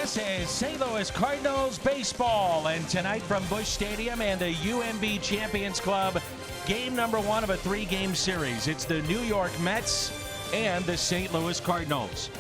This is St. Louis Cardinals baseball, and tonight from Busch Stadium and the UMB Champions Club, game number 1 of a 3-game series. It's the New York Mets and the St. Louis Cardinals.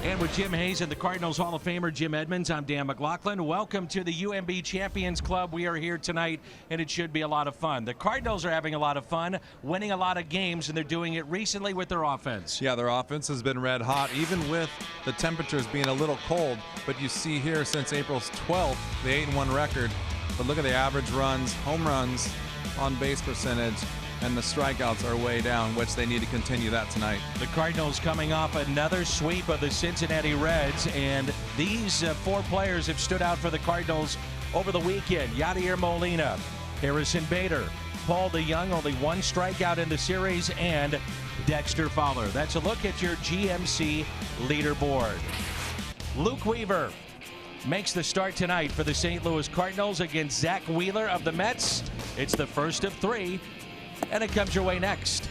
And with Jim Hayes and the Cardinals Hall of Famer Jim Edmonds, I'm Dan McLaughlin. Welcome to the UMB Champions Club. We are here tonight, and it should be a lot of fun. The Cardinals are having a lot of fun, winning a lot of games, and they're doing it recently with their offense. Yeah, their offense has been red hot, even with the temperatures being a little cold. But you see here since April's 12th, the 8-1 record. But look at the average runs, home runs, on base percentage, and the strikeouts are way down, which they need to continue that tonight. The Cardinals coming off another sweep of the Cincinnati Reds, and these 4 players have stood out for the Cardinals over the weekend. Yadier Molina, Harrison Bader, Paul DeYoung, only 1 strikeout in the series, and Dexter Fowler. That's a look at your GMC leaderboard. Luke Weaver makes the start tonight for the St. Louis Cardinals against Zach Wheeler of the Mets. It's the first of 3. And it comes your way next.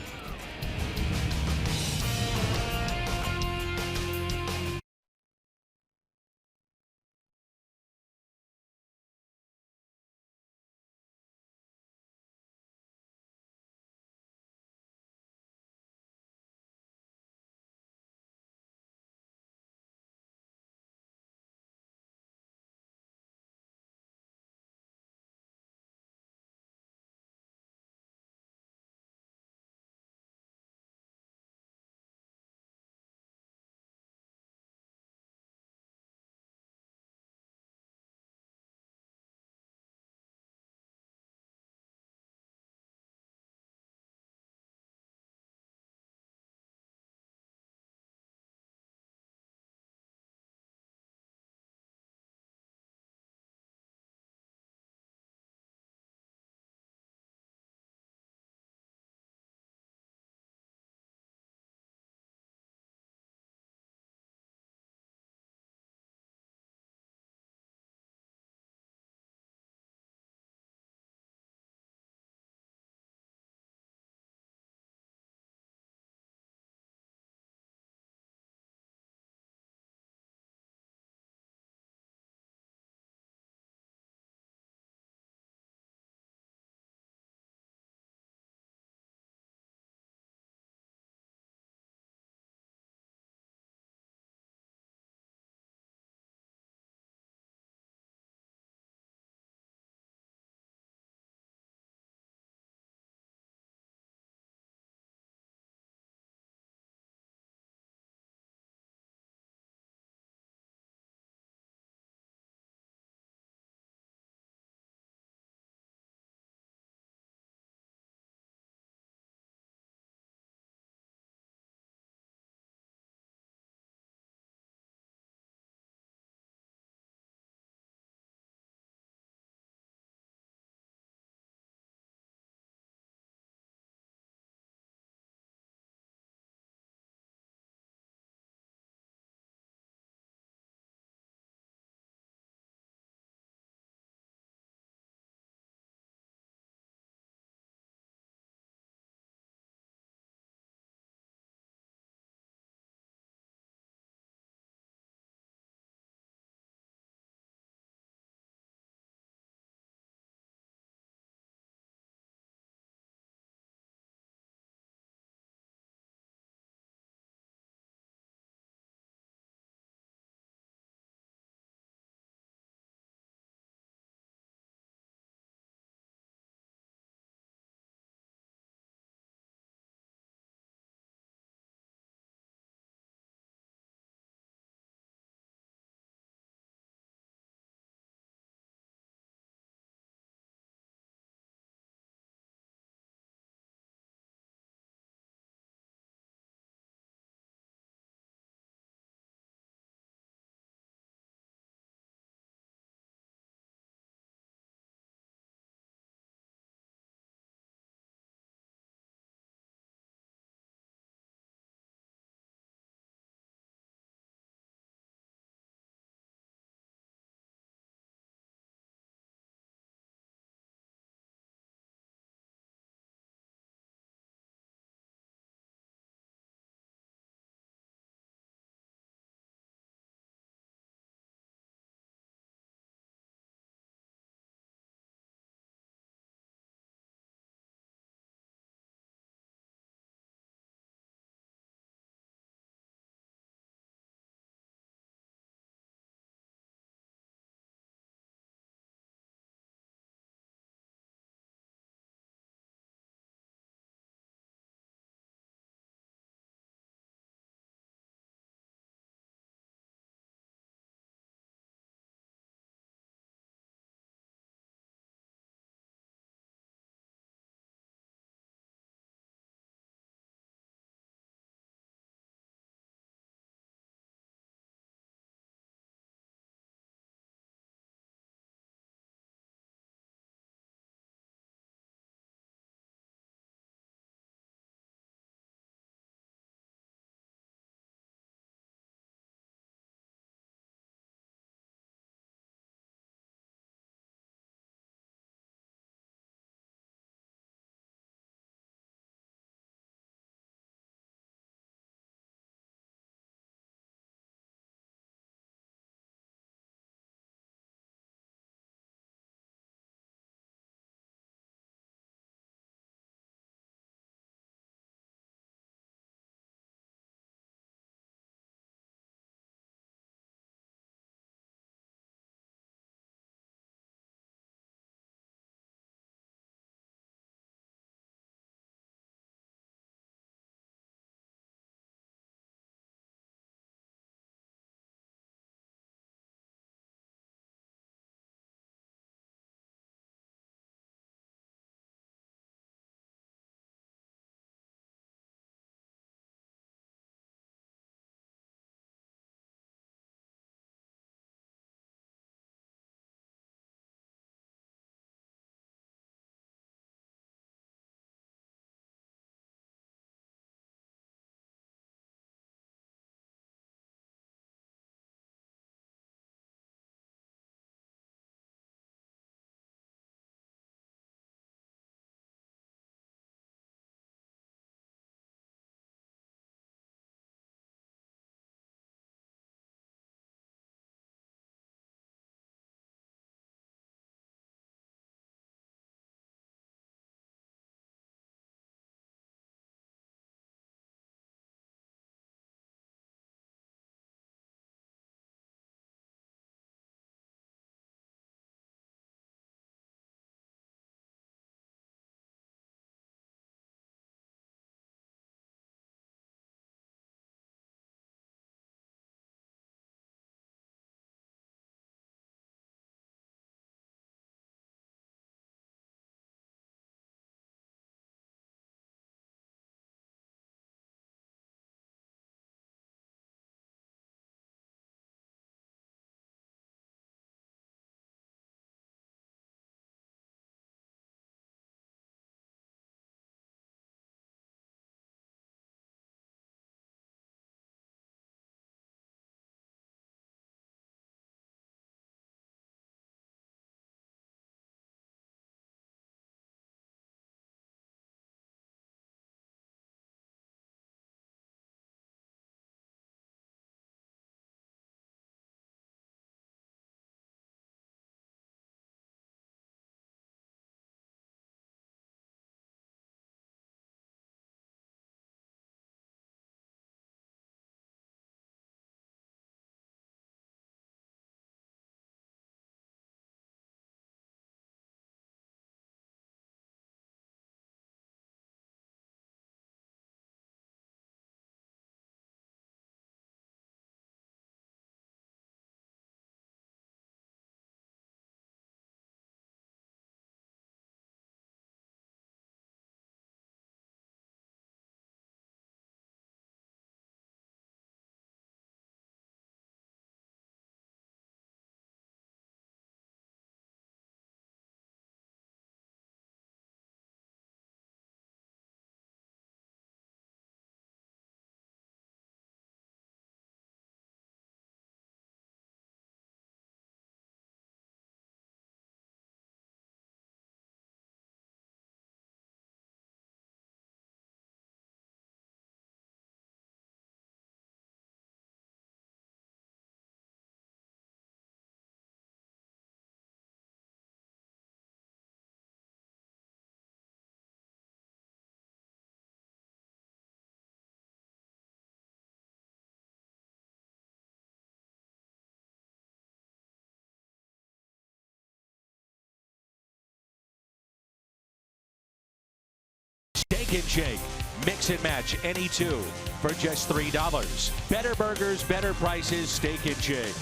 Steak and Shake. Mix and match any two for just $3. Better burgers, better prices, Steak and Shake.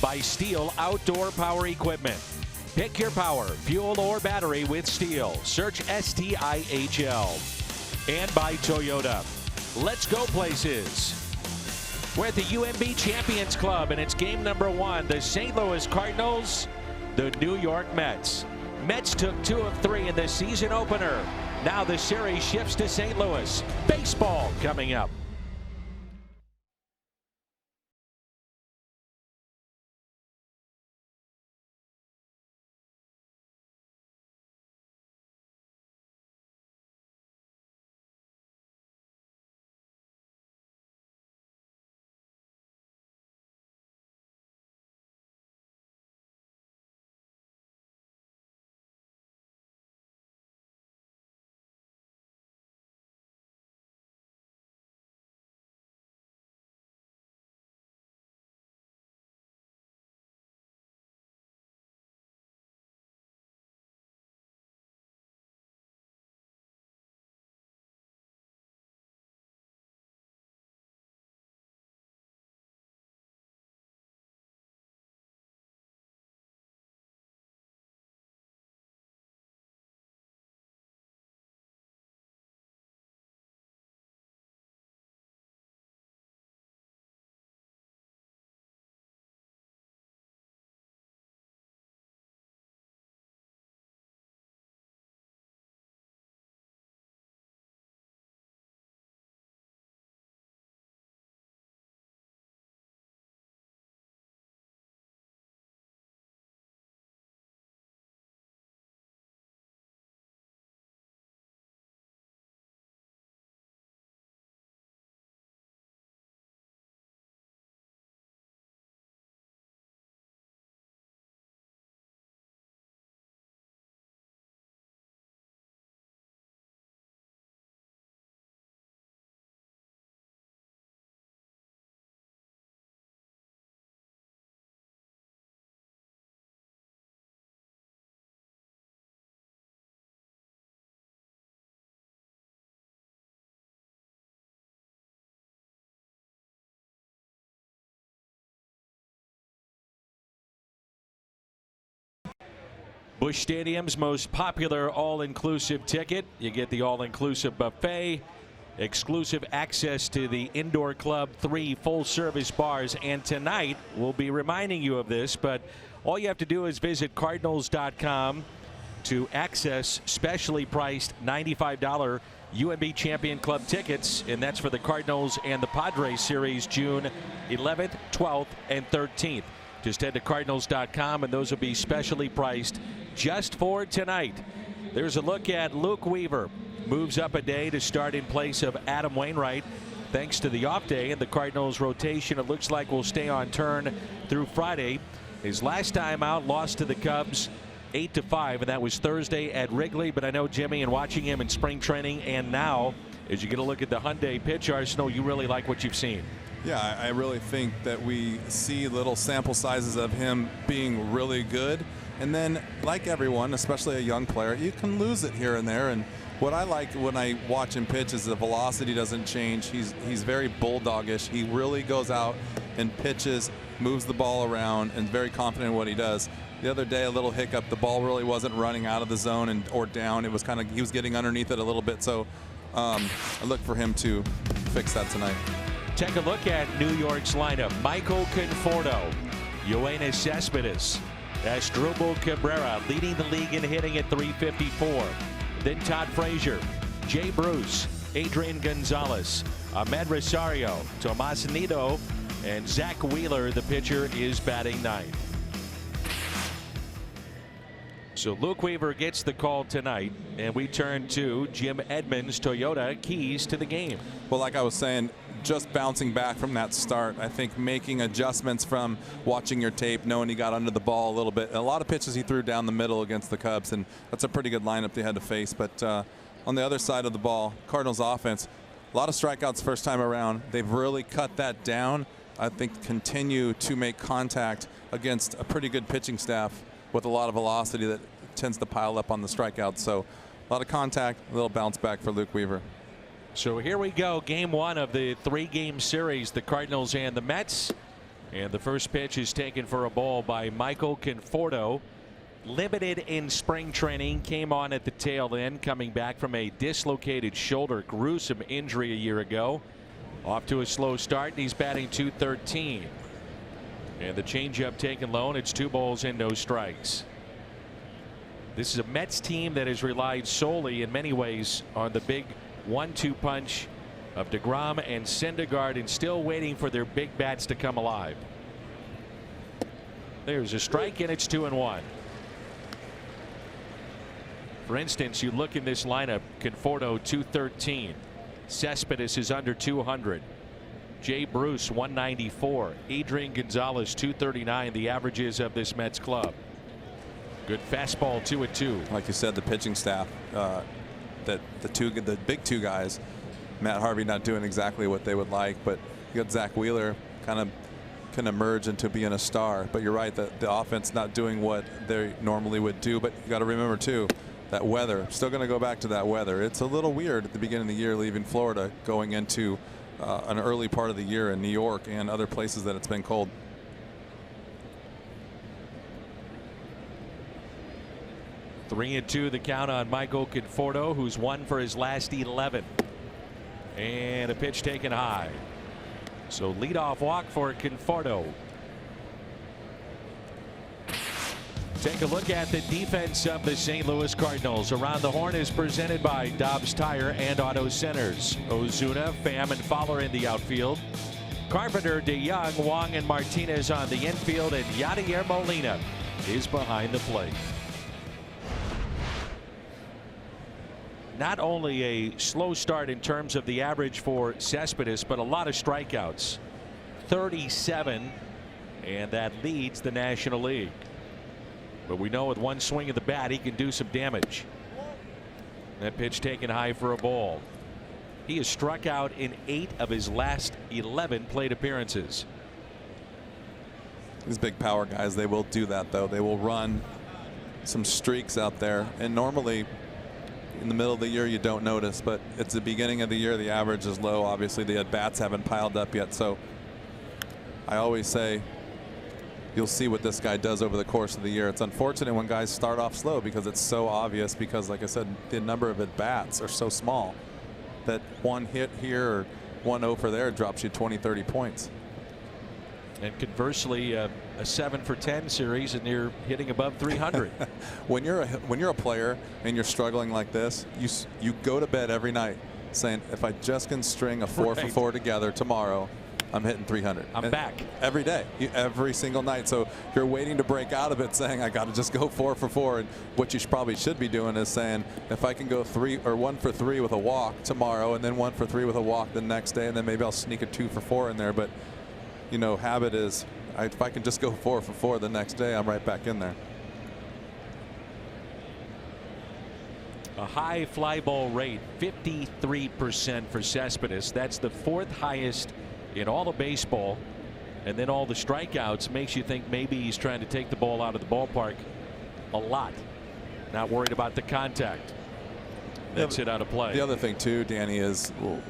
By Steel Outdoor Power Equipment. Pick your power, fuel or battery with Steel. Search STIHL. And by Toyota. Let's go places. We're at the UMB Champions Club, and it's game number 1. The St. Louis Cardinals, the New York Mets. Mets took 2 of 3 in the season opener. Now the series shifts to St. Louis. Baseball coming up. Busch Stadium's most popular all-inclusive ticket. You get the all-inclusive buffet, exclusive access to the indoor club, 3 full-service bars, and tonight we'll be reminding you of this, but all you have to do is visit Cardinals.com to access specially priced $95 UMB Champion Club tickets, and that's for the Cardinals and the Padres series June 11th, 12th, and 13th. Just head to Cardinals.com, and those will be specially priced just for tonight. There's a look at Luke Weaver. Moves up a day to start in place of Adam Wainwright. Thanks to the off day, and the Cardinals rotation, it looks like will stay on turn through Friday. His last time out, lost to the Cubs 8-5, and that was Thursday at Wrigley. But I know, Jimmy, and watching him in spring training and now, as you get a look at the Hyundai pitch arsenal, you really like what you've seen. Yeah, I really think that we see little sample sizes of him being really good. And then, like everyone, especially a young player, you can lose it here and there. And what I like when I watch him pitch is the velocity doesn't change. He's very bulldogish. He really goes out and pitches, moves the ball around, and very confident in what he does. The other day, a little hiccup. The ball really wasn't running out of the zone or down. It was kind of, he was getting underneath it a little bit. So I look for him to fix that tonight. Take a look at New York's lineup. Michael Conforto, Yoenis Cespedes, Asdrubal Cabrera leading the league in hitting at .354. Then Todd Frazier, Jay Bruce, Adrian Gonzalez, Ahmed Rosario, Tomas Nido, and Zach Wheeler, the pitcher, is batting 9th. So Luke Weaver gets the call tonight, and we turn to Jim Edmonds, Toyota, keys to the game. Well, like I was saying, just bouncing back from that start, I think making adjustments from watching your tape, knowing he got under the ball a little bit. A lot of pitches he threw down the middle against the Cubs, and that's a pretty good lineup they had to face. But on the other side of the ball, Cardinals offense, a lot of strikeouts first time around. They've really cut that down. I think continue to make contact against a pretty good pitching staff with a lot of velocity that tends to pile up on the strikeouts. So A lot of contact, a little bounce back for Luke Weaver. So here we go. Game 1 of the 3-game series, the Cardinals and the Mets. And the first pitch is taken for a ball by Michael Conforto. Limited in spring training, came on at the tail end, coming back from a dislocated shoulder, gruesome injury a year ago. Off to a slow start, and he's batting .213. And the changeup taken low, and it's 2 balls and no strikes. This is a Mets team that has relied solely in many ways on the big 1-2 punch of DeGrom and Syndergaard, and still waiting for their big bats to come alive. There's a strike, and it's 2-1. For instance, you look in this lineup, Conforto .213, Cespedes is under 200, Jay Bruce 194, Adrian Gonzalez .239, the averages of this Mets club. Good fastball, 2-2. Like you said, the pitching staff, that the big 2 guys, Matt Harvey not doing exactly what they would like, but you got Zach Wheeler kind of can emerge into being a star. But you're right that the offense not doing what they normally would do. But you got to remember too, that weather, still going to go back to that weather. It's a little weird at the beginning of the year leaving Florida, going into an early part of the year in New York and other places that it's been cold. Three and 2 the count on Michael Conforto, who's 1 for his last 11. And a pitch taken high. So leadoff walk for Conforto. Take a look at the defense of the St. Louis Cardinals. Around the Horn is presented by Dobbs Tire and Auto Centers. Ozuna, Pham, and Fowler in the outfield. Carpenter, DeYoung, Wong, and Martinez on the infield, and Yadier Molina is behind the plate. Not only a slow start in terms of the average for Cespedes, but a lot of strikeouts. 37, and that leads the National League. But we know with one swing of the bat, he can do some damage. That pitch taken high for a ball. He has struck out in 8 of his last 11 plate appearances. These big power guys, they will do that though. They will run some streaks out there, and normally in the middle of the year you don't notice, but it's the beginning of the year, the average is low. Obviously the at-bats haven't piled up yet, so I always say you'll see what this guy does over the course of the year. It's unfortunate when guys start off slow because it's so obvious, because like I said, the number of at-bats are so small that one hit here or 1-0 for there drops you 20-30 points. And conversely, a 7 for 10 series and you're hitting above 300. When you're a player and you're struggling like this, you go to bed every night saying, if I just can string a 4 for 4 together tomorrow, I'm hitting 300. I'm back. Every day, every single night. So you're waiting to break out of it saying, I got to just go 4 for 4. And what you probably should be doing is saying, if I can go 1 for 3 with a walk tomorrow, and then 1 for 3 with a walk the next day, and then maybe I'll sneak a 2 for 4 in there. But you know, habit is, if I can just go 4 for 4 the next day, I'm right back in there. A high fly ball rate, 53% for Cespedes. That's the 4th highest in all of baseball. And then all the strikeouts makes you think maybe he's trying to take the ball out of the ballpark a lot. Not worried about the contact. That's it out of play. The other thing too, Danny, is, well,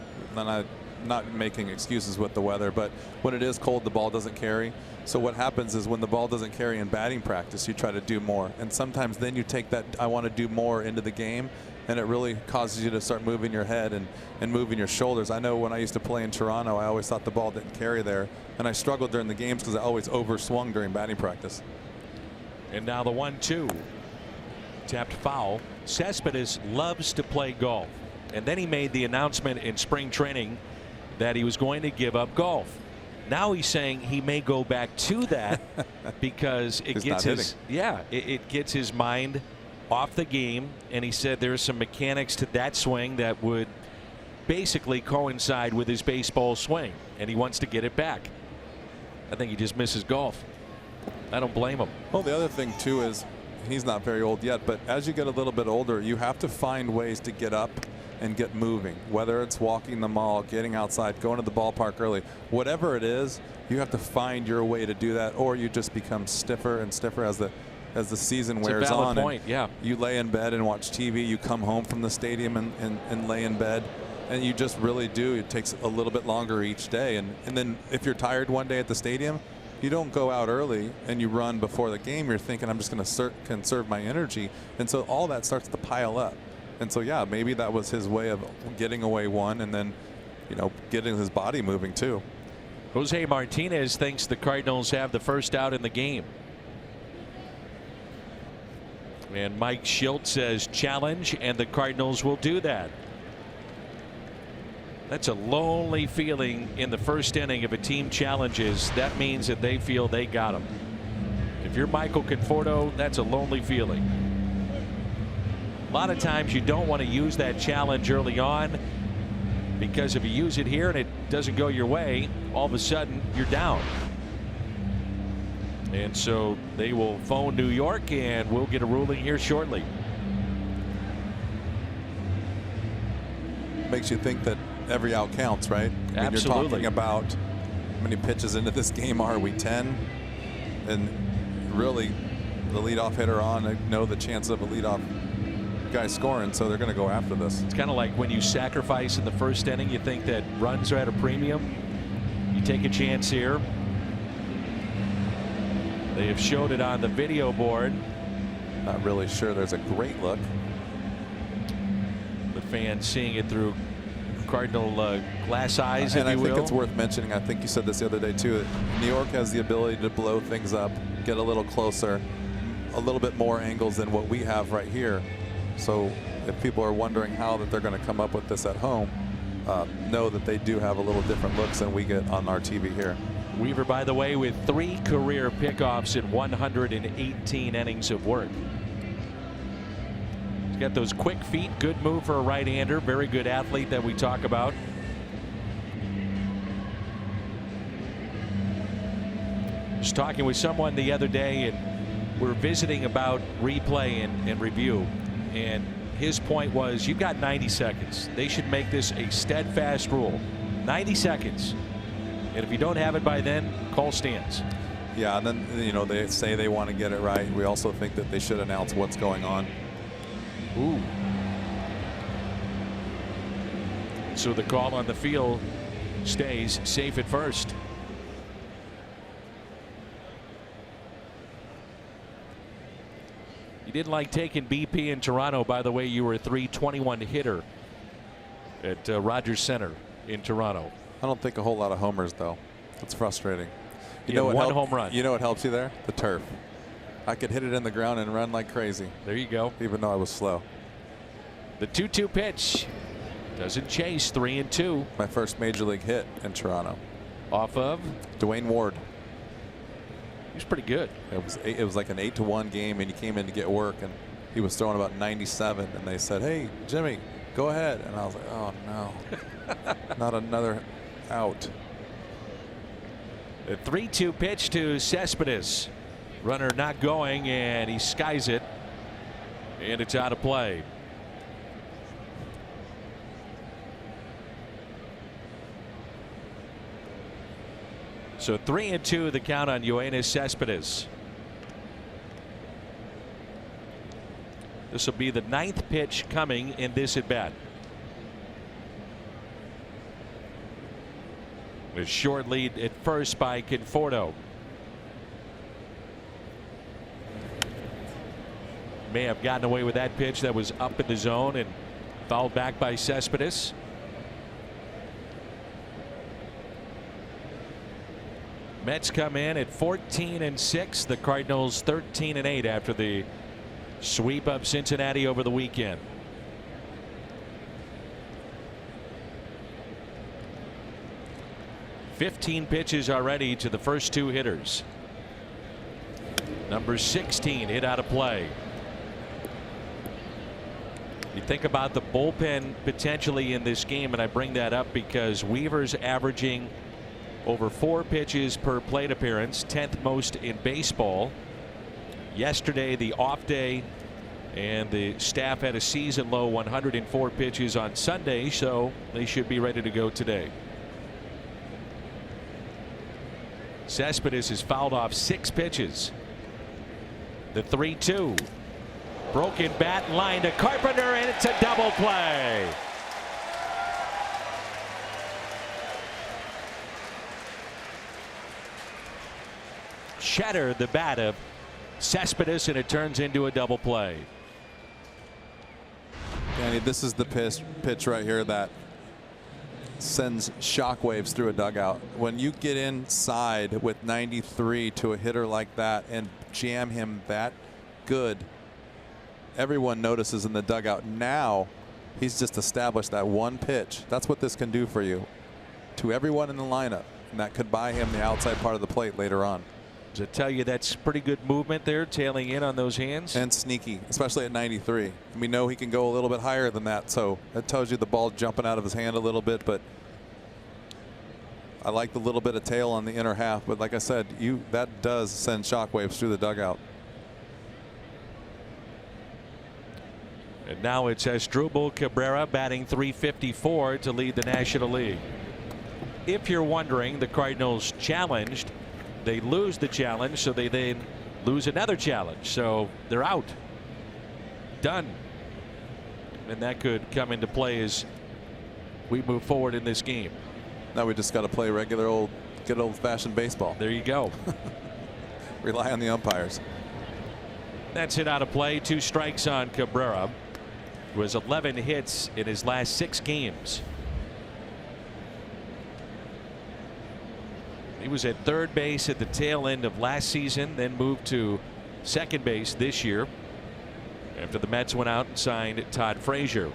not making excuses with the weather, but when it is cold, the ball doesn't carry. So what happens is when the ball doesn't carry in batting practice, you try to do more, and sometimes then you take that I want to do more into the game, and it really causes you to start moving your head and moving your shoulders. I know when I used to play in Toronto, I always thought the ball didn't carry there, and I struggled during the games because I always overswung during batting practice. And now the 1-2, tapped foul. Cespedes loves to play golf, and then he made the announcement in spring training that he was going to give up golf. Now he's saying he may go back to that because it gets his mind off the game, and he said there's some mechanics to that swing that would basically coincide with his baseball swing, and he wants to get it back. I think he just misses golf. I don't blame him. Well, the other thing too is he's not very old yet, but as you get a little bit older, you have to find ways to get up and get moving, whether it's walking the mall, getting outside, going to the ballpark early, whatever it is, you have to find your way to do that, or you just become stiffer and stiffer as as the season It's wears a valid on. Point. And yeah. you lay in bed and watch TV. You come home from the stadium and lay in bed. And you just really do. It takes a little bit longer each day. And then if you're tired one day at the stadium, you don't go out early and you run before the game. You're thinking, I'm just going to conserve my energy. And so all that starts to pile up. And so, yeah, maybe that was his way of getting away one and then, you know, getting his body moving too. Jose Martinez thinks the Cardinals have the first out in the game. And Mike Schilt says challenge, and the Cardinals will do that. That's a lonely feeling in the first inning. If a team challenges, that means that they feel they got him. If you're Michael Conforto, that's a lonely feeling. A lot of times you don't want to use that challenge early on, because if you use it here and it doesn't go your way, all of a sudden you're down. And so they will phone New York, and we'll get a ruling here shortly. Makes you think that every out counts, right? Absolutely. I mean, you're talking about how many pitches into this game are we? 10? And really, the leadoff hitter on, I know the chance of a leadoff guy scoring, so they're going to go after this. It's kind of like when you sacrifice in the first inning, you think that runs are at a premium. You take a chance here. They have showed it on the video board. Not really sure there's a great look. The fans seeing it through Cardinal glass eyes, and if you will. I think it's worth mentioning, I think you said this the other day too, that New York has the ability to blow things up, get a little closer, a little bit more angles than what we have right here. So if people are wondering how that they're going to come up with this at home, know that they do have a little different looks than we get on our TV here. Weaver, by the way, with 3 career pickoffs in 118 innings of work. He's got those quick feet. Good move for a right-hander. Very good athlete that we talk about. Was talking with someone the other day, and we're visiting about replay and review. And his point was, you've got 90 seconds. They should make this a steadfast rule. 90 seconds. And if you don't have it by then, call stands. Yeah, and then, you know, they say they want to get it right. We also think that they should announce what's going on. Ooh. So the call on the field stays safe at first. You didn't like taking BP in Toronto. By the way, you were a .321 hitter at Rogers Center in Toronto. I don't think a whole lot of homers, though. It's frustrating. You know, one home run. You know what helps you there? The turf. I could hit it in the ground and run like crazy. There you go. Even though I was slow. The 2-2 pitch doesn't chase. 3-2. My first major league hit in Toronto. Off of Dwayne Ward. He was pretty good. It was like an 8-1 game, and he came in to get work, and he was throwing about 97, and they said, "Hey, Jimmy, go ahead." And I was like, "Oh no, not another out." The 3-2 pitch to Cespedes. Runner not going, and he skies it, and it's out of play. So 3-2 the count on Yoenis Cespedes. This will be the 9th pitch coming in this at bat. A short lead at first by Conforto. May have gotten away with that pitch that was up in the zone and fouled back by Cespedes. Mets come in at 14-6. The Cardinals 13-8 after the sweep of Cincinnati over the weekend. "15 pitches already to the first 2 hitters. Number 16 hit out of play. You think about the bullpen potentially in this game, and I bring that up because Weaver's averaging over 4 pitches per plate appearance, 10th most in baseball. Yesterday, the off day, and the staff had a season low 104 pitches on Sunday, so they should be ready to go today. Cespedes has fouled off 6 pitches. The 3-2. Broken bat line to Carpenter, and it's a double play. Shattered the bat of Cespedes, and it turns into a double play. Danny, this is the pitch right here that sends shockwaves through a dugout. When you get inside with 93 to a hitter like that and jam him that good, everyone notices in the dugout. Now he's just established that one pitch. That's what this can do for you, to everyone in the lineup, and that could buy him the outside part of the plate later on. Does it tell you that's pretty good movement there, tailing in on those hands? And sneaky, especially at 93. And we know he can go a little bit higher than that, so that tells you the ball jumping out of his hand a little bit. But I like the little bit of tail on the inner half. But like I said, that does send shockwaves through the dugout. And now it's Asdrubal Cabrera batting .354 to lead the National League. If you're wondering, the Cardinals challenged. They lose the challenge, so they then lose another challenge. So they're out. Done. And that could come into play as we move forward in this game. Now we just got to play regular good old-fashioned baseball. There you go. Rely on the umpires. That's hit out of play. 2 strikes on Cabrera, who has 11 hits in his last 6 games. He was at third base at the tail end of last season, then moved to second base this year after the Mets went out and signed Todd Frazier.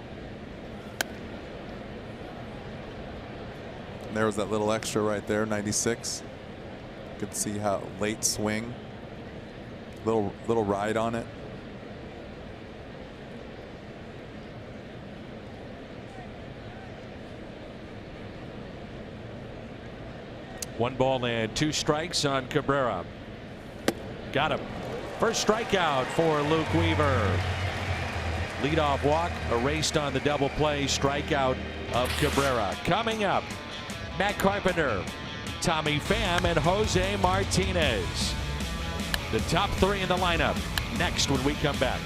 And there was that little extra right there, 96. You could see how late swing, little ride on it. One ball and 2 strikes on Cabrera. Got him. First strikeout for Luke Weaver. Leadoff walk erased on the double play. Strikeout of Cabrera. Coming up, Matt Carpenter, Tommy Pham, and Jose Martinez. The top 3 in the lineup next when we come back.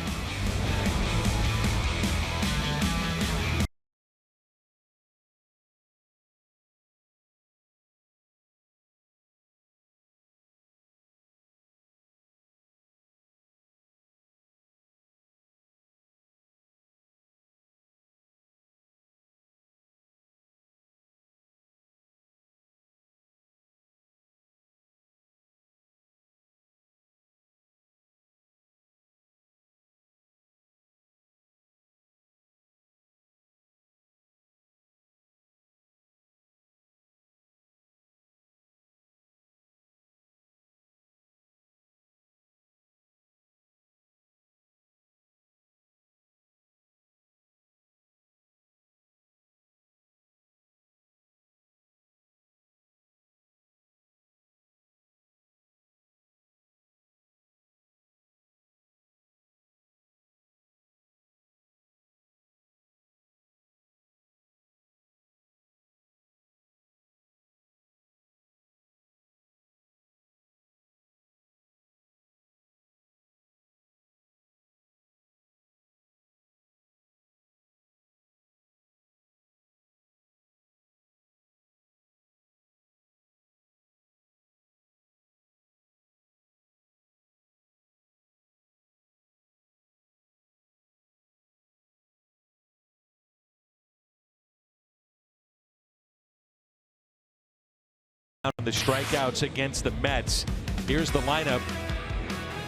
On the strikeouts against the Mets. Here's the lineup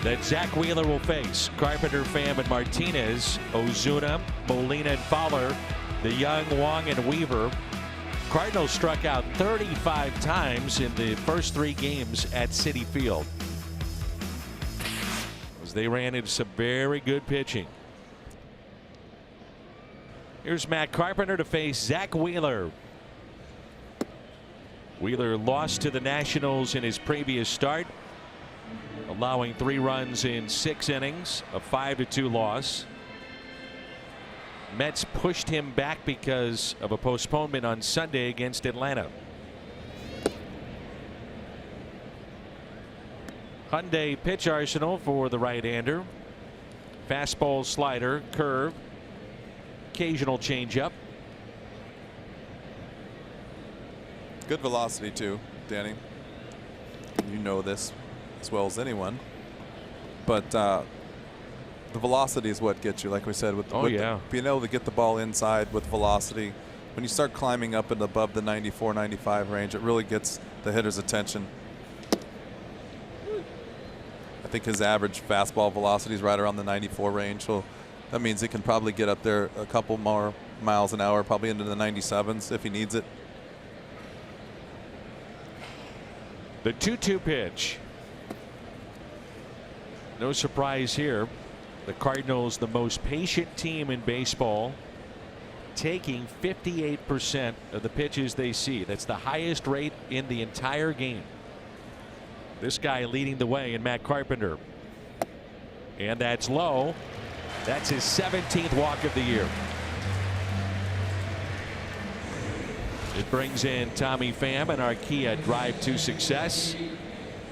that Zach Wheeler will face. Carpenter, Pham, and Martinez, Ozuna, Molina, and Fowler, the young Wong and Weaver. Cardinals struck out 35 times in the first 3 games at Citi Field, as they ran into some very good pitching. Here's Matt Carpenter to face Zach Wheeler. Wheeler lost to the Nationals in his previous start, allowing 3 runs in 6 innings, a 5-2 loss. Mets pushed him back because of a postponement on Sunday against Atlanta. Hyundai pitch arsenal for the right-hander. Fastball, slider, curve, occasional changeup. Good velocity too, Danny. You know this as well as anyone. But the velocity is what gets you, like we said, with being able to get the ball inside with velocity. When you start climbing up and above the 94, 95 range, it really gets the hitter's attention. I think his average fastball velocity is right around the 94 range. So that means he can probably get up there a couple more miles an hour, probably into the 97s if he needs it. The 2-2 pitch. No surprise here. The Cardinals, the most patient team in baseball, taking 58% of the pitches they see. That's the highest rate in the entire game. This guy leading the way in Matt Carpenter. And that's low. That's his 17th walk of the year. It brings in Tommy Pham and Arcia drive to success.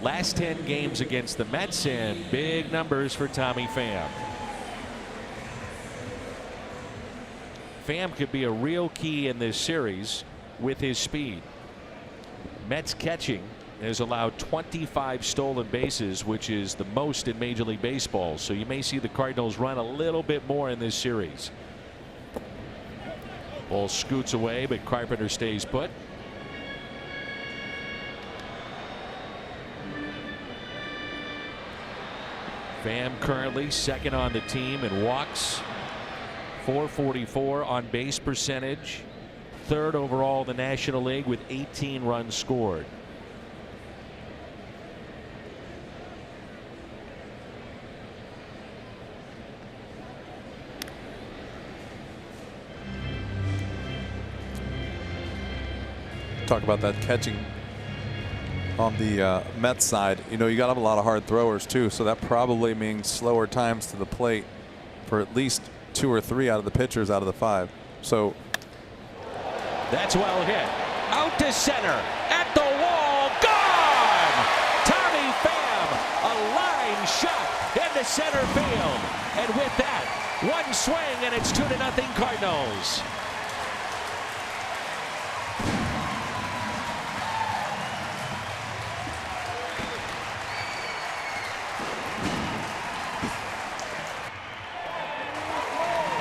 Last 10 games against the Mets and big numbers for Tommy Pham. Pham could be a real key in this series with his speed. Mets catching has allowed 25 stolen bases, which is the most in Major League Baseball. So you may see the Cardinals run a little bit more in this series. Ball scoots away, but Carpenter stays put. Pham currently second on the team in walks. .444 on base percentage. Third overall in the National League with 18 runs scored. Talk about that catching on the Mets side. You know, you got to have a lot of hard throwers too, so that probably means slower times to the plate for at least 2 or 3 out of the pitchers out of the 5. So that's well hit. Out to center. At the wall. Gone! Tommy Pham, a line shot into center field. And with that, one swing, and it's 2-0 Cardinals.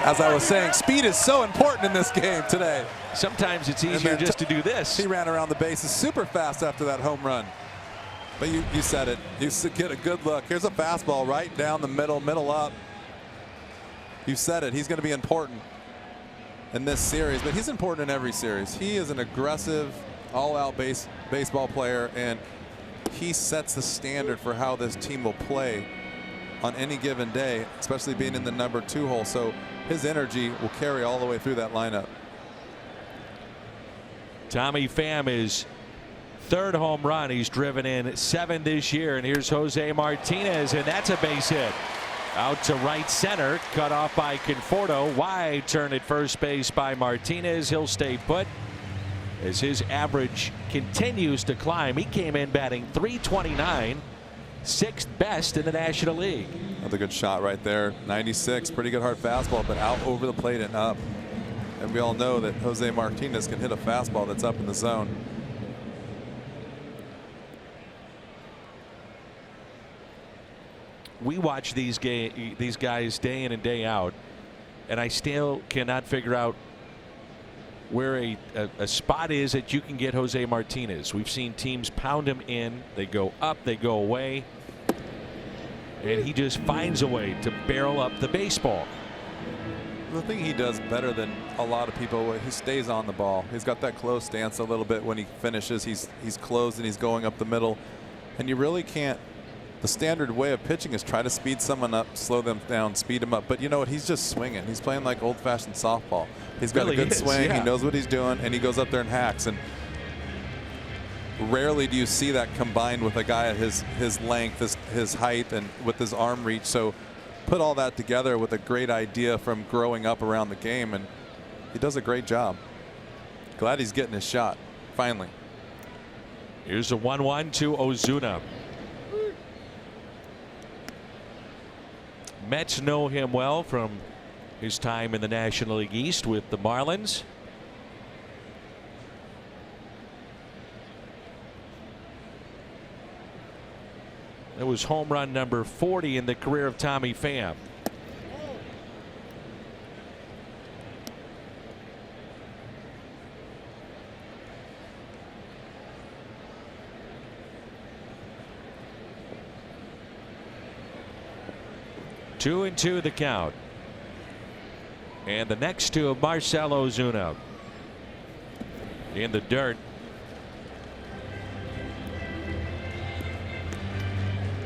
As I was saying, speed is so important in this game today. Sometimes it's easier just to do this. He ran around the bases super fast after that home run. But you said it. You get a good look. Here's a fastball right down the middle up. You said it. He's going to be important in this series, but he's important in every series. He is an aggressive, all-out baseball player, and he sets the standard for how this team will play on any given day, especially being in the number 2 hole. So his energy will carry all the way through that lineup. Tommy Pham is third home run. He's driven in 7 this year. And here's Jose Martinez, and that's a base hit. Out to right center, cut off by Conforto. Wide turn at first base by Martinez. He'll stay put as his average continues to climb. He came in batting .329. 6th best in the National League. Another good shot right there. 96, pretty good hard fastball, but out over the plate and up. And we all know that Jose Martinez can hit a fastball that's up in the zone. We watch these guys day in and day out, and I still cannot figure out where a spot is that you can get Jose Martinez. We've seen teams pound him in. They go up, they go away, and he just finds a way to barrel up the baseball. The thing he does better than a lot of people, he stays on the ball. He's got that close stance a little bit when he finishes. He's closed and he's going up the middle, and you really can't. The standard way of pitching is try to speed someone up, slow them down, speed them up. But you know what? He's just swinging. He's playing like old-fashioned softball. He's got a good swing. Yeah. He knows what he's doing, and he goes up there and hacks. And rarely do you see that combined with a guy at his length, his height, and with his arm reach. So put all that together with a great idea from growing up around the game, and he does a great job. Glad he's getting his shot, finally. Here's a 1-1 to Ozuna. Mets know him well from his time in the National League East with the Marlins. It was home run number 40 in the career of Tommy Pham. Two and two the count. And the next two of Marcell Ozuna in the dirt.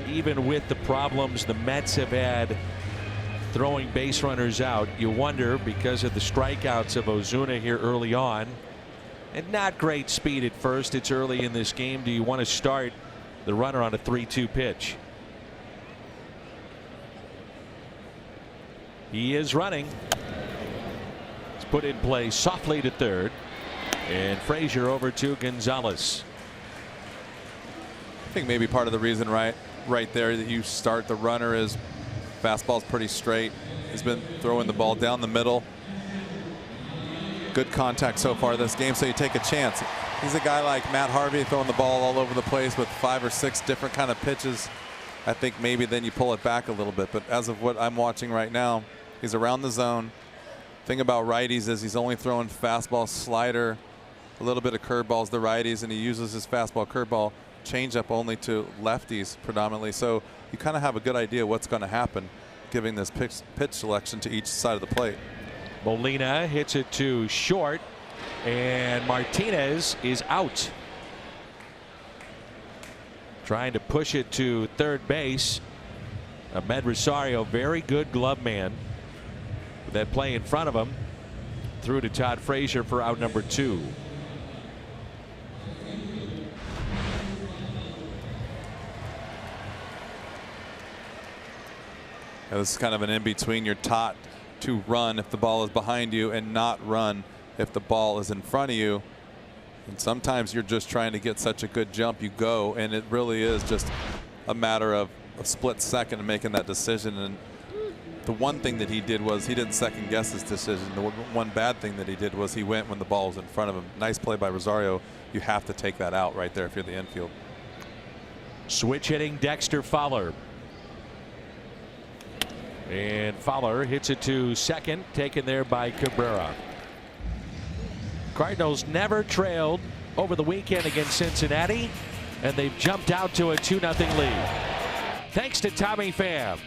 Even with the problems the Mets have had throwing base runners out, you wonder, because of the strikeouts of Ozuna here early on, and not great speed at first, it's early in this game, do you want to start the runner on a 3-2 pitch? He is running. It's put in play softly to third, and Frazier over to Gonzalez. I think maybe part of the reason right there that you start the runner is fastball's pretty straight. He's been throwing the ball down the middle. Good contact so far this game, so you take a chance. He's a guy like Matt Harvey throwing the ball all over the place with 5 or 6 different kind of pitches. I think maybe then you pull it back a little bit, but as of what I'm watching right now, he's around the zone. Thing about righties is he's only throwing fastball, slider, a little bit of curveballs to righties, and he uses his fastball, curveball, changeup only to lefties predominantly. So you kind of have a good idea what's going to happen, giving this pitch selection to each side of the plate. Molina hits it to short, and Martinez is out. Trying to push it to third base. Ahmed Rosario, very good glove man. With that play in front of him, threw to Todd Frazier for out number 2. Now this is kind of an in-between. You're taught to run if the ball is behind you and not run if the ball is in front of you. And sometimes you're just trying to get such a good jump, you go, and it really is just a matter of a split second of making that decision. And the one thing that he did was he didn't second guess his decision. The one bad thing that he did was he went when the ball was in front of him. Nice play by Rosario. You have to take that out right there if you're the infield. Switch hitting Dexter Fowler. And Fowler hits it to second, taken there by Cabrera. Cardinals never trailed over the weekend against Cincinnati, and they've jumped out to a 2-0 lead. Thanks to Tommy Pham.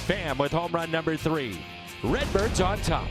Pham with home run number 3. Redbirds on top.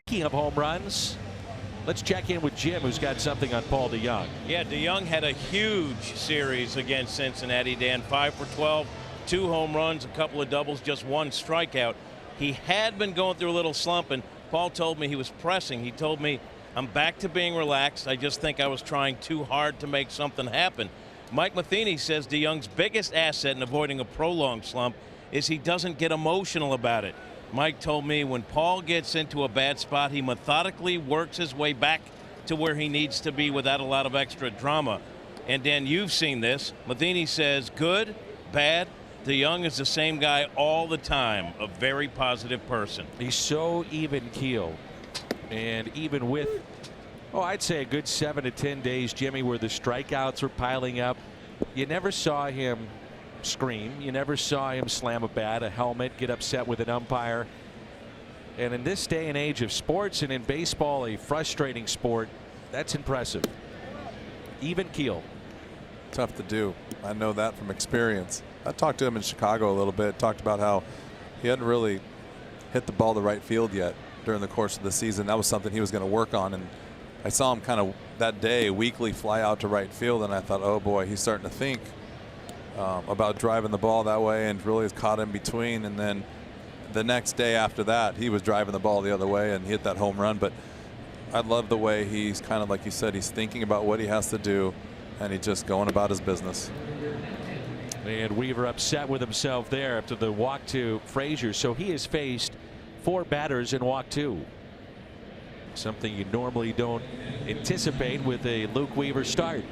Speaking of home runs, Let's check in with Jim, who's got something on Paul DeJong. Yeah, DeJong had a huge series against Cincinnati, Dan. 5 for 12, 2 home runs, a couple of doubles, just 1 strikeout. He had been going through a little slump, and Paul told me he was pressing. He told me, I'm back to being relaxed. I just think I was trying too hard to make something happen. Mike Matheny says DeJong's biggest asset in avoiding a prolonged slump is he doesn't get emotional about it. Mike told me when Paul gets into a bad spot, he methodically works his way back to where he needs to be without a lot of extra drama. And Dan, you've seen this. Matheny says good, bad. DeJong is the same guy all the time, a very positive person. He's so even keel, and even with, I'd say a good 7 to 10 days, Jimmy, where the strikeouts were piling up, you never saw him scream. You never saw him slam a bat, a helmet, get upset with an umpire. And in this day and age of sports, and in baseball, a frustrating sport, that's impressive. Even keel. Tough to do. I know that from experience. I talked to him in Chicago a little bit, talked about how he hadn't really hit the ball to right field yet during the course of the season. That was something he was going to work on, and I saw him kind of that day weekly fly out to right field, and I thought, oh boy, he's starting to think about driving the ball that way, and really is caught in between. And then the next day after that, he was driving the ball the other way and hit that home run. But I love the way he's kind of, like you said, he's thinking about what he has to do, and he's just going about his business. And Weaver upset with himself there after the walk to Frazier. So he has faced 4 batters in walk 2. Something you normally don't anticipate with a Luke Weaver start.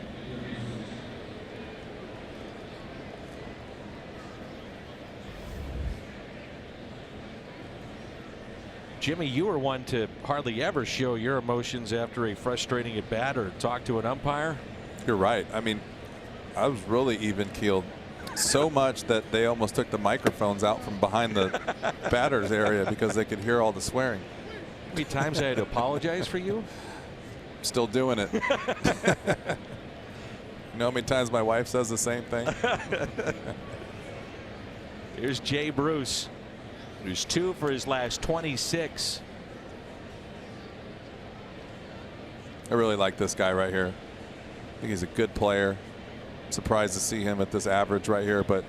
Jimmy, you were one to hardly ever show your emotions after a frustrating at bat or talk to an umpire. You're right. I mean, I was really even keeled, so much that they almost took the microphones out from behind the batter's area because they could hear all the swearing. How many times I had to apologize for you? Still doing it. You know how many times my wife says the same thing? Here's Jay Bruce, who's 2 for his last 26. I really like this guy right here. I think he's a good player. Surprised to see him at this average right here, but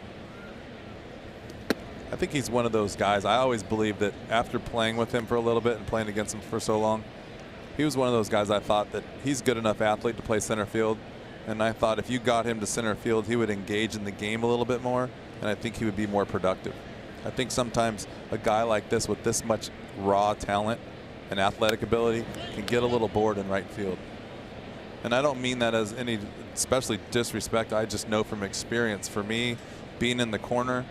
I think he's one of those guys. I always believed that after playing with him for a little bit and playing against him for so long, he was one of those guys I thought that he's good enough athlete to play center field, and I thought if you got him to center field, he would engage in the game a little bit more, and I think he would be more productive. I think sometimes a guy like this with this much raw talent and athletic ability can get a little bored in right field. And I don't mean that as any especially disrespect. I just know from experience, for me, being in the corner,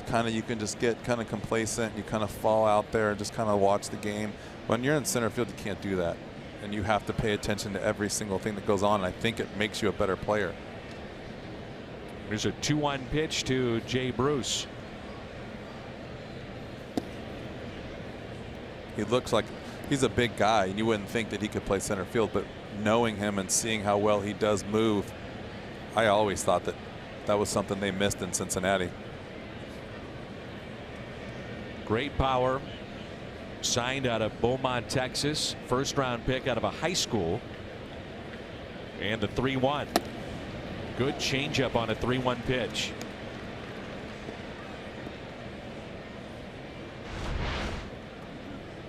kind of you can just get kind of complacent. You kind of fall out there and just kind of watch the game. When you're in center field, you can't do that. And you have to pay attention to every single thing that goes on. And I think it makes you a better player. There's a 2-1 pitch to Jay Bruce. He looks like he's a big guy, and you wouldn't think that he could play center field, but knowing him and seeing how well he does move, I always thought that that was something they missed in Cincinnati. Great power. Signed out of Beaumont, Texas. First-round pick out of a high school. And the 3-1. Good changeup on a 3-1 pitch.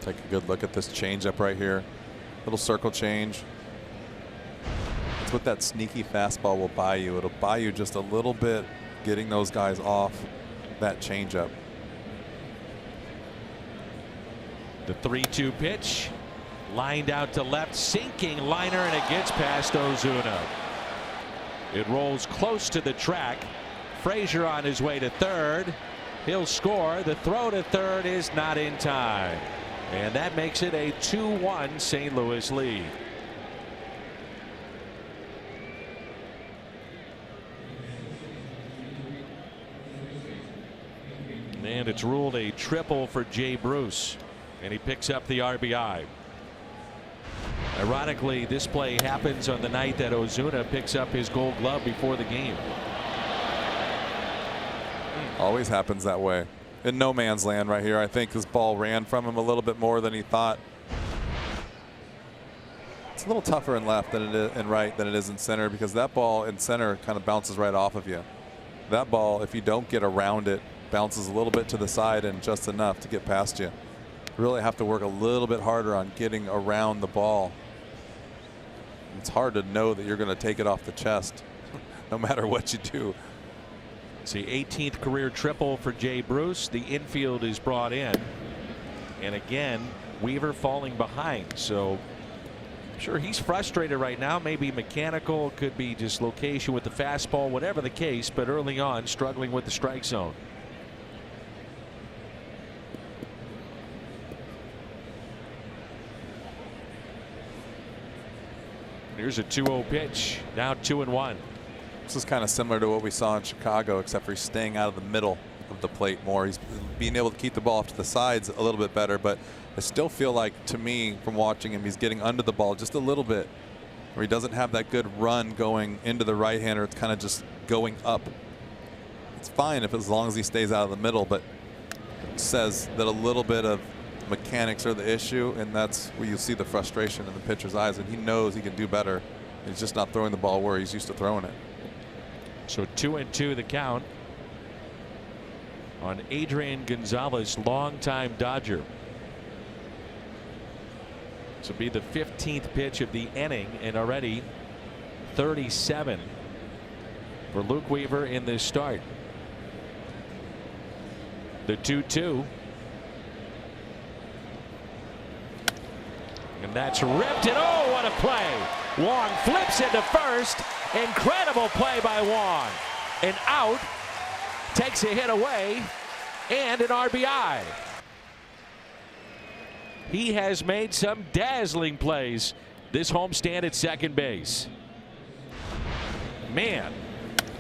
Take a good look at this changeup right here. Little circle change. It's what that sneaky fastball will buy you. It'll buy you just a little bit, getting those guys off that changeup. The 3-2 pitch. Lined out to left, sinking liner, and it gets past Ozuna. It rolls close to the track. Frazier on his way to third. He'll score. The throw to third is not in time. And that makes it a 2-1 St. Louis lead. And it's ruled a triple for Jay Bruce. And he picks up the RBI. Ironically, this play happens on the night that Ozuna picks up his Gold Glove before the game. Always happens that way. In no man's land right here. I think this ball ran from him a little bit more than he thought. a little tougher in left than it is in right than it is in center, because that ball in center kind of bounces right off of you. That ball, if you don't get around it, bounces a little bit to the side and just enough to get past you. Really have to work a little bit harder on getting around the ball. It's hard to know that you're going to take it off the chest no matter what you do. It's the 18th career triple for Jay Bruce. The infield is brought in. And again, Weaver falling behind. So I'm sure he's frustrated right now. Maybe mechanical, could be just location with the fastball, whatever the case. But early on, struggling with the strike zone. Here's a 2-0 pitch. Now 2-1. This is kind of similar to what we saw in Chicago, except for he's staying out of the middle of the plate more. He's being able to keep the ball off to the sides a little bit better, but I still feel like, to me, from watching him, he's getting under the ball just a little bit, where he doesn't have that good run going into the right-hander. It's kind of just going up. It's fine as long as he stays out of the middle, but it says that a little bit of mechanics are the issue, and that's where you see the frustration in the pitcher's eyes, and he knows he can do better. He's just not throwing the ball where he's used to throwing it. So 2-2 the count on Adrian Gonzalez, longtime Dodger. This will be the 15th pitch of the inning, and already 37 for Luke Weaver in this start. The 2-2. And that's ripped, and oh, what a play. Wong flips into first. Incredible play by Wong. And out, takes a hit away, and an RBI. He has made some dazzling plays this homestand at second base. Man.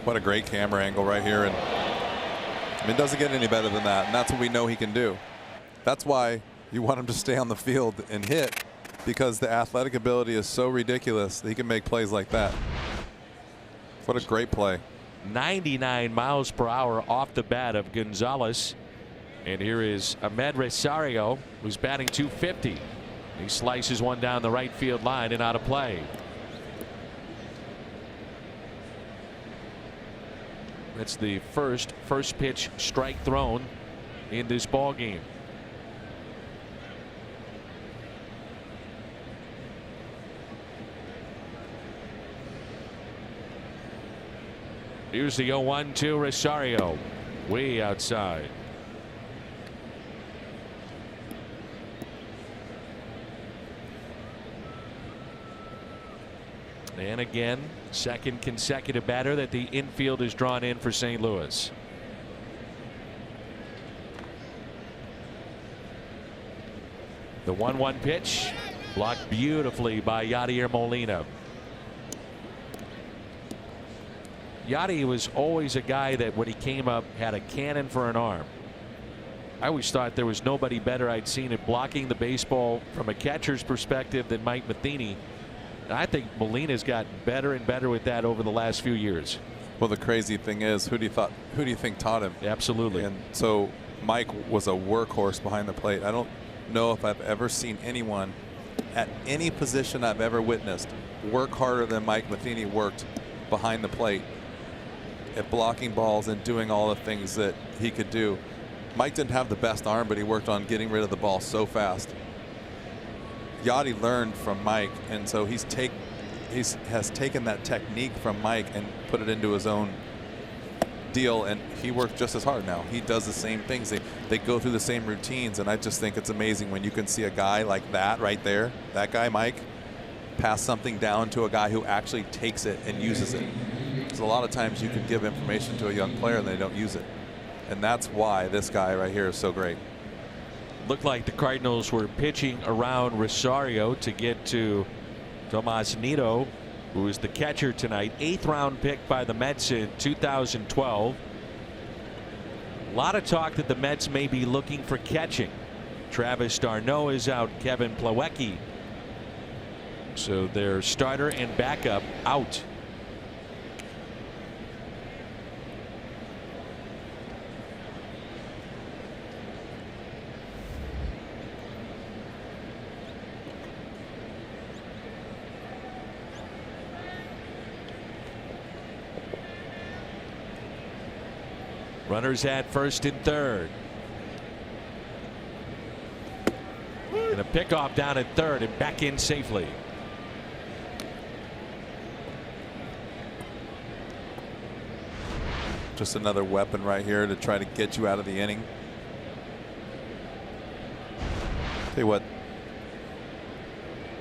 What a great camera angle right here. And I mean, it doesn't get any better than that, and that's what we know he can do. That's why you want him to stay on the field and hit, because the athletic ability is so ridiculous that he can make plays like that. What a great play. 99 miles per hour off the bat of Gonzalez. And here is Ahmed Rosario, who's batting .250. He slices one down the right field line and out of play. That's the first pitch strike thrown in this ball game. Here's the 0-1 to Rosario, way outside. And again, second consecutive batter that the infield is drawn in for St. Louis. The 1-1 pitch blocked beautifully by Yadier Molina. Yadi was always a guy that when he came up had a cannon for an arm. I always thought there was nobody better I'd seen at blocking the baseball from a catcher's perspective than Mike Matheny. And I think Molina's gotten better and better with that over the last few years. Well, the crazy thing is, who do you think taught him? Absolutely. And so Mike was a workhorse behind the plate. I don't know if I've ever seen anyone at any position I've ever witnessed work harder than Mike Matheny worked behind the plate at blocking balls and doing all the things that he could do. Mike didn't have the best arm, but he worked on getting rid of the ball so fast. Yadi learned from Mike, and so he has taken that technique from Mike and put it into his own deal, and he works just as hard now. He does the same things. They go through the same routines, and I just think it's amazing when you can see a guy like that right there, that guy Mike, pass something down to a guy who actually takes it and uses it. Because a lot of times you can give information to a young player and they don't use it. And that's why this guy right here is so great. Looked like the Cardinals were pitching around Rosario to get to Tomas Nido, who is the catcher tonight. 8th round pick by the Mets in 2012. A lot of talk that the Mets may be looking for catching. Travis d'Arnaud is out. Kevin Plawecki. So their starter and backup out. Runners at first and third. And a pickoff down at third and back in safely. Just another weapon right here to try to get you out of the inning. Tell you what,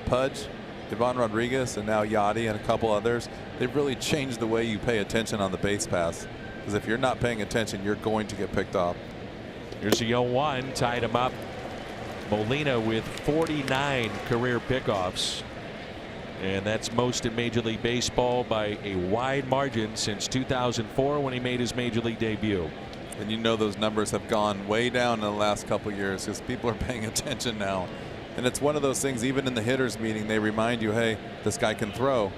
Pudge, Ivan Rodriguez, and now Yachty and a couple others, they've really changed the way you pay attention on the base pass. Because if you're not paying attention, you're going to get picked off. Here's the 0-1, tied him up. Molina with 49 career pickoffs. And that's most in Major League Baseball by a wide margin since 2004 when he made his Major League debut. And you know those numbers have gone way down in the last couple of years because people are paying attention now. And it's one of those things, even in the hitters meeting, they remind you, hey, this guy can throw.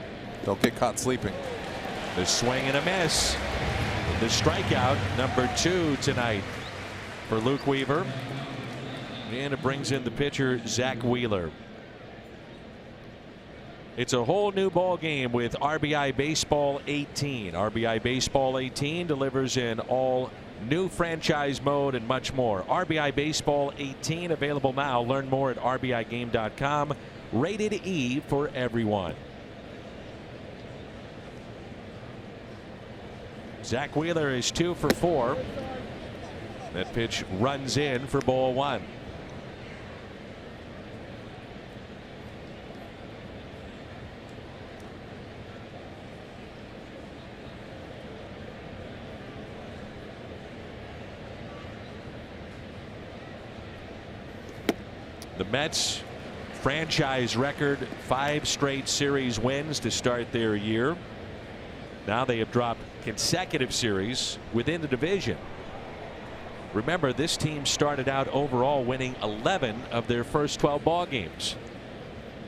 Don't get caught sleeping. The swing and a miss. The strikeout, number 2 tonight for Luke Weaver. And it brings in the pitcher, Zach Wheeler. It's a whole new ball game with RBI Baseball 18. RBI Baseball 18 delivers in all new franchise mode and much more. RBI Baseball 18 available now. Learn more at rbigame.com. Rated E for everyone. Zach Wheeler is 2 for 4. That pitch runs in for ball 1. The Mets franchise record 5 straight series wins to start their year. Now they have dropped consecutive series within the division. Remember, this team started out overall winning 11 of their first 12 ball games.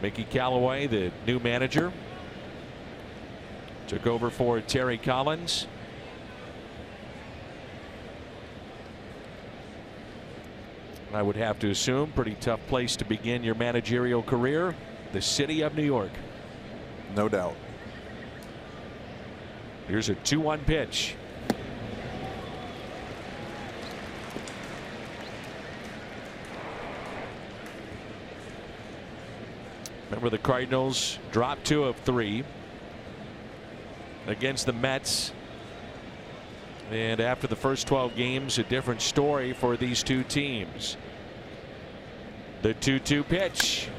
Mickey Callaway, the new manager, took over for Terry Collins. I would have to assume pretty tough place to begin your managerial career. The city of New York. No doubt. Here's a 2-1 pitch. Remember, the Cardinals dropped 2 of 3 against the Mets. And after the first 12 games, a different story for these two teams. The 2-2 pitch.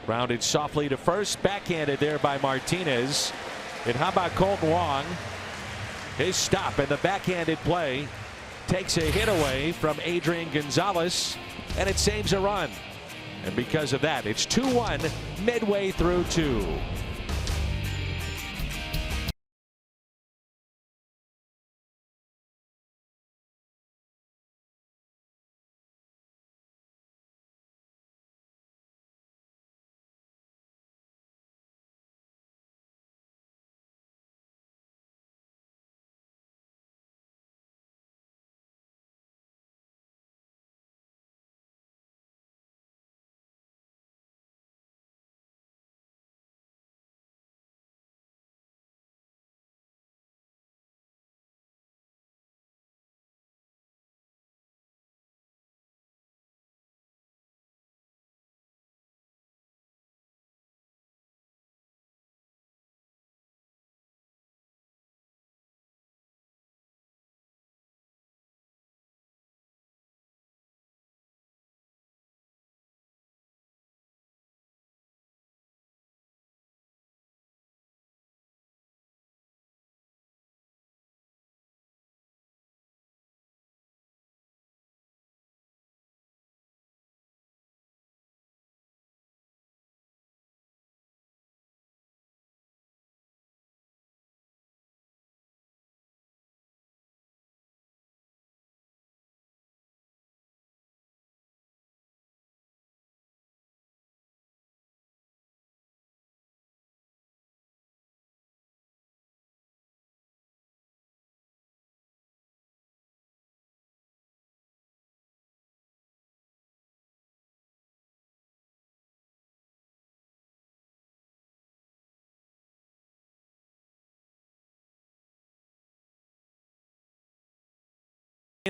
Rounded softly to first. Backhanded there by Martinez. And how about Colton Wong? His stop and the backhanded play takes a hit away from Adrian Gonzalez, and it saves a run. And because of that, it's 2-1 midway through 2.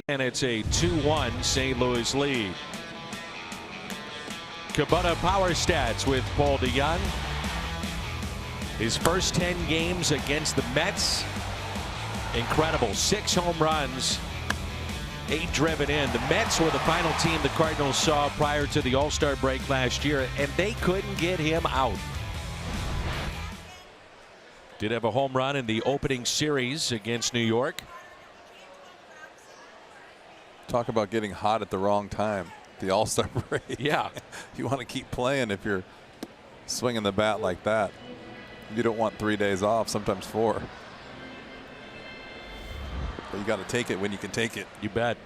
And it's a 2-1 St. Louis lead. Kubota Power Stats with Paul DeJong. His first 10 games against the Mets. Incredible. 6 home runs, 8 driven in. The Mets were the final team the Cardinals saw prior to the All-Star break last year, and they couldn't get him out. Did have a home run in the opening series against New York. Talk about getting hot at the wrong time. The All-Star break. Yeah. You want to keep playing if you're swinging the bat like that. You don't want 3 days off, sometimes 4. But you got to take it when you can take it. You bet.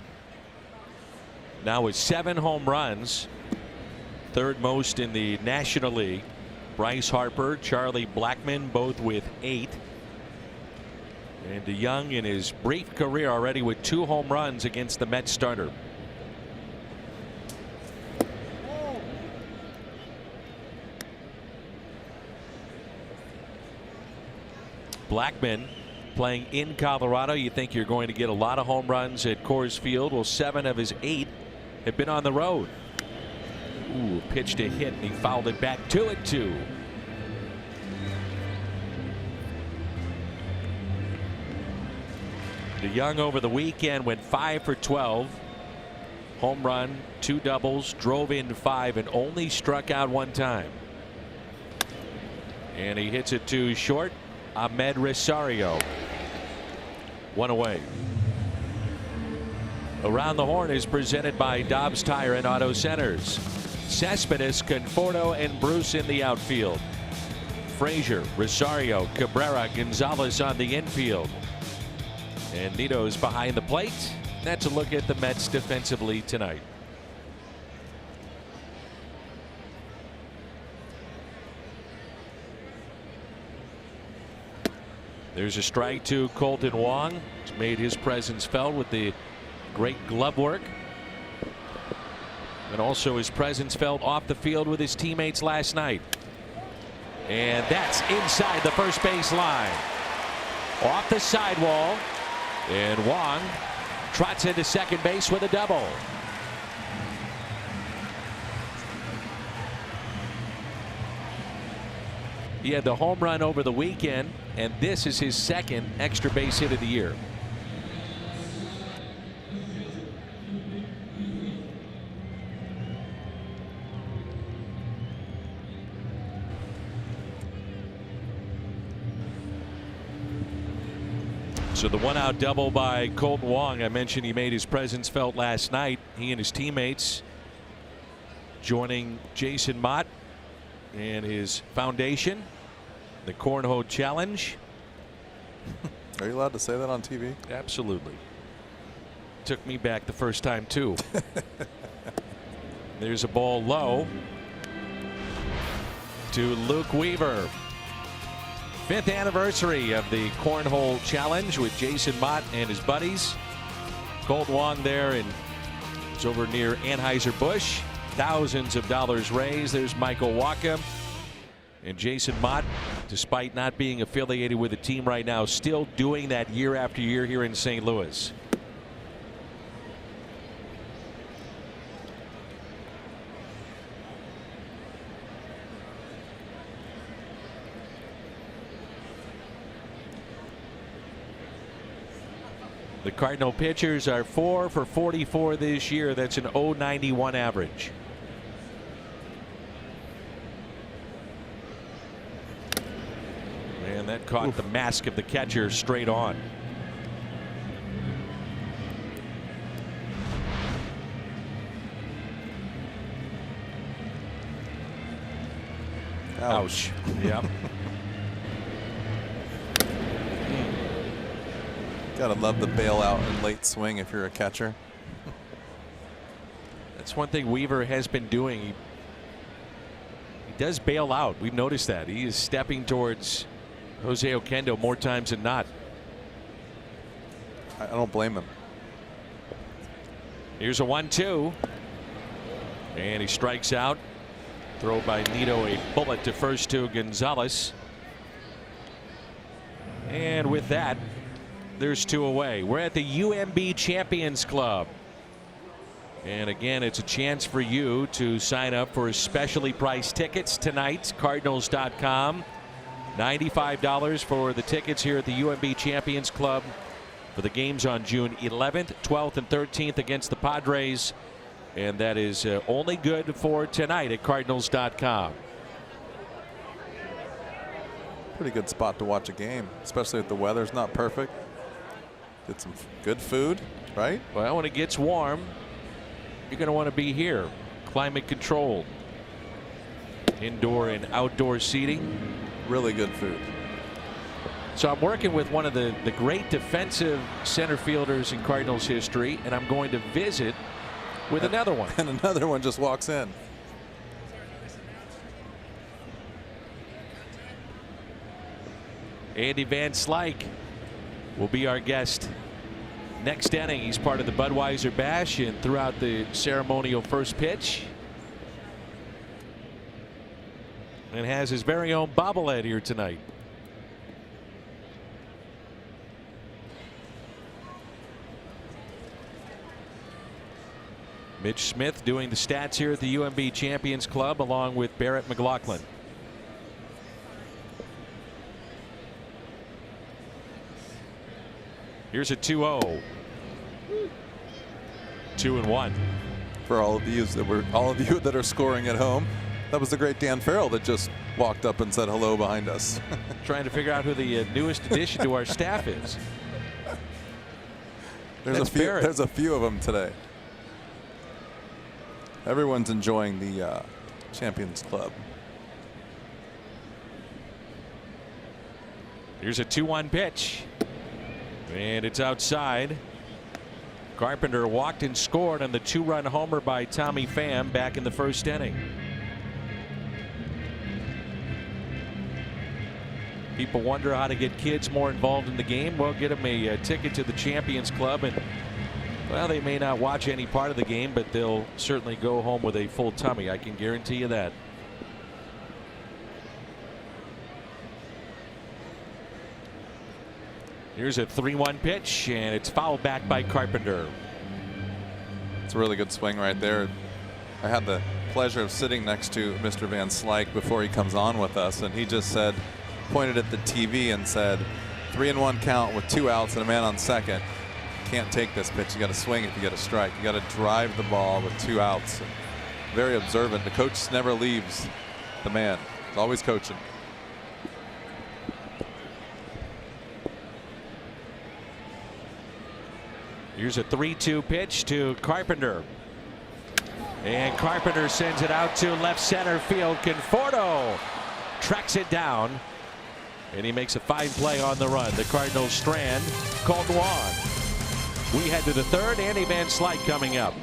Now with 7 home runs, third most in the National League. Bryce Harper, Charlie Blackmon, both with 8. And DeJong in his brief career already with 2 home runs against the Mets starter. Blackmon playing in Colorado. You think you're going to get a lot of home runs at Coors Field. Well, 7 of his 8 have been on the road. Ooh, pitch to hit, and he fouled it back. 2-2. DeJong over the weekend went 5 for 12. Home run, 2 doubles, drove in 5, and only struck out 1 time. And he hits it to short. Ahmed Rosario. 1 away. Around the Horn is presented by Dobbs Tire and Auto Centers. Cespedes, Conforto, and Bruce in the outfield. Frazier, Rosario, Cabrera, Gonzalez on the infield. And Nito's behind the plate. That's a look at the Mets defensively tonight. There's a strike to Colton Wong. He's made his presence felt with the great glove work. And also his presence felt off the field with his teammates last night. And that's inside the first base line. Off the sidewall. And Wong trots into second base with a double. He had the home run over the weekend, and this is his 2nd extra base hit of the year. So the 1-out double by Colton Wong. I mentioned he made his presence felt last night. He and his teammates joining Jason Mott and his foundation, the Cornhole Challenge. Are you allowed to say that on TV? Absolutely. Took me back the first time too. There's a ball low to Luke Weaver. 5th anniversary of the Cornhole Challenge with Jason Mott and his buddies. Colton Wong there, and it's over near Anheuser-Busch. Thousands of dollars raised. There's Michael Waka. And Jason Mott, despite not being affiliated with the team right now, still doing that year after year here in St. Louis. The Cardinal pitchers are 4 for 44 this year. That's an .091 average. And that caught the mask of the catcher straight on. Ouch. Yep. Gotta love the bailout and late swing if you're a catcher. That's one thing Weaver has been doing. He does bail out. We've noticed that. He is stepping towards Jose Oquendo more times than not. I don't blame him. Here's a 1-2. And he strikes out. Throw by Nito, a bullet to first to Gonzalez. And with that, There's 2 away. We're at the UMB Champions Club. And again, it's a chance for you to sign up for specially priced tickets tonight. Cardinals.com. $95 for the tickets here at the UMB Champions Club for the games on June 11th, 12th, and 13th against the Padres. And that is only good for tonight at Cardinals.com. Pretty good spot to watch a game, especially if the weather's not perfect. Get some good food, right? Well, when it gets warm, you're going to want to be here. Climate controlled. Indoor and outdoor seating. Really good food. So I'm working with one of the great defensive center fielders in Cardinals history, and I'm going to visit with another one. And another one just walks in. Andy Van Slyke will be our guest next inning. He's part of the Budweiser Bash and throughout the ceremonial first pitch. And has his very own bobblehead here tonight. Mitch Smith doing the stats here at the UMB Champions Club along with Barrett McLaughlin. Here's a 2-0. 2-1. For all of you that are scoring at home, that was the great Dan Farrell that just walked up and said hello behind us. Trying to figure out who the newest addition to our staff is. There's a few of them today. Everyone's enjoying the Champions Club. Here's a 2-1 pitch. And it's outside. Carpenter walked and scored on the 2-run homer by Tommy Pham back in the first inning. People wonder how to get kids more involved in the game. Well, get them a ticket to the Champions Club, and well, they may not watch any part of the game, but they'll certainly go home with a full tummy. I can guarantee you that. Here's a 3-1 pitch, and it's fouled back by Carpenter. It's a really good swing right there. I had the pleasure of sitting next to Mr. Van Slyke before he comes on with us, and he just said, pointed at the TV and said, 3-1 count with 2 outs and a man on second. Can't take this pitch. You got to swing if you get a strike. You got to drive the ball with 2 outs. Very observant. The coach never leaves the man. He's always coaching. Here's a 3-2 pitch to Carpenter. And Carpenter sends it out to left center field. Conforto tracks it down. And he makes a fine play on the run. The Cardinals strand Calderon. We head to the third. Andy Van Slyke coming up.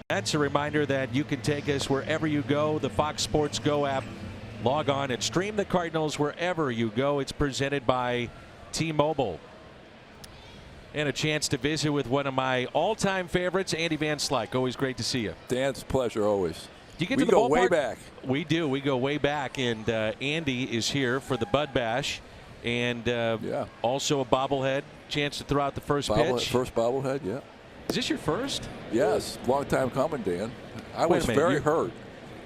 That's a reminder that you can take us wherever you go. The Fox Sports Go app. Log on and stream the Cardinals wherever you go. It's presented by T-Mobile. And a chance to visit with one of my all-time favorites, Andy Van Slyke. Always great to see you. Dan, it's a pleasure always. Do you get we to the go ballpark? way back. We do. We go way back. And Andy is here for the Bud Bash. And also a bobblehead. Chance to throw out the first pitch. First bobblehead, yeah. Is this your first? Yes. Long time coming, Dan. I was very hurt.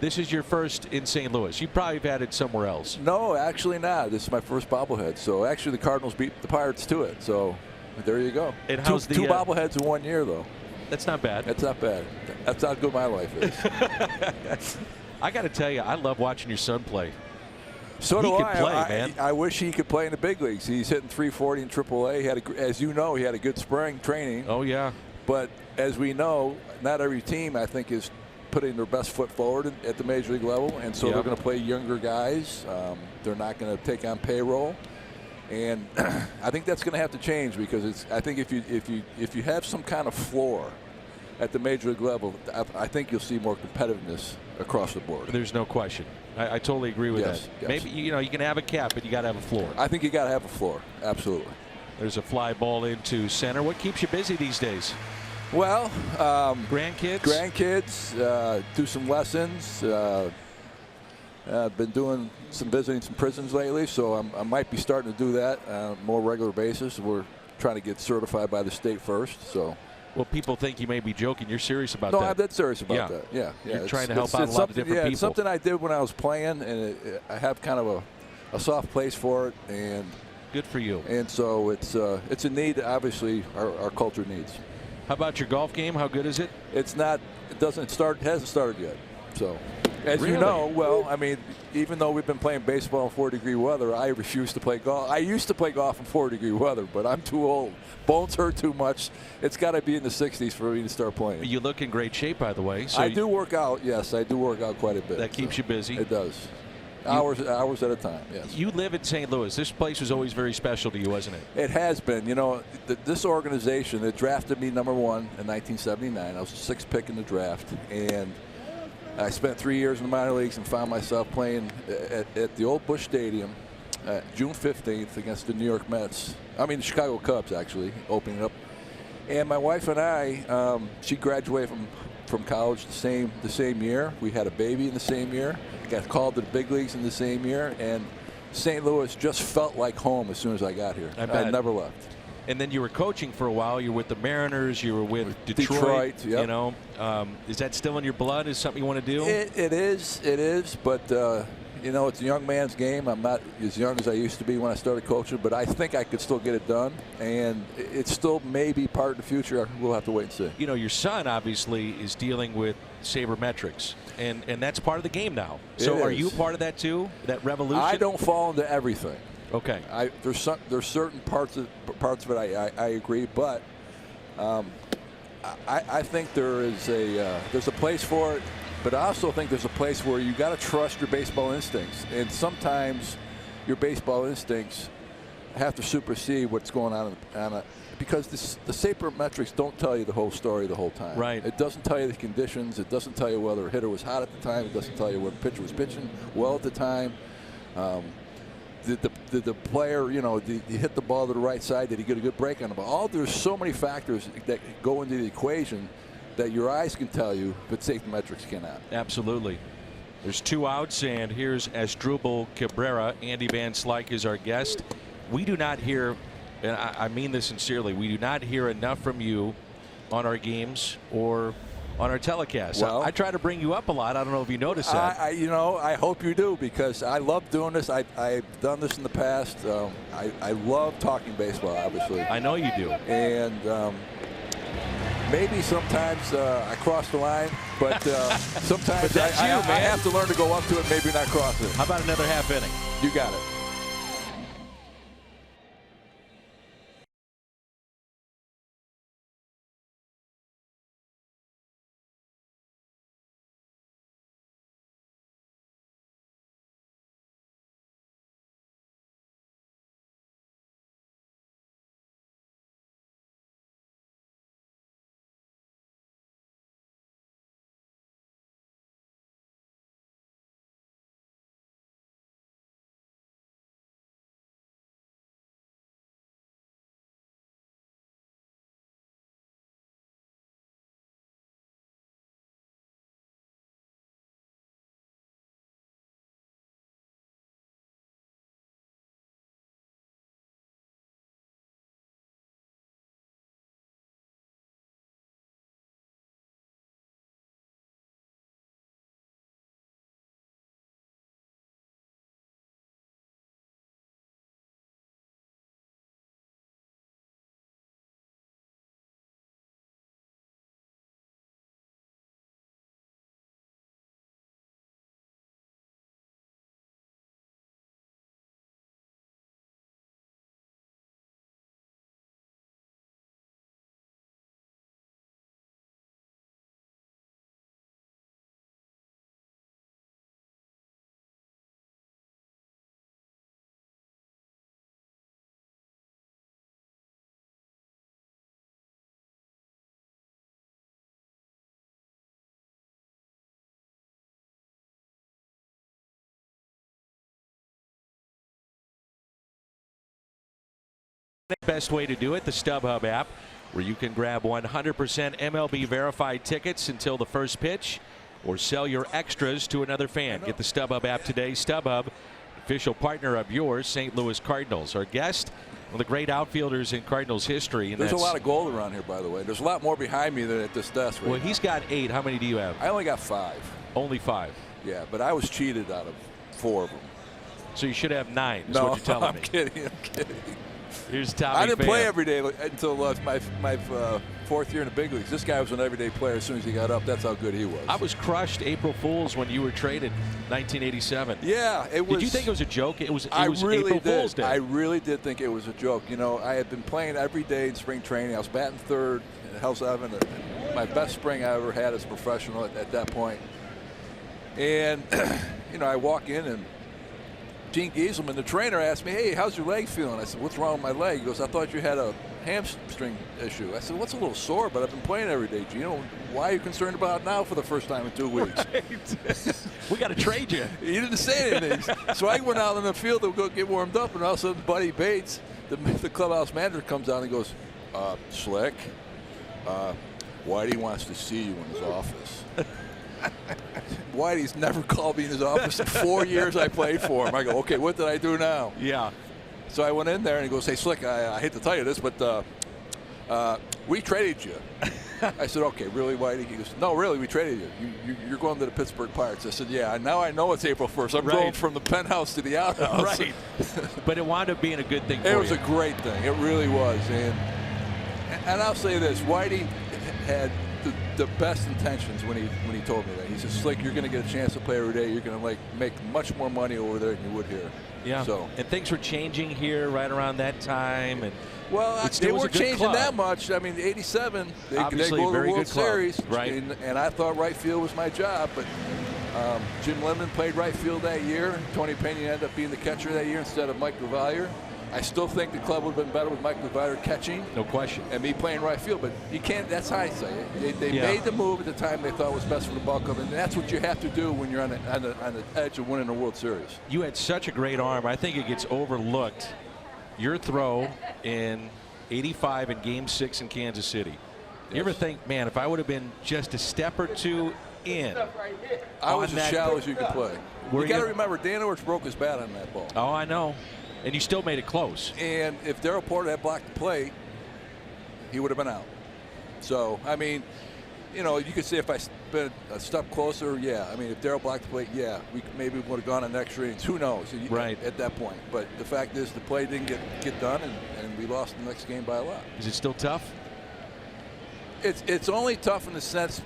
This is your first in St. Louis. You probably have had it somewhere else. No, actually not. This is my first bobblehead. So actually the Cardinals beat the Pirates to it. So there you go. And two bobbleheads in 1 year, though. That's not bad. That's not bad. That's how good my life is. I got to tell you, I love watching your son play. So do I. Play, man. I wish he could play in the big leagues. He's hitting 340 in AAA. He had, as you know, he had a good spring training. Oh yeah. But as we know, not every team, I think, is putting their best foot forward at the major league level, and so they're going to play younger guys. They're not going to take on payroll, and I think that's going to have to change because I think if you have some kind of floor at the major league level, I think you'll see more competitiveness across the board. There's no question. I totally agree with that. Yes. Maybe you can have a cap, but you got to have a floor. I think you got to have a floor. Absolutely. There's a fly ball into center. What keeps you busy these days? Well, grandkids, do some lessons. I've been doing some visiting some prisons lately, so I might be starting to do that on a more regular basis. We're trying to get certified by the state first. So, well, people think you may be joking. You're serious about that? that? No, I'm dead serious about that. Yeah. You're trying to help out a lot of different people. It's something I did when I was playing, and I have kind of a soft place for it, and good for you. And so it's a need. Obviously, our culture needs. How about your golf game? How good is it? It's not. It hasn't started yet. So, as really? you know, well, I mean, even though we've been playing baseball in 4-degree weather, I refuse to play golf. I used to play golf in 4-degree weather, but I'm too old. Bones hurt too much. It's got to be in the 60s for me to start playing. You look in great shape, by the way. So I do work out. Yes, I do work out quite a bit. That keeps you busy. It does. Hours at a time, yes. You live in St. Louis. This place was always very special to you, wasn't it? It has been. You know, this organization that drafted me #1 in 1979. I was the 6th pick in the draft, and I spent 3 years in the minor leagues and found myself playing at the old Busch Stadium June 15th against the New York Mets. I mean, the Chicago Cubs, actually, opening up. And my wife and I, she graduated from college the same year. We had a baby in the same year. Got called to the big leagues in the same year, and St. Louis just felt like home as soon as I got here. I never left. And then you were coaching for a while. You were with the Mariners. You were with Detroit. Yep. You know, is that still in your blood? Is something you want to do? It is. But you know, it's a young man's game. I'm not as young as I used to be when I started coaching, but I think I could still get it done. And it's still maybe part of the future. We'll have to wait and see. You know, your son obviously is dealing with sabermetrics, and that's part of the game now. So are you part of that too? That revolution? I don't fall into everything. Okay. There's certain parts of it I agree, but I think there's a place for it. But I also think there's a place where you got to trust your baseball instincts, and sometimes your baseball instincts have to supersede what's going on because the sabermetrics don't tell you the whole story the whole time. Right. It doesn't tell you the conditions. It doesn't tell you whether a hitter was hot at the time. It doesn't tell you whether the pitcher was pitching well at the time. Did the player, you know, did he hit the ball to the right side? Did he get a good break on the ball? There's so many factors that go into the equation that your eyes can tell you, but safety metrics cannot. Absolutely. There's 2 outs, and here's Asdrubal Cabrera. Andy Van Slyke is our guest. We do not hear, and I mean this sincerely, we do not hear enough from you on our games or on our telecast. Well, I try to bring you up a lot. I don't know if you noticed that. I hope you do, because I love doing this. I've done this in the past. I love talking baseball, obviously. I know you do. And maybe sometimes I cross the line, but sometimes I have to learn to go up to it, maybe not cross it. How about another half inning? You got it. Best way to do it, the StubHub app, where you can grab 100% MLB verified tickets until the first pitch or sell your extras to another fan. Get the StubHub app today. StubHub, official partner of yours, St. Louis Cardinals. Our guest, one of the great outfielders in Cardinals history. And there's a lot of gold around here, by the way. There's a lot more behind me than at this desk. Well, he's got 8. How many do you have? I only got 5. Only 5. Yeah, but I was cheated out of 4 of them. So you should have 9, is no, what you're telling I'm kidding. I'm kidding. Here's Tommy I didn't Pham. play every day until my 4th year in the big leagues. This guy was an everyday player as soon as he got up. That's how good he was. I was crushed April Fool's when you were traded, 1987. Yeah, it was. Did you think it was a joke? It was really April Fool's Day. I really did think it was a joke. You know, I had been playing every day in spring training. I was batting third in Hell's Heaven. My best spring I ever had as a professional at that point. And, you know, I walk in and Gene Gieselman, the trainer, asked me, "Hey, how's your leg feeling?" I said, "What's wrong with my leg?" He goes, "I thought you had a hamstring issue." I said, "What's a little sore, but I've been playing every day, Gene. Why are you concerned about it now for the first time in 2 weeks?" Right. We got to trade you. He didn't say anything. So I went out in the field to go get warmed up, and all of a sudden Buddy Bates, the clubhouse manager, comes out and goes, "Slick, Whitey wants to see you in his office." Whitey's never called me in his office in 4 years I played for him. I go, "Okay, what did I do now?" Yeah. So I went in there and he goes, "Hey, Slick, I hate to tell you this, but we traded you." I said, "Okay, really, Whitey?" He goes, "No, really, we traded you. You're going to the Pittsburgh Pirates." I said, "Yeah, now I know it's April 1st. I'm going from the penthouse to the outhouse." Right. But it wound up being a good thing for you. It was a great thing. It really was. And I'll say this, Whitey had the best intentions when he told me that. He said, "Slick, you're going to get a chance to play every day. You're going to make much more money over there than you would here." Yeah. So, and things were changing here right around that time. And well, they weren't changing that much. I mean, '87, they go to the World Series, right? And I thought right field was my job, but Jim Lemon played right field that year. Tony Pena ended up being the catcher that year instead of Mike LeVallier. I still think the club would have been better with Mike LeVallier catching. No question. And me playing right field, but you can't. That's hindsight. They made the move at the time they thought was best for the ball club, and that's what you have to do when you're on the edge of winning a World Series. You had such a great arm. I think it gets overlooked. Your throw in '85 in Game 6 in Kansas City. You ever think, man, if I would have been just a step or two in? I was as shallow as you could play. You got to remember, Dan Orich broke his bat on that ball. Oh, I know. And you still made it close. And if Darryl Porter had blocked the plate, he would have been out. So, I mean, you know, you could say if I been a step closer, yeah. I mean, if Darryl blocked the plate, yeah, we maybe would have gone on extra innings. Who knows? Right. At that point. But the fact is, the play didn't get done, and we lost the next game by a lot. Is it still tough? It's only tough in the sense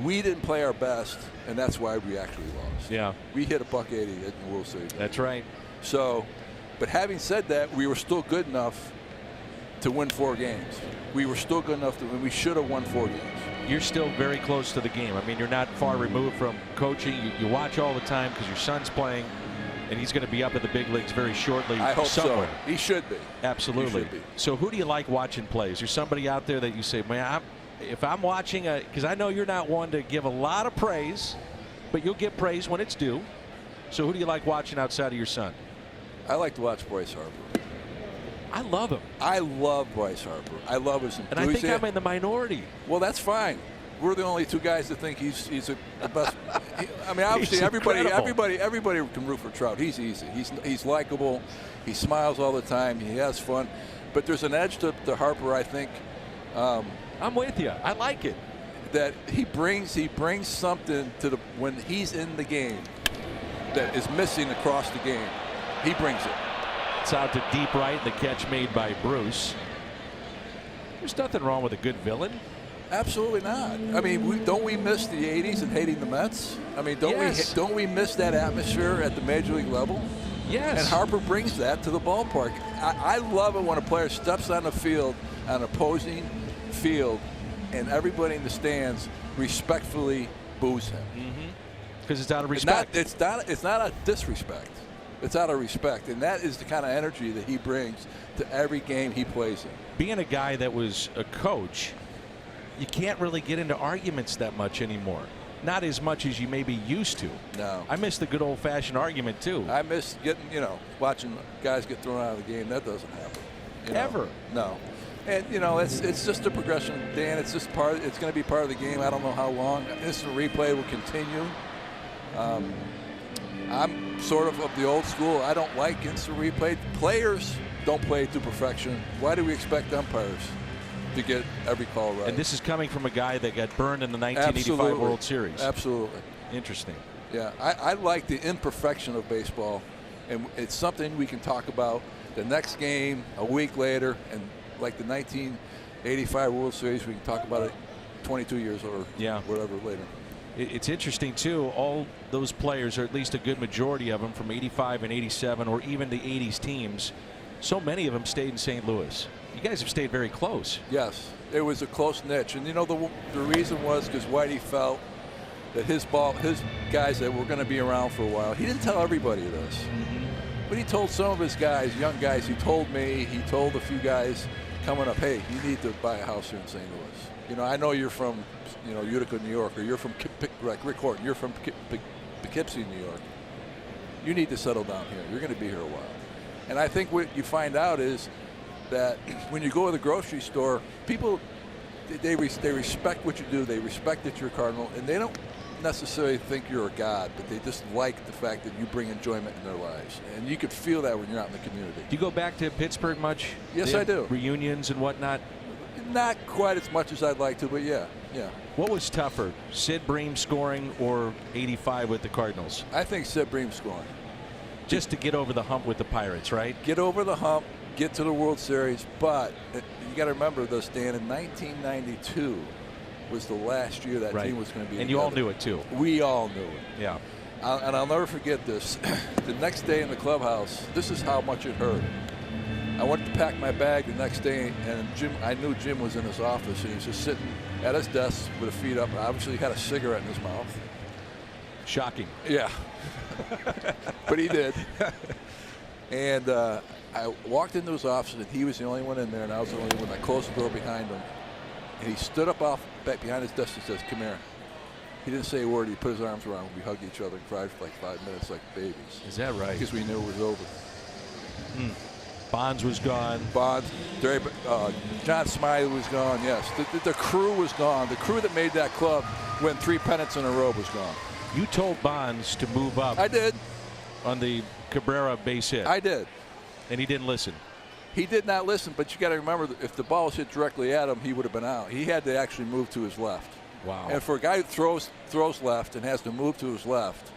we didn't play our best, and that's why we actually lost. Yeah. We hit a $180 in the World Series. That's right. So, but having said that, we were still good enough to win 4 games. We were still good enough to win. We should have won 4 games. You're still very close to the game. I mean, you're not far removed from coaching. You watch all the time because your son's playing, and he's going to be up in the big leagues very shortly. I hope somewhere. so. He should be. Absolutely. He should be. So who do you like watching play? Is there somebody out there that you say, man, if I'm watching, because I know you're not one to give a lot of praise, but you'll get praise when it's due. So who do you like watching outside of your son? I like to watch Bryce Harper. I love him. I love Bryce Harper. I love his enthusiasm. And I think I'm in the minority. Well, that's fine. We're the only 2 guys that think he's the best. I mean, obviously everybody can root for Trout. He's easy. He's likable. He smiles all the time. He has fun. But there's an edge to Harper, I think. I'm with you. I like it. That he brings something to when he's in the game that is missing across the game. He brings it. It's out to deep right. The catch made by Bruce. There's nothing wrong with a good villain. Absolutely not. I mean, don't we miss the '80s and hating the Mets? I mean, don't we miss that atmosphere at the major league level? Yes. And Harper brings that to the ballpark. I love it when a player steps on the field, on opposing field, and everybody in the stands respectfully boos him. Because it's out of respect. It's not a disrespect. It's out of respect, and that is the kind of energy that he brings to every game he plays in. Being a guy that was a coach, you can't really get into arguments that much anymore. not as much as you may be used to. No. I miss the good old-fashioned argument too. I miss getting, watching guys get thrown out of the game. That doesn't happen. Ever. No. And it's just a progression, Dan. It's just it's going to be part of the game. I don't know how long. Instant replay will continue. I'm sort of the old school. I don't like instant replay. Players don't play to perfection. Why do we expect umpires to get every call right? And this is coming from a guy that got burned in the 1985 World Series. Absolutely. Interesting. Yeah, I like the imperfection of baseball, and it's something we can talk about the next game a week later, and like the 1985 World Series, we can talk about it 22 years or whatever later. It's interesting, too. All those players, or at least a good majority of them from 85 and 87, or even the 80s teams, so many of them stayed in St. Louis. You guys have stayed very close. Yes, it was a close niche. And, the reason was because Whitey felt that his guys that were going to be around for a while, he didn't tell everybody this. But he told some of his guys, young guys, he told me, he told a few guys coming up, hey, you need to buy a house here in St. Louis. I know you're from, Utica, New York, or you're from Rick Horton, you're from Poughkeepsie, New York. You need to settle down here. You're going to be here a while. And I think what you find out is that when you go to the grocery store, people, they respect what you do. They respect that you're a Cardinal, and they don't necessarily think you're a god, but they just like the fact that you bring enjoyment in their lives. And you could feel that when you're out in the community. Do you go back to Pittsburgh much? Yes, I do. Reunions and whatnot? Not quite as much as I'd like to, but yeah. What was tougher, Sid Bream scoring or 85 with the Cardinals? I think Sid Bream scoring. Just to get over the hump with the Pirates, right? Get over the hump, get to the World Series, but you got to remember this, Dan, in 1992 was the last year that team was going to be And together. you all knew it, too. We all knew it. Yeah. And I'll never forget this. The next day in the clubhouse, this is how much it hurt. I went to pack my bag the next day, and I knew Jim was in his office, and he was just sitting at his desk with his feet up. Obviously, he had a cigarette in his mouth. Shocking. Yeah. But he did. And I walked into his office, and he was the only one in there, and I was the only one. I closed the door behind him. And he stood up back behind his desk and says, come here. He didn't say a word. He put his arms around me. We hugged each other and cried for like 5 minutes like babies. Is that right? Because we knew it was over. Bonds was gone. Bonds, John Smiley was gone, yes. The crew was gone. The crew that made that club win 3 pennants in a row was gone. You told Bonds to move up. I did. On the Cabrera base hit. I did. And he didn't listen. He did not listen, but you got to remember that if the ball was hit directly at him, he would have been out. He had to actually move to his left. Wow. And for a guy who throws left and has to move to his left,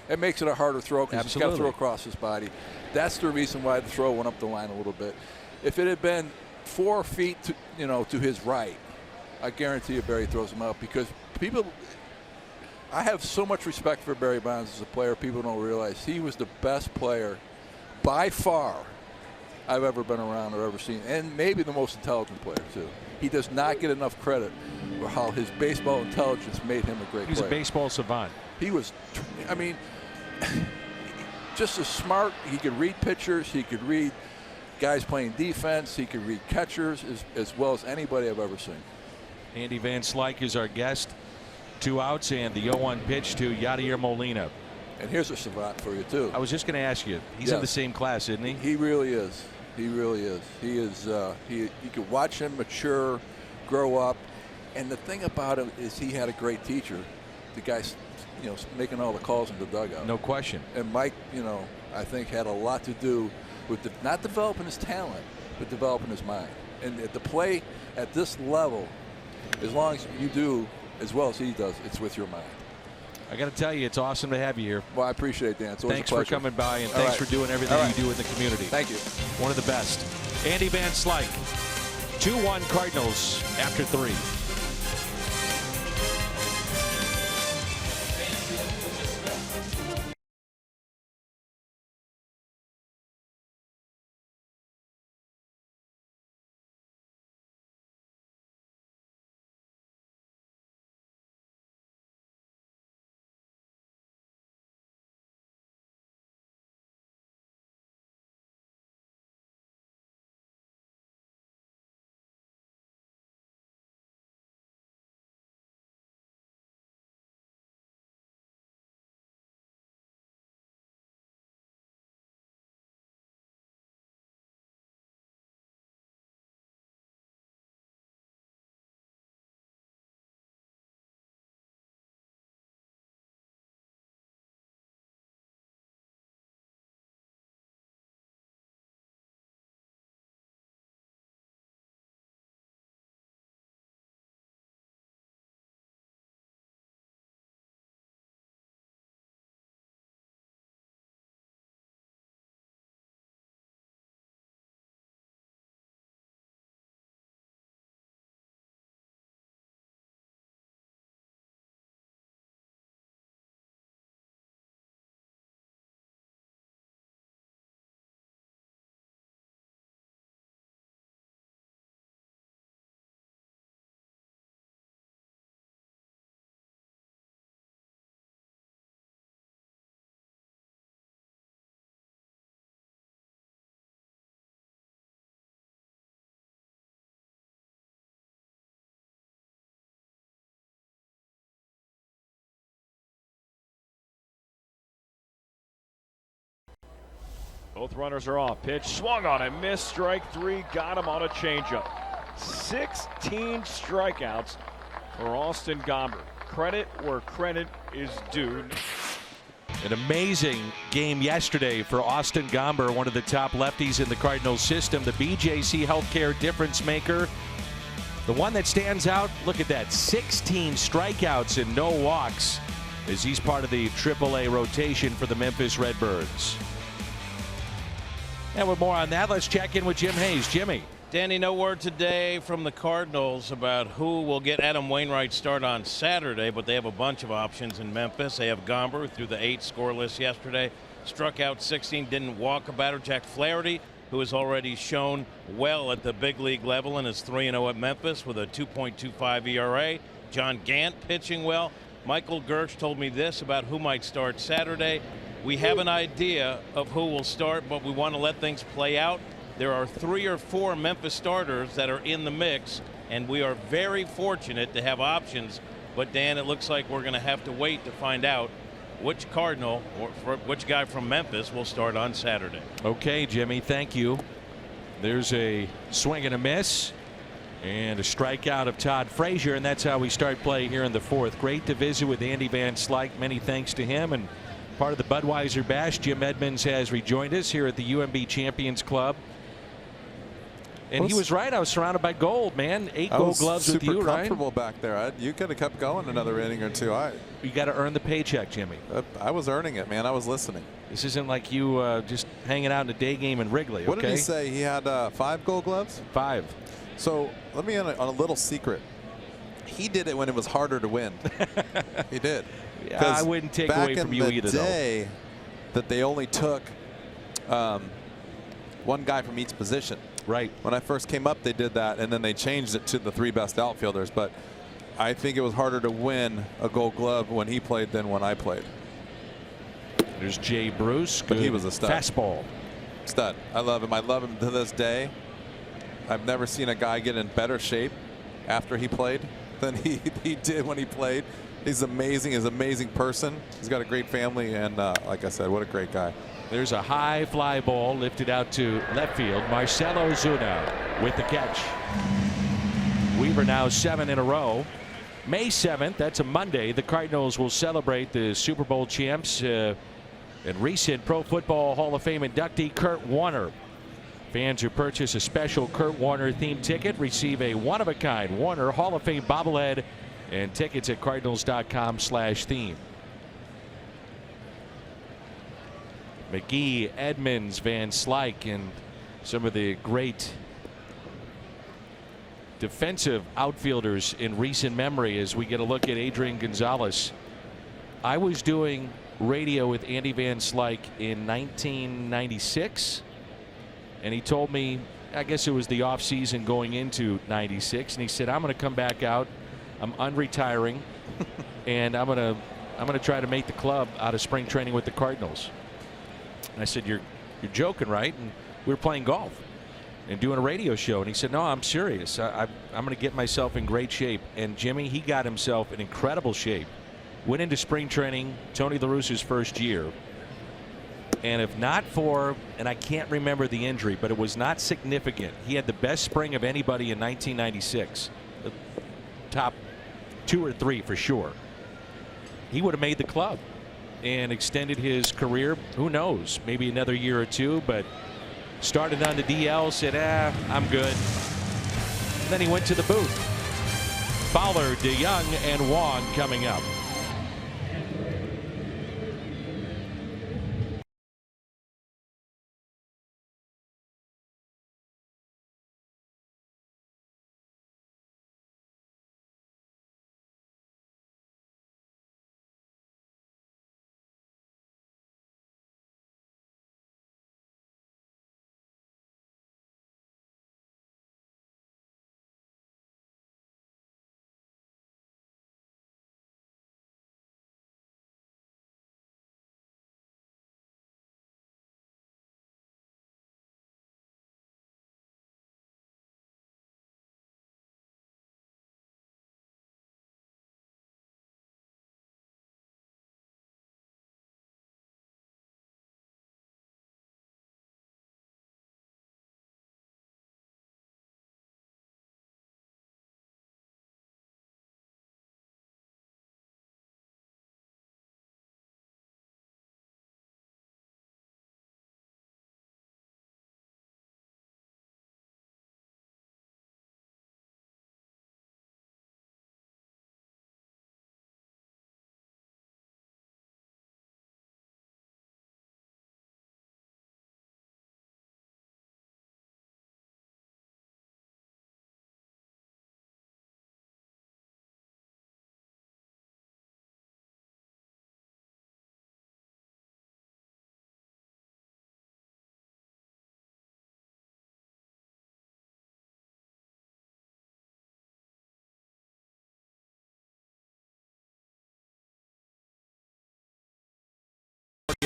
it makes it a harder throw because he's got to throw across his body. That's the reason why the throw went up the line a little bit. If it had been 4 feet to his right, I guarantee you Barry throws him out because I have so much respect for Barry Bonds as a player. People don't realize he was the best player by far I've ever been around or ever seen, and maybe the most intelligent player too. He does not get enough credit for how his baseball intelligence made him a great player. He's a baseball savant. He was, just as smart. He could read pitchers. He could read guys playing defense. He could read catchers as well as anybody I've ever seen. Andy Van Slyke is our guest. 2 outs and the 0-1 pitch to Yadier Molina. And here's a savant for you too. I was just going to ask you. He's in the same class, isn't he? He really is. He really is. He is. You could watch him mature, grow up, and the thing about him is he had a great teacher. The guy's, making all the calls in the dugout. No question. And Mike, I think had a lot to do with not developing his talent, but developing his mind. And at the play at this level, as long as you do as well as he does, it's with your mind. I got to tell you, it's awesome to have you here. Well, I appreciate it, Dan. It's always thanks a pleasure. for coming by, and thanks for doing everything you do in the community. Thank you. One of the best. Andy Van Slyke. 2-1 Cardinals after 3. Both runners are off. Pitch swung on and missed. Strike 3. Got him on a changeup. 16 strikeouts for Austin Gomber. Credit where credit is due. An amazing game yesterday for Austin Gomber, one of the top lefties in the Cardinals system, the BJC Healthcare difference maker. The one that stands out, look at that, 16 strikeouts and no walks as he's part of the AAA rotation for the Memphis Redbirds. And with more on that, let's check in with Jim Hayes. Jimmy. Danny, no word today from the Cardinals about who will get Adam Wainwright's start on Saturday, but they have a bunch of options in Memphis. They have Gomber, who threw the 8 scoreless yesterday, struck out 16, didn't walk a batter. Jack Flaherty, who has already shown well at the big league level and is 3-0 at Memphis with a 2.25 ERA. John Gant pitching well. Michael Gersh told me this about who might start Saturday. We have an idea of who will start, but we want to let things play out. There are 3 or 4 Memphis starters that are in the mix, and we are very fortunate to have options. But, Dan, it looks like we're going to have to wait to find out which Cardinal or which guy from Memphis will start on Saturday. Okay, Jimmy, thank you. There's a swing and a miss and a strikeout of Todd Frazier, and that's how we start play here in the 4th. Great to visit with Andy Van Slyke. Many thanks to him. And part of the Budweiser Bash, Jim Edmonds has rejoined us here at the UMB Champions Club. And he was right. I was surrounded by gold, man. 8 Gold Gloves with you, super right? comfortable back there. You could have kept going another inning or 2. You got to earn the paycheck, Jimmy. I was earning it, man. I was listening. This isn't like you just hanging out in a day game in Wrigley. What okay? did he say? He had 5 Gold Gloves? 5. So let me on a little secret. He did it when it was harder to win. He did. Yeah, I wouldn't take away from you either, though. Back in the day that they only took one guy from each position. Right. When I first came up, they did that, and then they changed it to the 3 best outfielders. But I think it was harder to win a Gold Glove when he played than when I played. There's Jay Bruce. But he was a stud. Fastball. Stud. I love him. I love him to this day. I've never seen a guy get in better shape after he played than he did when he played. He's amazing. He's an amazing person. He's got a great family, and like I said, what a great guy. There's a high fly ball lifted out to left field. Marcelo Zuna with the catch. Weaver now 7 in a row. May 7th, that's a Monday, the Cardinals will celebrate the Super Bowl champs and recent Pro Football Hall of Fame inductee Kurt Warner. Fans who purchase a special Kurt Warner themed ticket receive a one-of-a-kind Warner Hall of Fame bobblehead and tickets at cardinals.com/theme. McGee, Edmonds, Van Slyke, and some of the great defensive outfielders in recent memory as we get a look at Adrian Gonzalez. I was doing radio with Andy Van Slyke in 1996, and he told me, I guess it was the off season going into 96, and he said, I'm going to come back out. I'm unretiring, and I'm going to try to make the club out of spring training with the Cardinals. And I said, you're joking, right? And we were playing golf and doing a radio show. And he said, no, I'm serious. I'm going to get myself in great shape. And Jimmy, he got himself in incredible shape. Went into spring training, Tony La Russa's first year. And if not for, and I can't remember the injury, but it was not significant. He had the best spring of anybody in 1996. The top 2 or 3 for sure. He would have made the club and extended his career. Who knows, maybe another year or 2, but started on the DL, said, I'm good. And then he went to the booth. Fowler, DeYoung, and Wong coming up.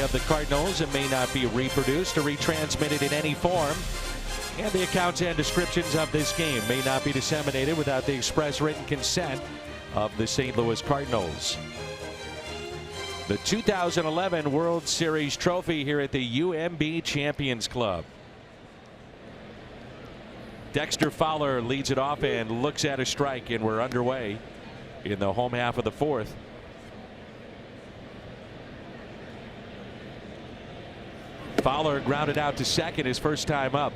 of the Cardinals and may not be reproduced or retransmitted in any form. And the accounts and descriptions of this game may not be disseminated without the express written consent of the St. Louis Cardinals. The 2011 World Series trophy here at the UMB Champions Club. Dexter Fowler leads it off and looks at a strike, and we're underway in the home half of the fourth. Fowler grounded out to second his first time up.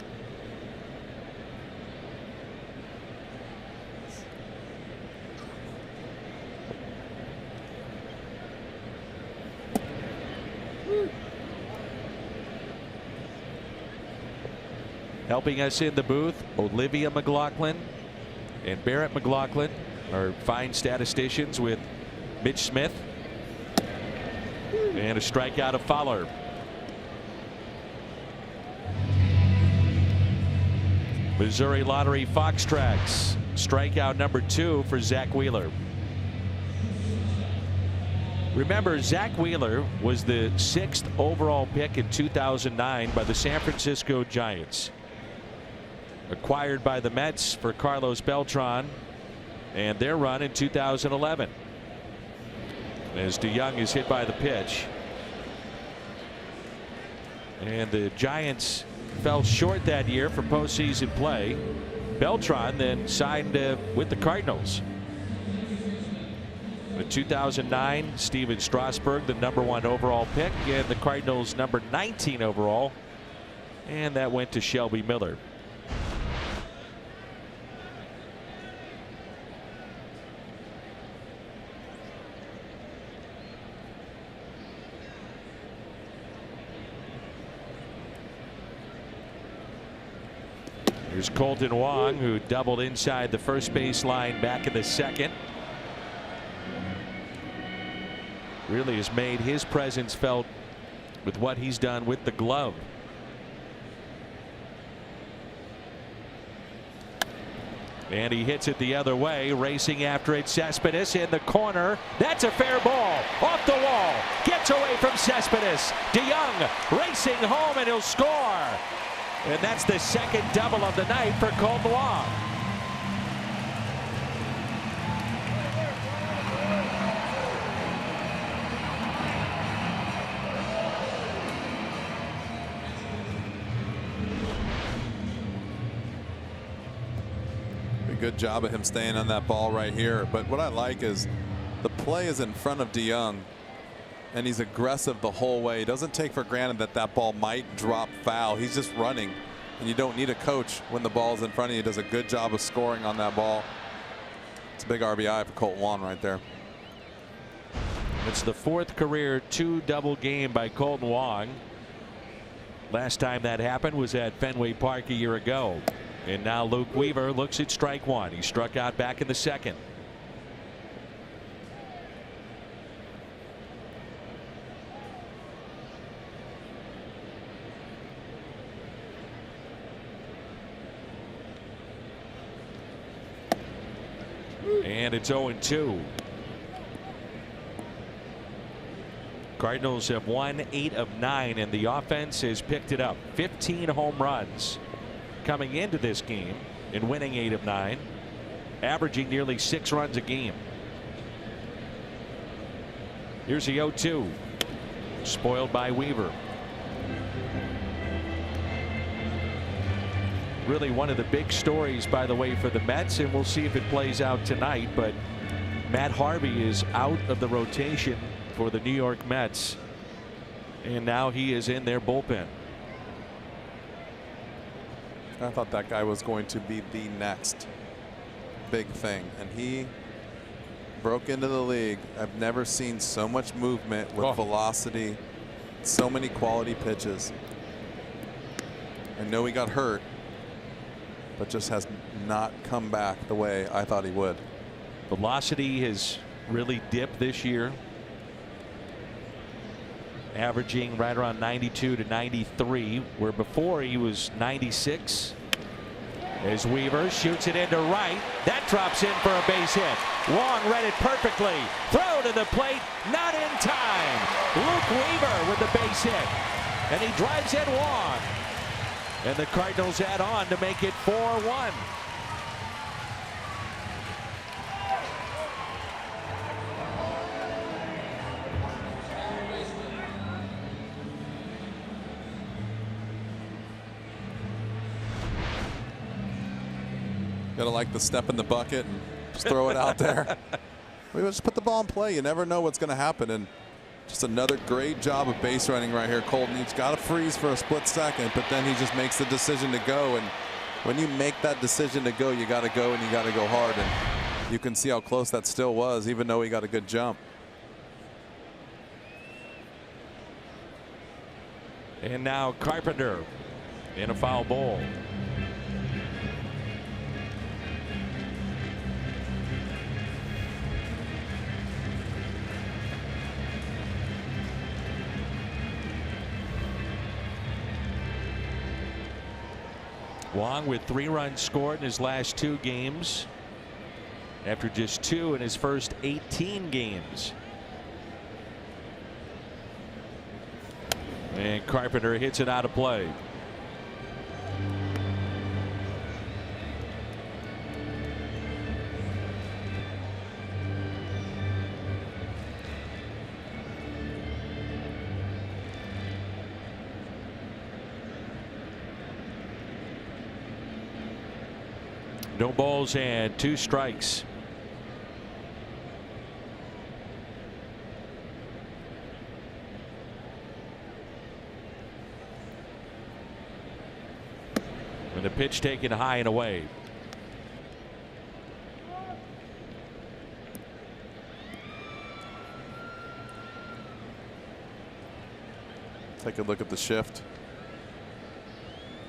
Helping us in the booth, Olivia McLaughlin and Barrett McLaughlin are fine statisticians with Mitch Smith. And a strikeout of Fowler. Missouri Lottery Fox Tracks, strikeout number 2 for Zach Wheeler. Remember, Zach Wheeler was the 6th overall pick in 2009 by the San Francisco Giants. Acquired by the Mets for Carlos Beltran and their run in 2011. As DeYoung is hit by the pitch. And the Giants fell short that year for postseason play. Beltran then signed with the Cardinals. In 2009, Steven Strasburg, the #1 overall pick, and the Cardinals number 19 overall. And that went to Shelby Miller. Here's Colton Wong, who doubled inside the first base line back in the second. Really has made his presence felt with what he's done with the glove. And he hits it the other way, racing after it. Cespedes in the corner. That's a fair ball. Off the wall. Gets away from Cespedes. DeYoung racing home, and he'll score. And that's the second double of the night for Colton Wong. Good job of him staying on that ball right here. But what I like is the play is in front of DeYoung, and he's aggressive the whole way. He doesn't take for granted that that ball might drop foul. He's just running, and you don't need a coach when the ball's in front of you. He does a good job of scoring on that ball. It's a big RBI for Colton Wong right there. It's the 4th career 2-double game by Colton Wong. Last time that happened was at Fenway Park a year ago. And now Luke Weaver looks at strike 1. He struck out back in the second. And it's 0-2. Cardinals have won 8 of 9, and the offense has picked it up. 15 home runs coming into this game and winning 8 of 9, averaging nearly 6 runs a game. Here's the 0-2. Spoiled by Weaver. Really one of the big stories, by the way, for the Mets, and we'll see if it plays out tonight, but Matt Harvey is out of the rotation for the New York Mets, and now he is in their bullpen. I thought that guy was going to be the next big thing, and he broke into the league. I've never seen so much movement with velocity, so many quality pitches. I know he got hurt, but just has not come back the way I thought he would. Velocity has really dipped this year, averaging right around 92 to 93, where before he was 96 As Weaver shoots it into right. That drops in for a base hit. Wong read it perfectly. Throw to the plate, not in time. Luke Weaver with the base hit. And he drives in Wong. And the Cardinals add on to make it 4-1. Gotta like the step in the bucket and just throw it out there. We just put the ball in play. You never know what's going to happen. And just another great job of base running right here. Colton, he's got to freeze for a split second, but then he just makes the decision to go. And when you make that decision to go, you got to go and you got to go hard. And you can see how close that still was, even though he got a good jump. And now Carpenter in a foul ball. Wong with 3 runs scored in his last 2 games after just 2 in his first 18 games. And Carpenter hits it out of play. No balls and 2 strikes. And the pitch taken high and away. Take a look at the shift.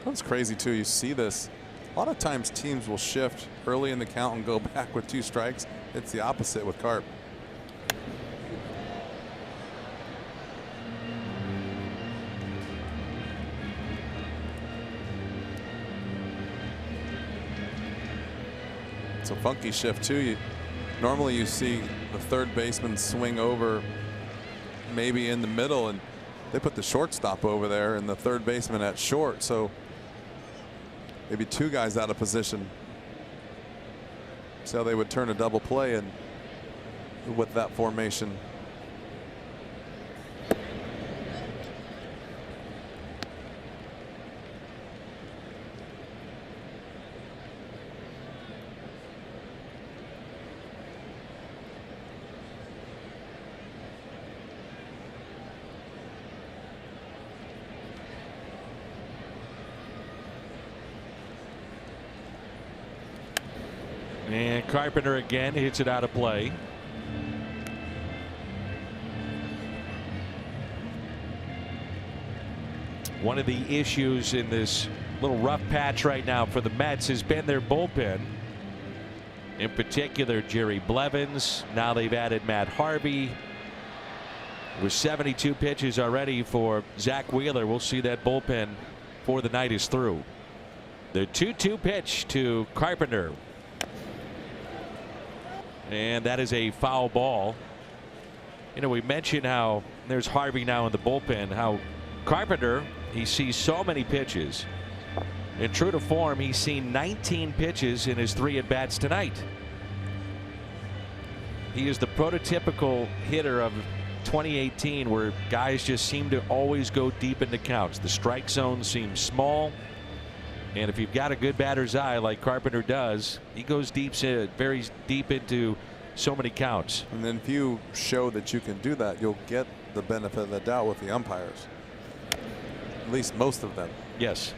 That's crazy too. You see this. A lot of times teams will shift early in the count and go back with 2 strikes. It's the opposite with Carp. It's a funky shift too. Normally you see the third baseman swing over maybe in the middle, and they put the shortstop over there and the third baseman at short. So maybe 2 guys out of position. See how they would turn a double play and with that formation. And Carpenter again hits it out of play. One of the issues in this little rough patch right now for the Mets has been their bullpen. In particular, Jerry Blevins. Now they've added Matt Harvey. With 72 pitches already for Zach Wheeler, we'll see that bullpen before the night is through. The 2-2 pitch to Carpenter. And that is a foul ball. You know, we mentioned how there's Harvey now in the bullpen, how Carpenter, he sees so many pitches. And true to form, he's seen 19 pitches in his 3 at-bats tonight. He is the prototypical hitter of 2018 where guys just seem to always go deep into counts. The strike zone seems small. And if you've got a good batter's eye like Carpenter does, he goes deep, very deep into so many counts. And then if you show that you can do that, you'll get the benefit of the doubt with the umpires. At least most of them. Yes.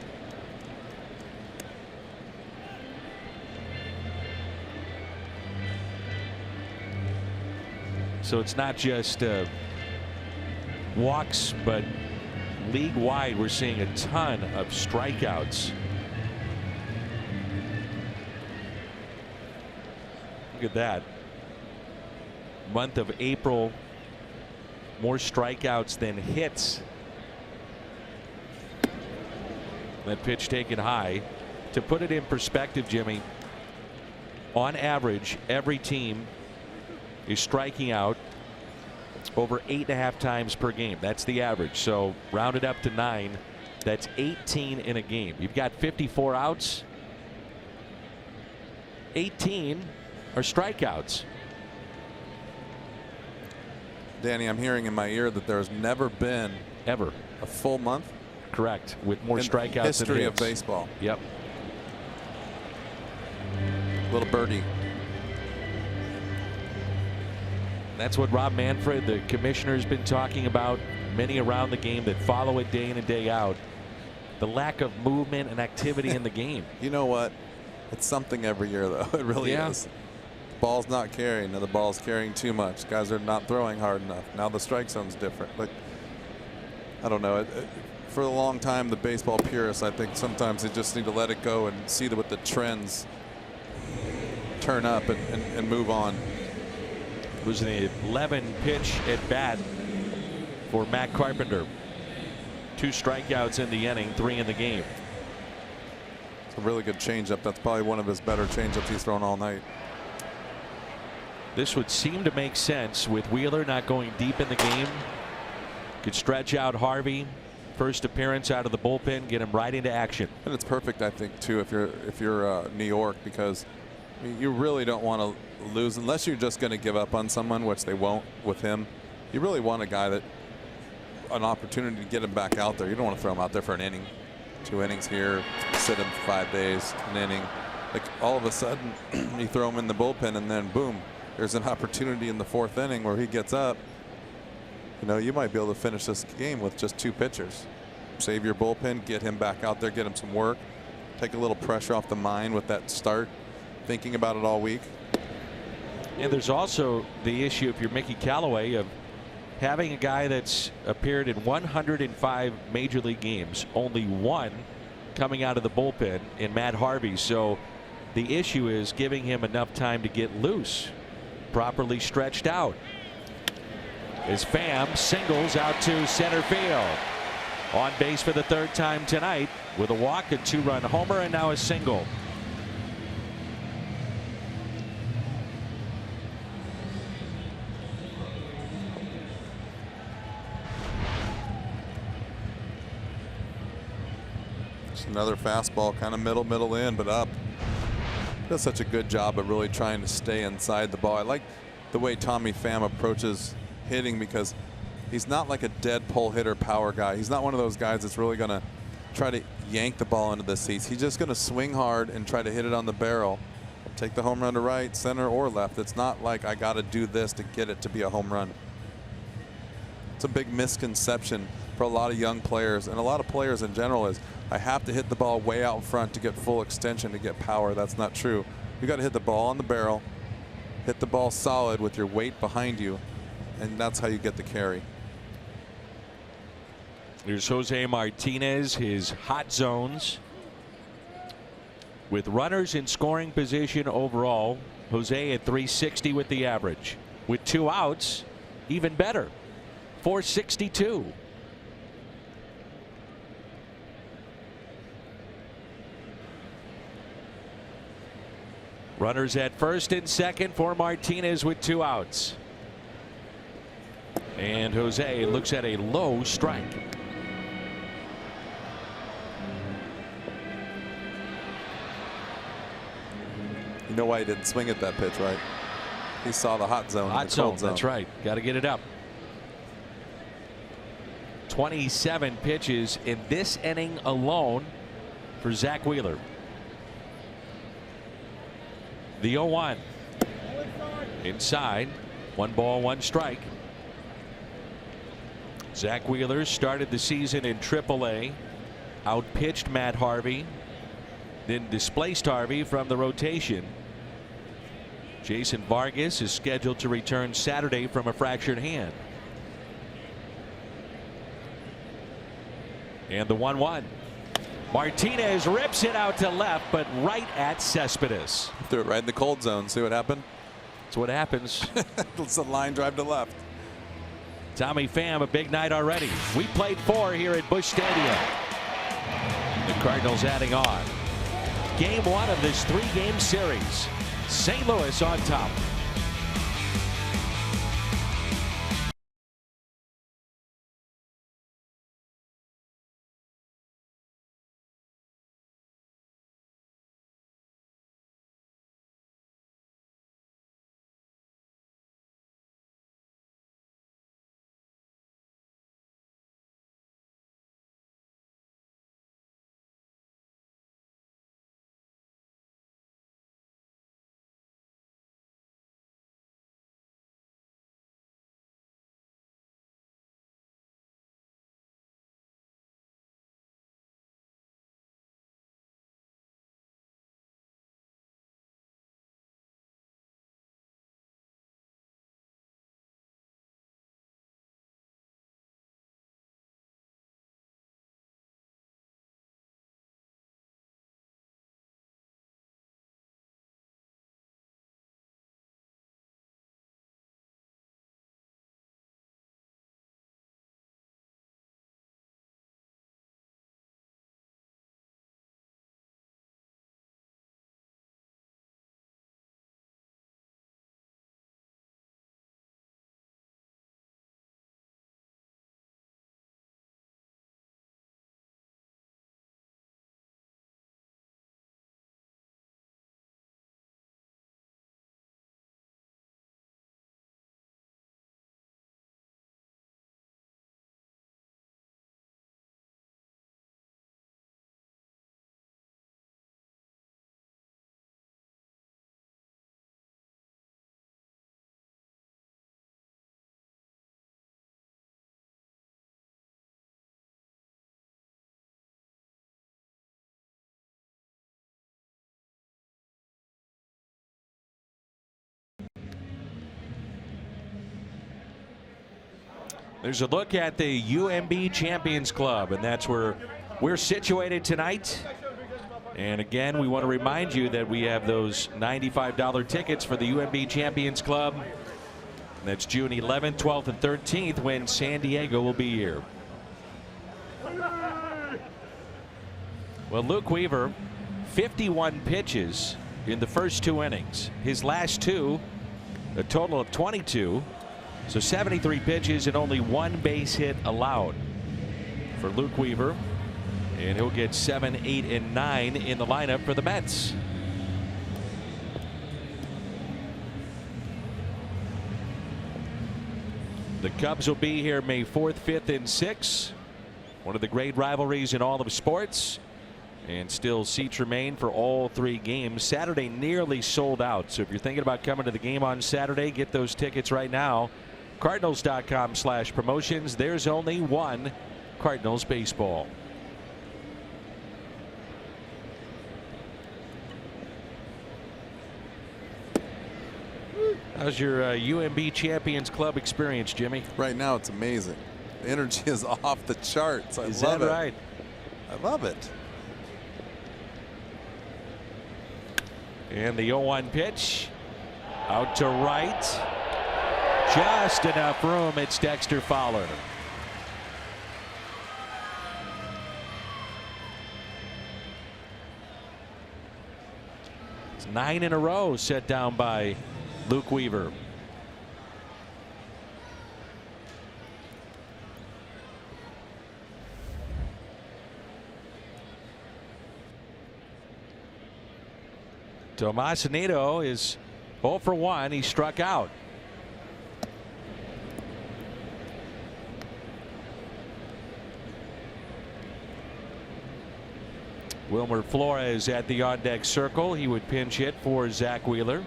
So it's not just walks, but league-wide we're seeing a ton of strikeouts. Look at that. Month of April, more strikeouts than hits. That pitch taken high. To put it in perspective, Jimmy, on average, every team is striking out over 8.5 times per game. That's the average. So rounded up to 9, that's 18 in a game. You've got 54 outs. 18 are strikeouts. Danny, I'm hearing in my ear that there's never been ever a full month. Correct, with more strikeouts than history hits. of baseball. Yep. Little birdie. That's what Rob Manfred, the commissioner, has been talking about. Many around the game that follow it day in and day out. The lack of movement and activity in the game. You know what? It's something every year, though. It really is. The ball's not carrying. Now the ball's carrying too much. Guys are not throwing hard enough. Now the strike zone's different. Like, I don't know. For a long time, the baseball purists, I think sometimes they just need to let it go and see what the trends turn up and move on. It was an 11 pitch at bat for Matt Carpenter. 2 strikeouts in the inning, 3 in the game. It's a really good changeup. That's probably one of his better changeups he's thrown all night. This would seem to make sense with Wheeler not going deep in the game. Could stretch out Harvey. First appearance out of the bullpen, get him right into action. And it's perfect, I think, too, if you're New York, because I mean, you really don't want to lose unless you're just going to give up on someone, which they won't with him. You really want a guy that an opportunity to get him back out there. You don't want to throw him out there for an inning, 2 innings here, sit him for 5 days, an inning. Like all of a sudden, you throw him in the bullpen, and then boom, there's an opportunity in the 4th inning where he gets up. You know, you might be able to finish this game with just 2 pitchers. Save your bullpen, get him back out there, get him some work, take a little pressure off the mind with that start, thinking about it all week. And there's also the issue, if you're Mickey Callaway, of having a guy that's appeared in 105 major league games, only 1 coming out of the bullpen in Matt Harvey. So the issue is giving him enough time to get loose, properly stretched out. As Pham singles out to center field. On base for the 3rd time tonight with a walk, a 2-run homer, and now a single. Just another fastball, kind of middle in, but up. Does such a good job of really trying to stay inside the ball. I like the way Tommy Pham approaches hitting, because he's not like a dead pull hitter power guy. He's not one of those guys that's really going to try to yank the ball into the seats. He's just going to swing hard and try to hit it on the barrel. Take the home run to right, center, or left. It's not like I got to do this to get it to be a home run. It's a big misconception for a lot of young players and a lot of players in general is I have to hit the ball way out in front to get full extension to get power. That's not true. You got to hit the ball on the barrel, hit the ball solid with your weight behind you, and that's how you get the carry. Here's Jose Martinez, his hot zones. With runners in scoring position overall, Jose at 360 with the average. With 2 outs, even better, 462. Runners at first and second for Martinez with 2 outs. And Jose looks at a low strike. You know why he didn't swing at that pitch, right? He saw the hot zone. Hot zone, that's right. Got to get it up. 27 pitches in this inning alone for Zach Wheeler. The 0-1. Inside. 1 ball, 1 strike. Zach Wheeler started the season in AAA. Outpitched Matt Harvey. Then displaced Harvey from the rotation. Jason Vargas is scheduled to return Saturday from a fractured hand. And the 1-1. Martinez rips it out to left, but right at Cespedes. Threw it right in the cold zone. See what happened? That's what happens. It's a line drive to left. Tommy Pham, a big night already. We played 4 here at Busch Stadium. The Cardinals adding on. game one of this 3-game series. St. Louis on top. There's a look at the UMB Champions Club, and that's where we're situated tonight. And again, we want to remind you that we have those $95 tickets for the UMB Champions Club. And that's June 11th, 12th, and 13th when San Diego will be here. Well, Luke Weaver, 51 pitches in the first 2 innings. His last 2, a total of 22. So 73 pitches and only 1 base hit allowed for Luke Weaver. And he'll get 7, 8, and 9 in the lineup for the Mets. The Cubs will be here May 4th, 5th, and 6th. One of the great rivalries in all of sports. And still seats remain for all 3 games. Saturday nearly sold out. So if you're thinking about coming to the game on Saturday, get those tickets right now. Cardinals.com/promotions. There's only one Cardinals baseball. How's your UMB Champions Club experience, Jimmy? Right now, it's amazing. The energy is off the charts. I love it. Is that right? I love it. And the 0-1 pitch out to right. Just enough room. It's Dexter Fowler. It's 9 in a row set down by Luke Weaver. Tomasino is 0 for 1. He struck out. Wilmer Flores at the on-deck circle. He would pinch hit for Zach Wheeler.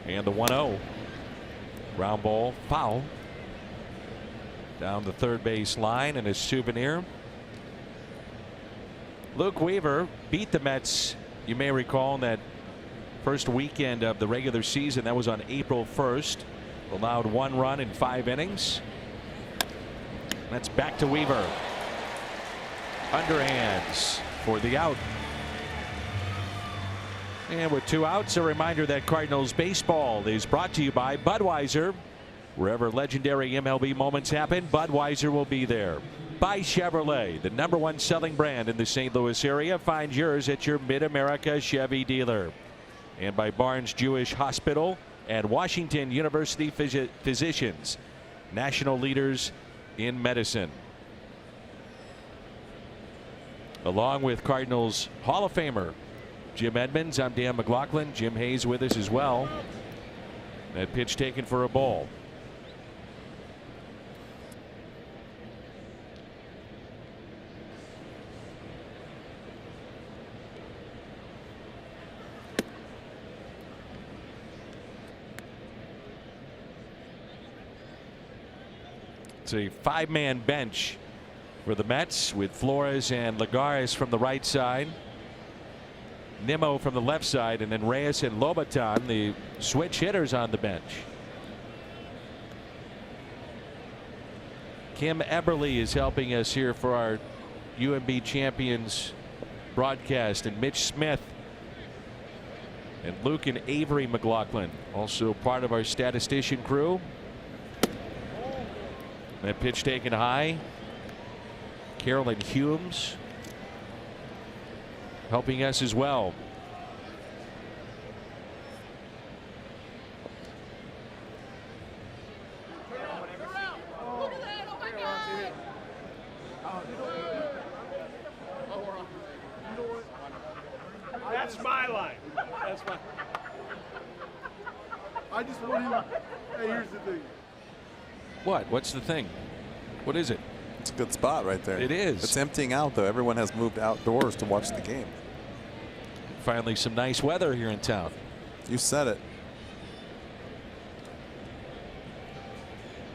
And the 1-0. Ground ball foul. Down the third base line and a souvenir. Luke Weaver beat the Mets, you may recall, in that first weekend of the regular season. That was on April 1st. Allowed 1 run in 5 innings. That's back to Weaver. Underhands for the out. And with 2 outs, a reminder that Cardinals baseball is brought to you by Budweiser. Wherever legendary MLB moments happen, Budweiser will be there. by Chevrolet, the #1 selling brand in the St. Louis area. Find yours at your Mid-America Chevy dealer. And by Barnes Jewish Hospital and Washington University Physicians, national leaders in medicine. Along with Cardinals Hall of Famer Jim Edmonds, I'm Dan McLaughlin. Jim Hayes with us as well. That pitch taken for a ball. It's a 5-man bench for the Mets with Flores and Lagares from the right side, Nimmo from the left side, and then Reyes and Lobaton, the switch hitters, on the bench. Kim Eberly is helping us here for our UMB Champions broadcast, and Mitch Smith and Luke and Avery McLaughlin also part of our statistician crew. That pitch taken high. Carolyn Humes helping us as well. That's my line. That's my. I just want him. Hey, here's the thing. What? What's the thing? What is it? It's a good spot right there. It is. It's emptying out, though. Everyone has moved outdoors to watch the game. Finally some nice weather here in town. You said it.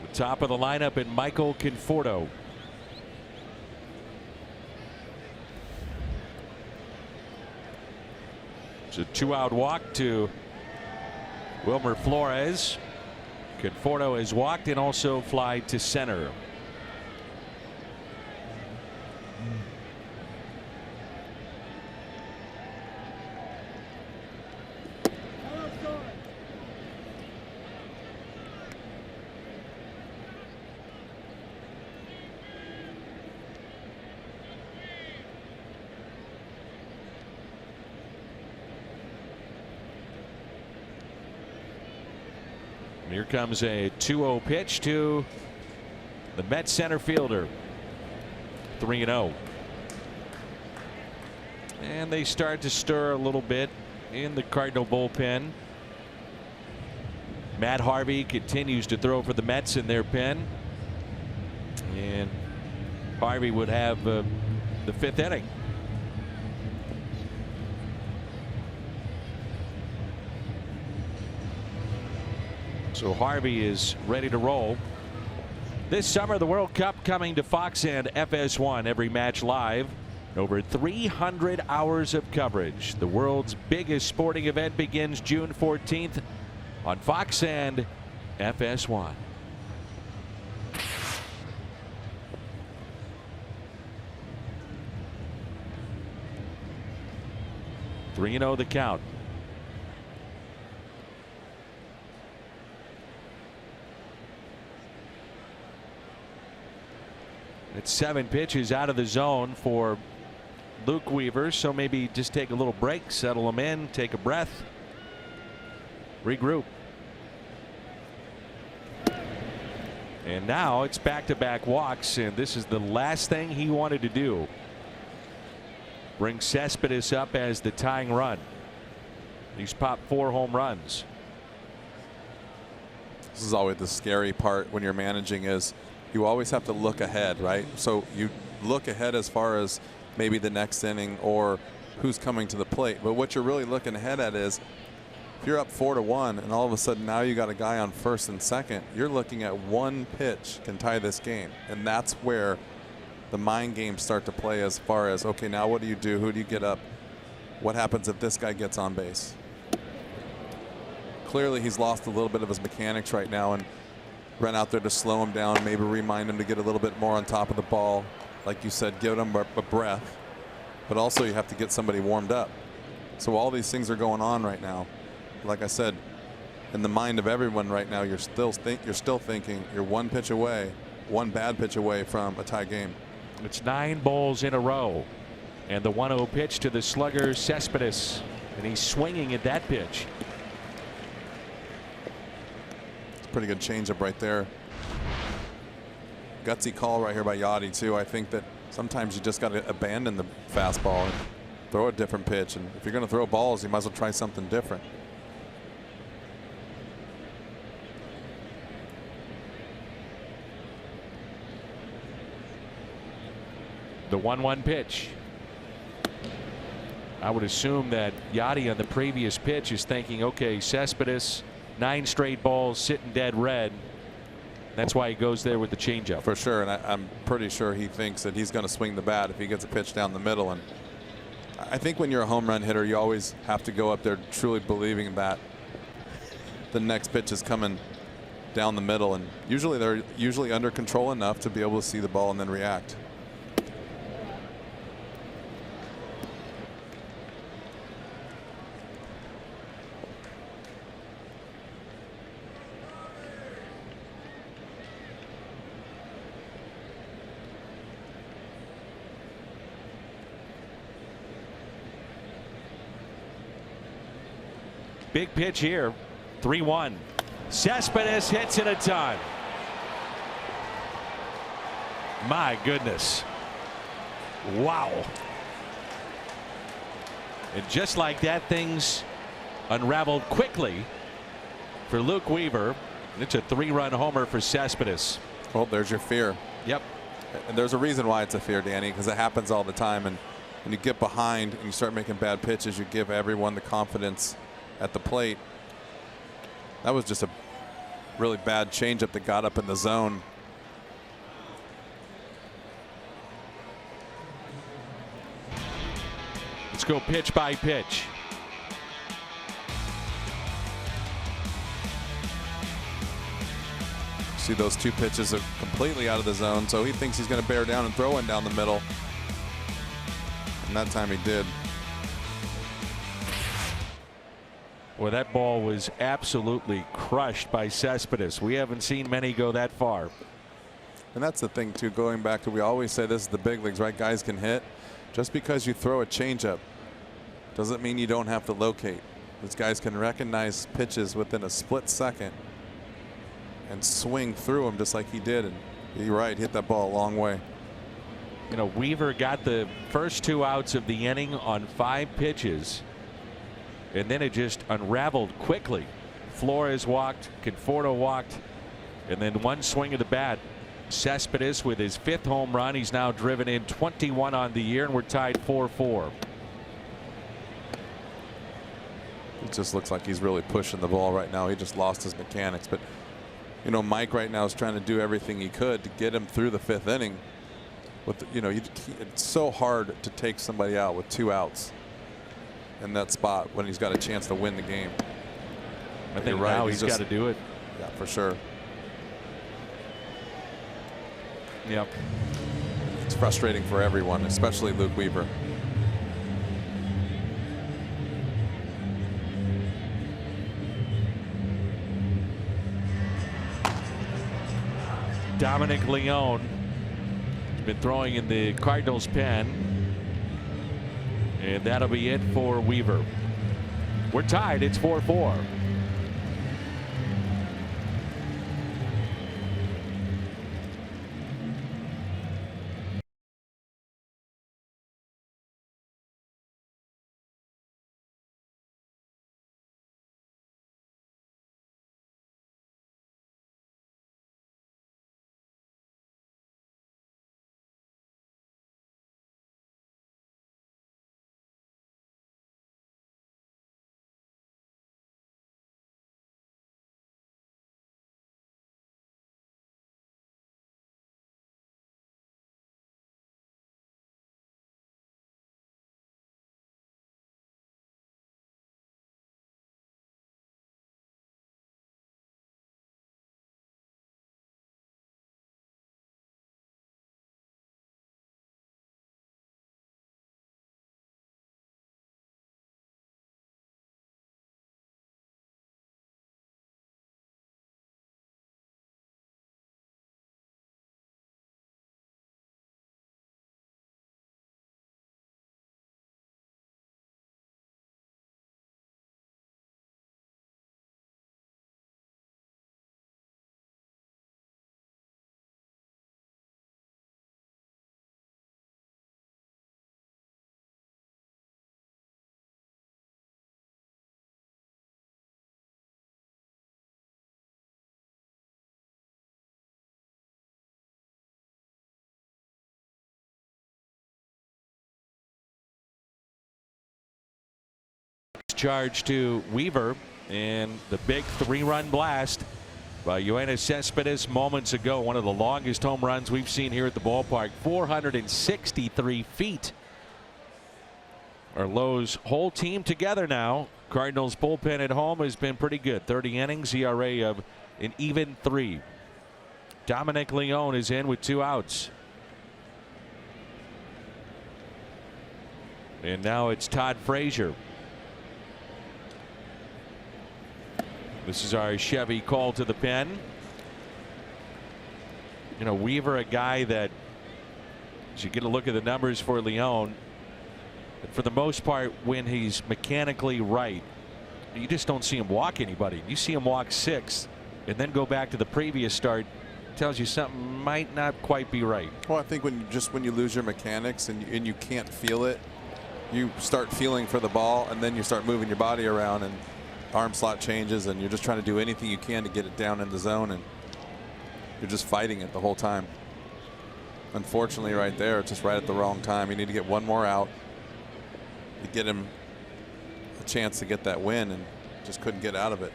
The top of the lineup in Michael Conforto. It's a 2-out walk to Wilmer Flores. Conforto has walked and also fly to center. Here comes a 2-0 pitch to the Mets center fielder. 3-0. And they start to stir a little bit in the Cardinal bullpen. Matt Harvey continues to throw for the Mets in their pen. And Harvey would have the 5th inning. So Harvey is ready to roll. This summer, the World Cup coming to Fox and FS1. Every match live. Over 300 hours of coverage. The world's biggest sporting event begins June 14th on Fox and FS1. Three and 0 the count. It's 7 pitches out of the zone for Luke Weaver, so maybe just take a little break, settle him in, take a breath, regroup. And now it's back-to-back walks, and this is the last thing he wanted to do. Bring Cespedes up as the tying run. He's popped 4 home runs. This is always the scary part when you're managing, is you always have to look ahead, right? So you look ahead as far as maybe the next inning or who's coming to the plate. But what you're really looking ahead at is if you're up 4-1 and all of a sudden now you got a guy on first and second, you're looking at one pitch can tie this game. And that's where the mind games start to play, as far as, okay, now what do you do? Who do you get up? What happens if this guy gets on base? Clearly he's lost a little bit of his mechanics right now, and run out there to slow him down, maybe remind him to get a little bit more on top of the ball. Like you said, give him a breath, but also you have to get somebody warmed up. So all these things are going on right now. Like I said, in the mind of everyone right now, you're still thinking you're one pitch away, one bad pitch away from a tie game. It's 9 balls in a row. And the 1-0 pitch to the slugger Cespedes. And he's swinging at that pitch. It's a pretty good changeup right there. Gutsy call right here by Yachty too. I think that sometimes you just got to abandon the fastball and throw a different pitch. And if you're going to throw balls, you might as well try something different. The 1-1 pitch. I would assume that Yachty on the previous pitch is thinking, okay, Cespedes, 9 straight balls sitting dead red. That's why he goes there with the changeup. For sure, and I'm pretty sure he thinks that he's going to swing the bat if he gets a pitch down the middle. And I think when you're a home run hitter, you always have to go up there truly believing that the next pitch is coming down the middle. And usually they're under control enough to be able to see the ball and then react. Big pitch here. 3-1. Cespedes hits it a ton. My goodness. Wow. And just like that, things unraveled quickly for Luke Weaver. It's a 3-run homer for Cespedes. Well, there's your fear. Yep. And there's a reason why it's a fear, Danny, because it happens all the time. And when you get behind and you start making bad pitches, you give everyone the confidence at the plate. That was just a really bad changeup that got up in the zone. Let's go pitch by pitch. See, those 2 pitches are completely out of the zone, so he thinks he's going to bear down and throw one down the middle. And that time he did. Well, that ball was absolutely crushed by Cespedes. We haven't seen many go that far. And that's the thing, too, going back to, we always say this is the big leagues, right? Guys can hit. Just because you throw a changeup doesn't mean you don't have to locate. These guys can recognize pitches within a split second and swing through them just like he did. And you're right, hit that ball a long way. You know, Weaver got the first 2 outs of the inning on 5 pitches. And then it just unraveled quickly. Flores walked, Conforto walked, and then one swing of the bat. Cespedes with his 5th home run. He's now driven in 21 on the year, and we're tied 4-4. It just looks like he's really pushing the ball right now. He just lost his mechanics. But, you know, Mike right now is trying to do everything he could to get him through the 5th inning. With, you know, it's so hard to take somebody out with 2 outs in that spot when he's got a chance to win the game. I think now he's got to do it. Yeah, for sure. Yep. It's frustrating for everyone, especially Luke Weaver. Dominic Leone has been throwing in the Cardinals pen. And that'll be it for Weaver. We're tied. It's 4-4. charge to Weaver, and the big 3-run blast by Yoenis Cespedes moments ago. One of the longest home runs we've seen here at the ballpark. 463 feet. Our Lowe's whole team together now. Cardinals bullpen at home has been pretty good. 30 innings, ERA of an even 3. Dominic Leone is in with 2 outs. And now it's Todd Frazier. This is our Chevy call to the pen. You know, Weaver, a guy that, as you get a look at the numbers for Leone, for the most part, when he's mechanically right, you just don't see him walk anybody. You see him walk 6 and then go back to the previous start. Tells you something might not quite be right. Well, I think when you lose your mechanics and you can't feel it, you start feeling for the ball, and then you start moving your body around, and arm slot changes, and you're just trying to do anything you can to get it down in the zone, and you're just fighting it the whole time. Unfortunately, right there, it's just right at the wrong time. You need to get one more out to get him a chance to get that win, and just couldn't get out of it.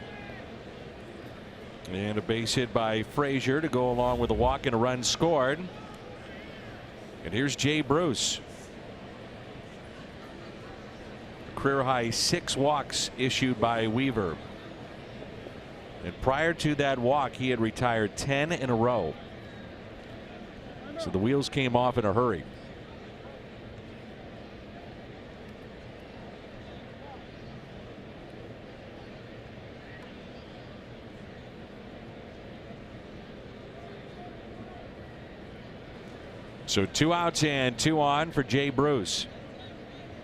And a base hit by Frazier to go along with a walk and a run scored. And here's Jay Bruce. Career high 6 walks issued by Weaver. And prior to that walk, he had retired 10 in a row. So the wheels came off in a hurry. So 2 outs and 2 on for Jay Bruce.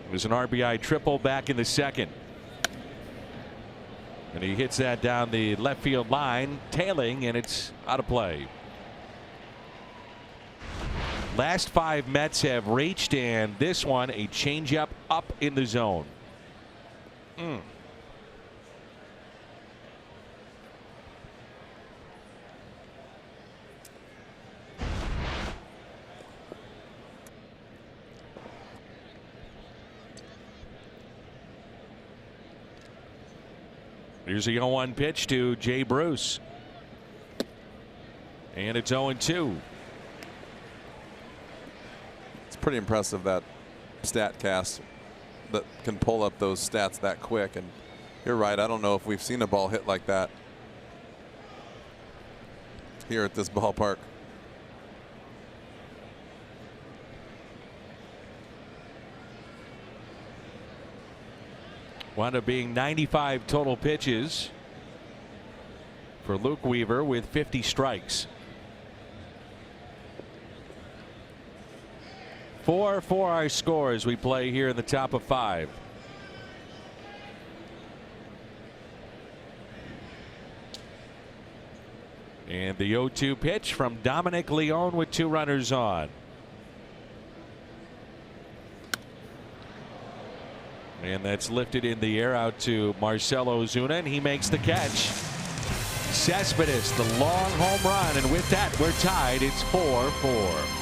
It was an RBI triple back in the second. And he hits that down the left field line, tailing, and it's out of play. Last 5 Mets have reached, and this one a changeup up in the zone. Here's a 0-1 pitch to Jay Bruce. And it's 0-2. It's pretty impressive, that StatCast that can pull up those stats that quick. And you're right, I don't know if we've seen a ball hit like that here at this ballpark. Wound up being 95 total pitches for Luke Weaver with 50 strikes. 4 for our scores we play here in the top of 5. And the 0-2 pitch from Dominic Leone with 2 runners on. And that's lifted in the air out to Marcelo Ozuna, and he makes the catch. Cespedes, the long home run, and with that, we're tied. It's 4-4.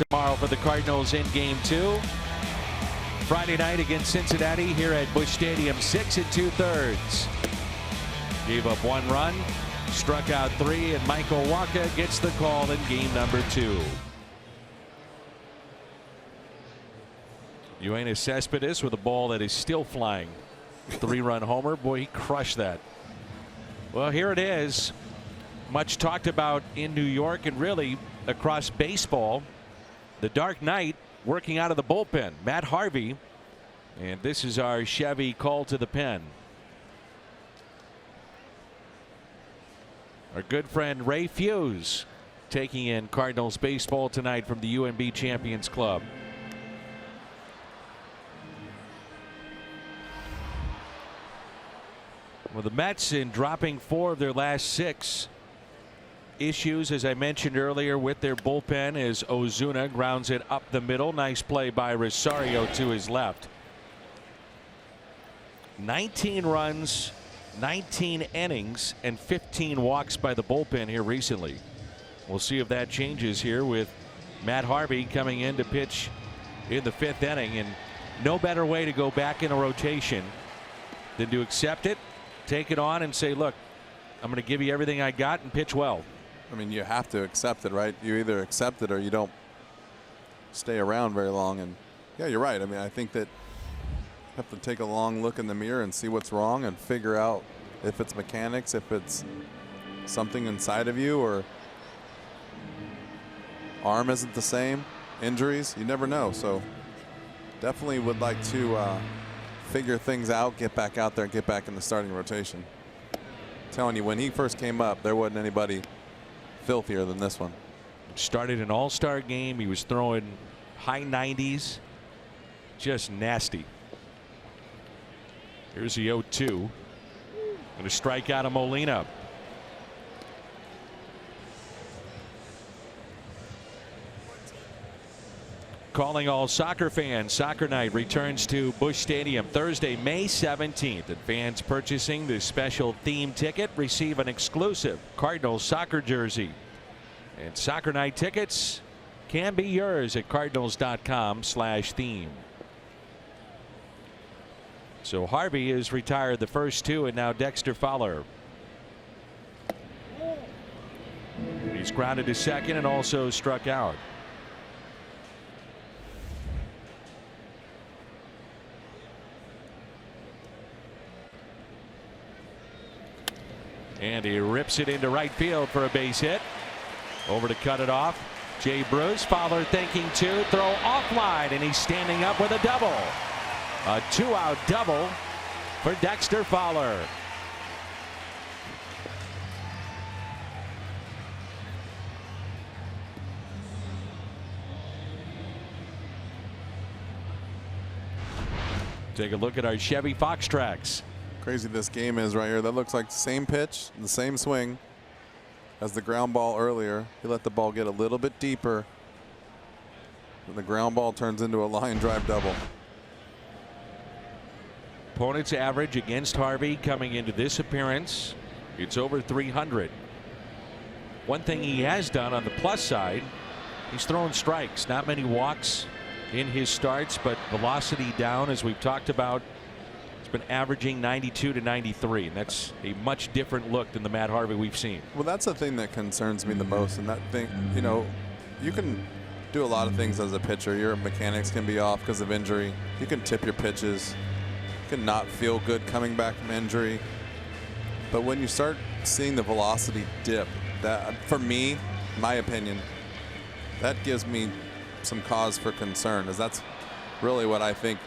tomorrow for the Cardinals in Game 2. Friday night against Cincinnati here at Busch Stadium, 6 2/3. Gave up 1 run, struck out 3, and Michael Wacha gets the call in game number 2. Yoenis Cespedes with a ball that is still flying. 3-run homer. Boy, he crushed that. Well, here it is. Much talked about in New York and really across baseball. The Dark Knight working out of the bullpen. Matt Harvey. And this is our Chevy call to the pen. Our good friend Ray Fuse taking in Cardinals baseball tonight from the UMB Champions Club. Well, the Mets, in dropping 4 of their last 6, issues, as I mentioned earlier, with their bullpen as Ozuna grounds it up the middle. Nice play by Rosario to his left. 19 runs, 19 innings, and 15 walks by the bullpen here recently. We'll see if that changes here with Matt Harvey coming in to pitch in the 5th inning. And no better way to go back in a rotation than to accept it, take it on, and say, look, I'm going to give you everything I got and pitch well. I mean, you have to accept it, right? You either accept it or you don't stay around very long. And yeah, you're right. I mean, I think that you have to take a long look in the mirror and see what's wrong and figure out if it's mechanics, if it's something inside of you, or arm isn't the same, injuries, you never know. So definitely would like to figure things out, get back out there and get back in the starting rotation. I'm telling you, when he first came up, there wasn't anybody filthier than this one. Started an all-star game. He was throwing high 90s. Just nasty. Here's the 0-2. Going to strike out of Molina. Calling all soccer fans, Soccer Night returns to Busch Stadium Thursday, May 17th. And fans purchasing this special theme ticket receive an exclusive Cardinals soccer jersey. And Soccer Night tickets can be yours at cardinals.com/theme. So Harvey has retired the first 2, and now Dexter Fowler. He's grounded to second and also struck out. And he rips it into right field for a base hit. Over to cut it off. Jay Bruce. Fowler thinking to throw offline, and he's standing up with a double. A 2-out double for Dexter Fowler. Take a look at our Chevy Fox tracks. Crazy this game is right here. That looks like the same pitch, the same swing as the ground ball earlier. He let the ball get a little bit deeper, and the ground ball turns into a line drive double. Opponent's average against Harvey coming into this appearance, it's over 300. One thing he has done on the plus side, he's throwing strikes. Not many walks in his starts, but velocity down, as we've talked about. Been averaging 92 to 93, and that's a much different look than the Matt Harvey we've seen. Well, that's the thing that concerns me the most, and that thing, you know, you can do a lot of things as a pitcher. Your mechanics can be off because of injury. You can tip your pitches. You can not feel good coming back from injury. But when you start seeing the velocity dip, that, for me, my opinion, that gives me some cause for concern, as that's really what I think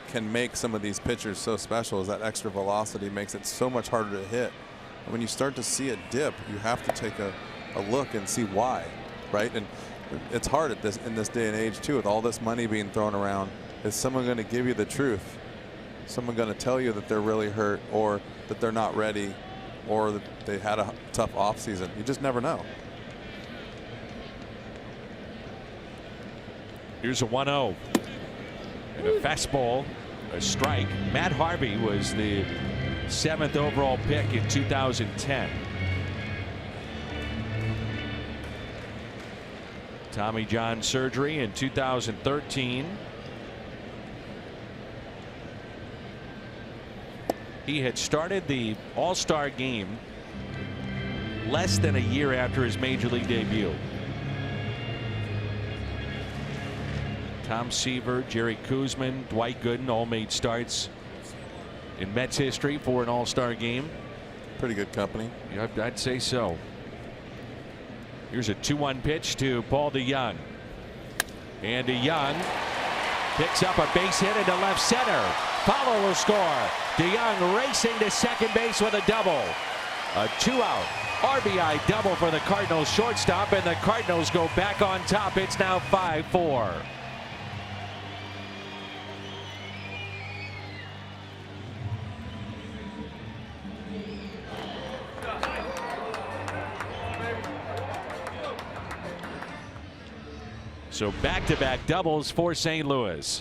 can make some of these pitchers so special, is that extra velocity makes it so much harder to hit. And when you start to see it dip, you have to take a look and see why, right? And it's hard at in this day and age too, with all this money being thrown around. Is someone going to give you the truth? Someone going to tell you that they're really hurt, or that they're not ready, or that they had a tough offseason? You just never know. Here's a 1-0. And a fastball, a strike. Matt Harvey was the 7th overall pick in 2010. Tommy John surgery in 2013. He had started the All-Star game less than a year after his major league debut. Tom Seaver, Jerry Koosman, Dwight Gooden all made starts in Mets history for an All-Star game. Pretty good company. Yeah, I'd say so. Here's a 2-1 pitch to Paul DeYoung. And DeYoung picks up a base hit into left center. Fowler will score. DeYoung racing to second base with a double. A 2-out RBI double for the Cardinals shortstop, and the Cardinals go back on top. It's now 5-4. So back-to-back doubles for St. Louis.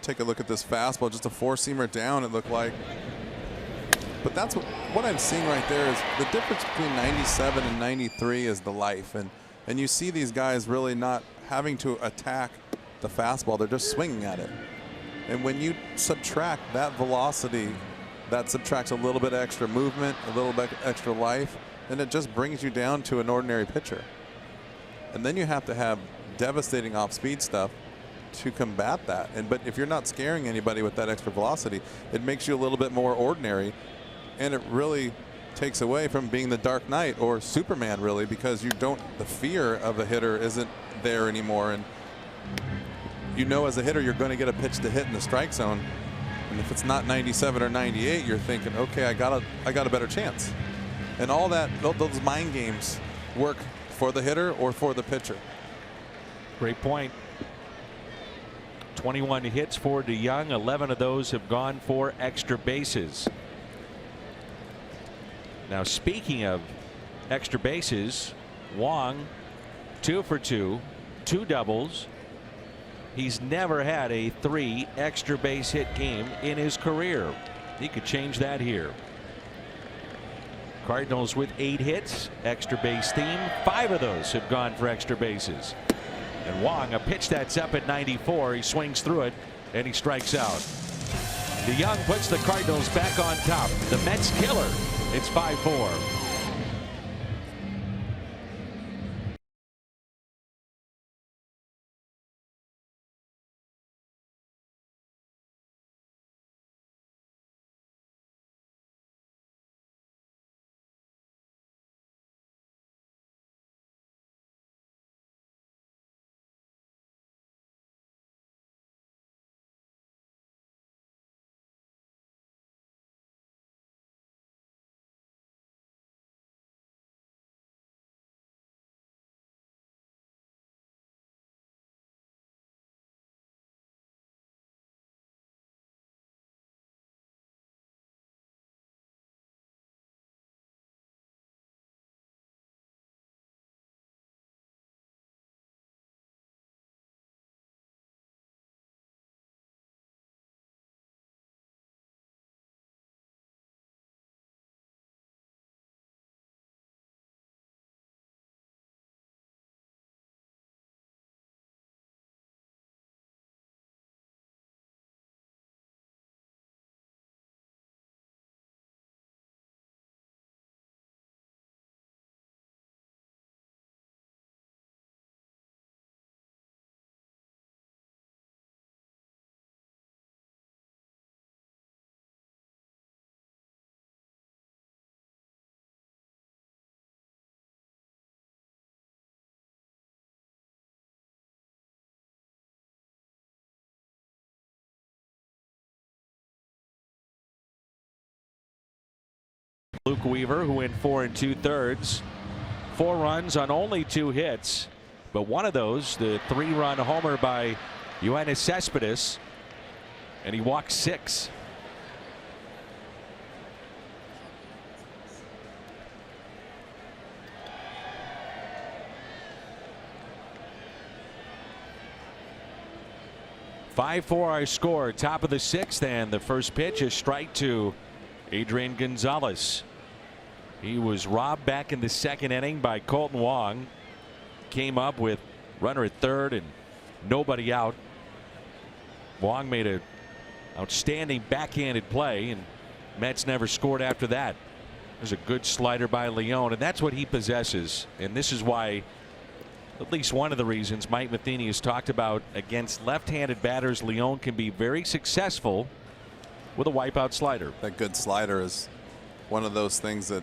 Take a look at this fastball, just a four-seamer down, it looked like. But that's what I'm seeing right there is the difference between 97 and 93 is the life. And you see these guys really not having to attack the fastball. They're just swinging at it. And when you subtract that velocity, that subtracts a little bit extra movement, a little bit extra life, and it just brings you down to an ordinary pitcher. And then you have to have devastating off-speed stuff to combat that. But if you're not scaring anybody with that extra velocity, it makes you a little bit more ordinary, and it really takes away from being the Dark Knight or Superman, really, because the fear of a hitter isn't there anymore. And you know, as a hitter, you're going to get a pitch to hit in the strike zone, and if it's not 97 or 98, you're thinking, okay, I got a better chance. And all that, those mind games work for the hitter or for the pitcher. Great point. 21 hits for DeYoung. 11 of those have gone for extra bases. Now, speaking of extra bases, Wong 2 for 2, 2 doubles. He's never had a 3 extra base hit game in his career. He could change that here. Cardinals with 8 hits, extra base theme. 5 of those have gone for extra bases. And Wong, a pitch that's up at 94. He swings through it and he strikes out. DeYoung puts the Cardinals back on top. The Mets killer. It's 5-4. Luke Weaver, who went 4 2/3, 4 runs on only 2 hits, but one of those, the 3-run homer by Yoenis Cespedes, and he walked 6. (5-4) our score. Top of the 6th, and the first pitch is strike to Adrian Gonzalez. He was robbed back in the 2nd inning by Colton Wong. came up with runner at third and nobody out. Wong made an outstanding backhanded play, and Mets never scored after that. There's a good slider by Leone, and that's what he possesses. And this is why, at least one of the reasons, Mike Matheny has talked about against left-handed batters, Leone can be very successful with a wipeout slider. That good slider is one of those things that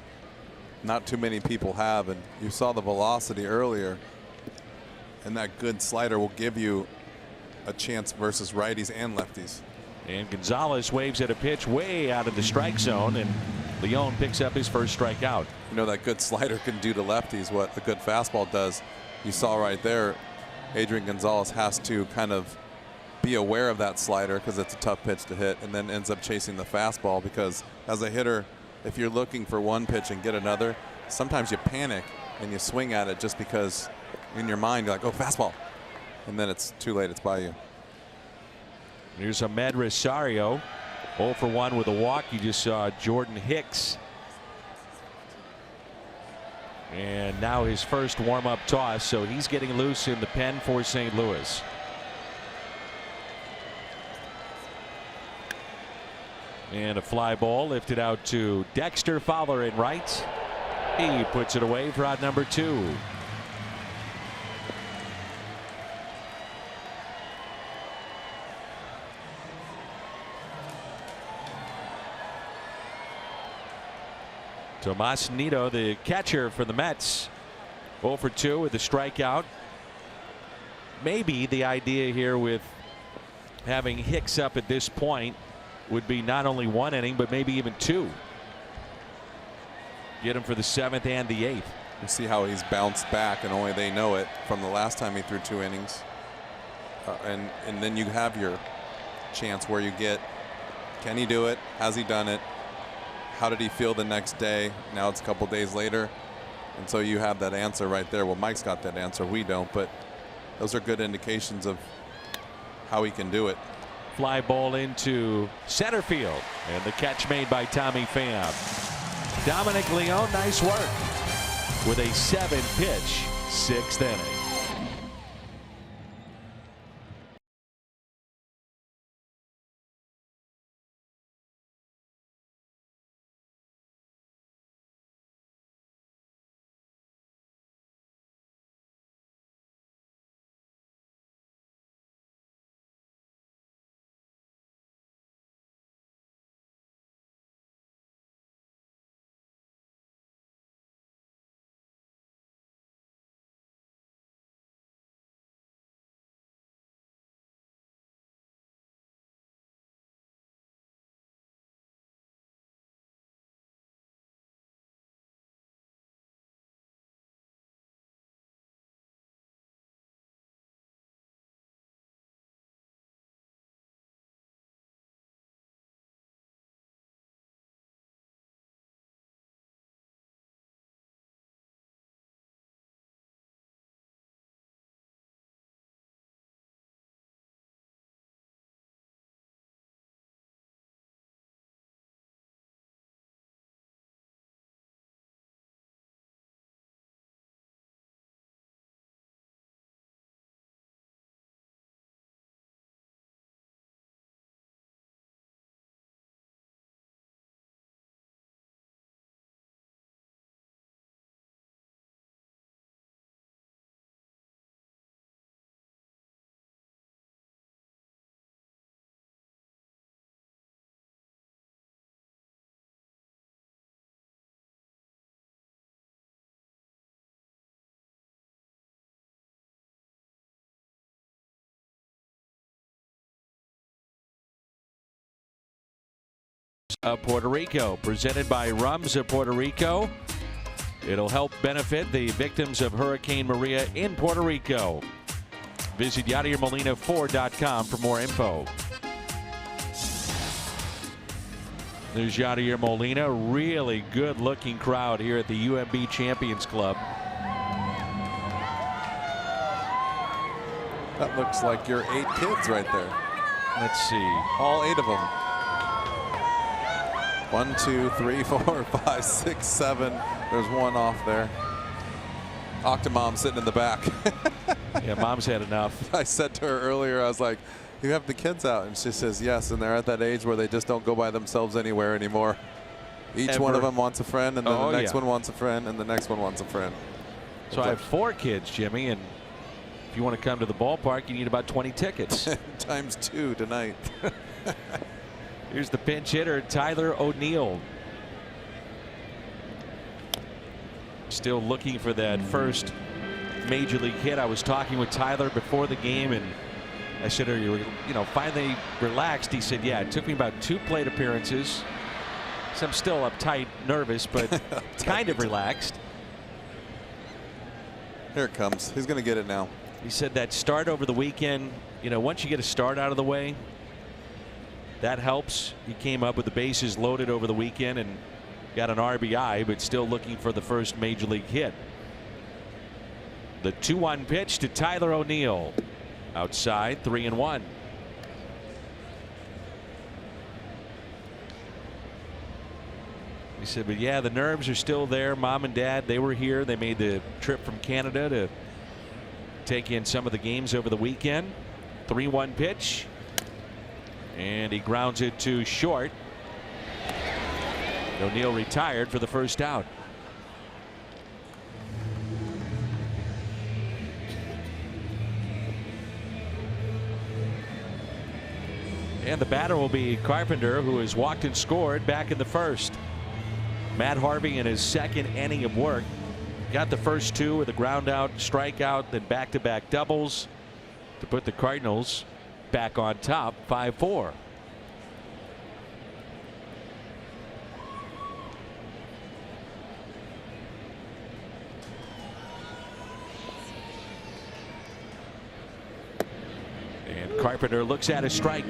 not too many people have, and you saw the velocity earlier, and that good slider will give you a chance versus righties and lefties. And Gonzalez waves at a pitch way out of the strike zone, and Leone picks up his first strikeout. You know, that good slider can do to lefties what a good fastball does. You saw right there, Adrian Gonzalez has to kind of be aware of that slider because it's a tough pitch to hit, and then ends up chasing the fastball, because as a hitter, if you're looking for one pitch and get another, sometimes you panic and you swing at it just because in your mind you're like, oh, fastball, and then it's too late, it's by you. Here's Ahmed Rosario, 0 for 1 with a walk. You just saw Jordan Hicks. And now his first warm-up toss, so he's getting loose in the pen for St. Louis. And a fly ball lifted out to Dexter Fowler in right. He puts it away for out number 2. Tomas Nido, the catcher for the Mets, 0 for 2 with a strikeout. Maybe the idea here with having Hicks up at this point would be not only 1 inning, but maybe even 2. Get him for the 7th and the 8th. You see how he's bounced back, and only they know it, from the last time he threw 2 innings. And then you have your chance where you get, can he do it? Has he done it? How did he feel the next day? Now it's a couple days later, and so you have that answer right there. Well, Mike's got that answer, we don't, but those are good indications of how he can do it. Fly ball into center field, and the catch made by Tommy Pham. Dominic Leone, nice work with a 7-pitch 6th inning. Puerto Rico, presented by Rums of Puerto Rico. It'll help benefit the victims of Hurricane Maria in Puerto Rico. Visit YadirMolina4.com for more info. There's Yadier Molina. Really good looking crowd here at the UMB Champions Club. That looks like your 8 kids right there. Let's see. All 8 of them. 1, 2, 3, 4, 5, 6, 7. There's one off there. Octomom sitting in the back. Yeah, Mom's had enough. I said to her earlier, I was like, you have the kids out? And she says, yes, and they're at that age where they just don't go by themselves anywhere anymore. Each one of them wants a friend, and then the next one wants a friend, and the next one wants a friend. So I have 4 kids, Jimmy, and if you want to come to the ballpark, you need about 20 tickets. Times 2 tonight. Here's the pinch hitter, Tyler O'Neill. Still looking for that first major league hit. I was talking with Tyler before the game, and I said, are you finally relaxed? He said, yeah, it took me about 2 plate appearances. So I'm still uptight, nervous, but kind of relaxed. Here it comes. He's going to get it now. He said that start over the weekend, once you get a start out of the way, that helps. He came up with the bases loaded over the weekend and got an RBI, but still looking for the first major league hit. The 2-1 pitch to Tyler O'Neill. Outside, 3-1. He said, but yeah, the nerves are still there. Mom and Dad, they were here. They made the trip from Canada to take in some of the games over the weekend. 3-1 pitch. And he grounds it to short. O'Neill retired for the first out. And the batter will be Carpenter, who has walked and scored back in the first. Matt Harvey in his second inning of work got the first 2 with a ground out, strikeout, then back-to-back doubles to put the Cardinals back on top, 5-4. And Carpenter looks at a strike.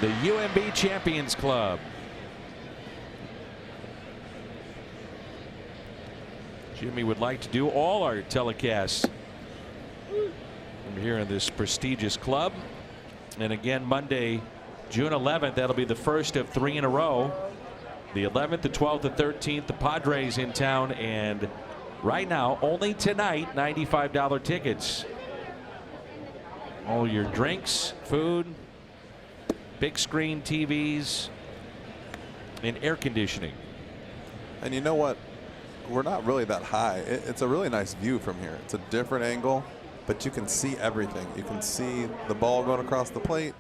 The UMB Champions Club. Jimmy would like to do all our telecasts from here in this prestigious club. And again, Monday, June 11th, that'll be the first of 3 in a row. The 11th, the 12th, the 13th, the Padres in town. And right now, only tonight, $95 tickets. All your drinks, food, big screen TVs, and air conditioning. And you know what? We're not really that high. It's a really nice view from here. It's a different angle, but you can see everything. You can see the ball going across the plate.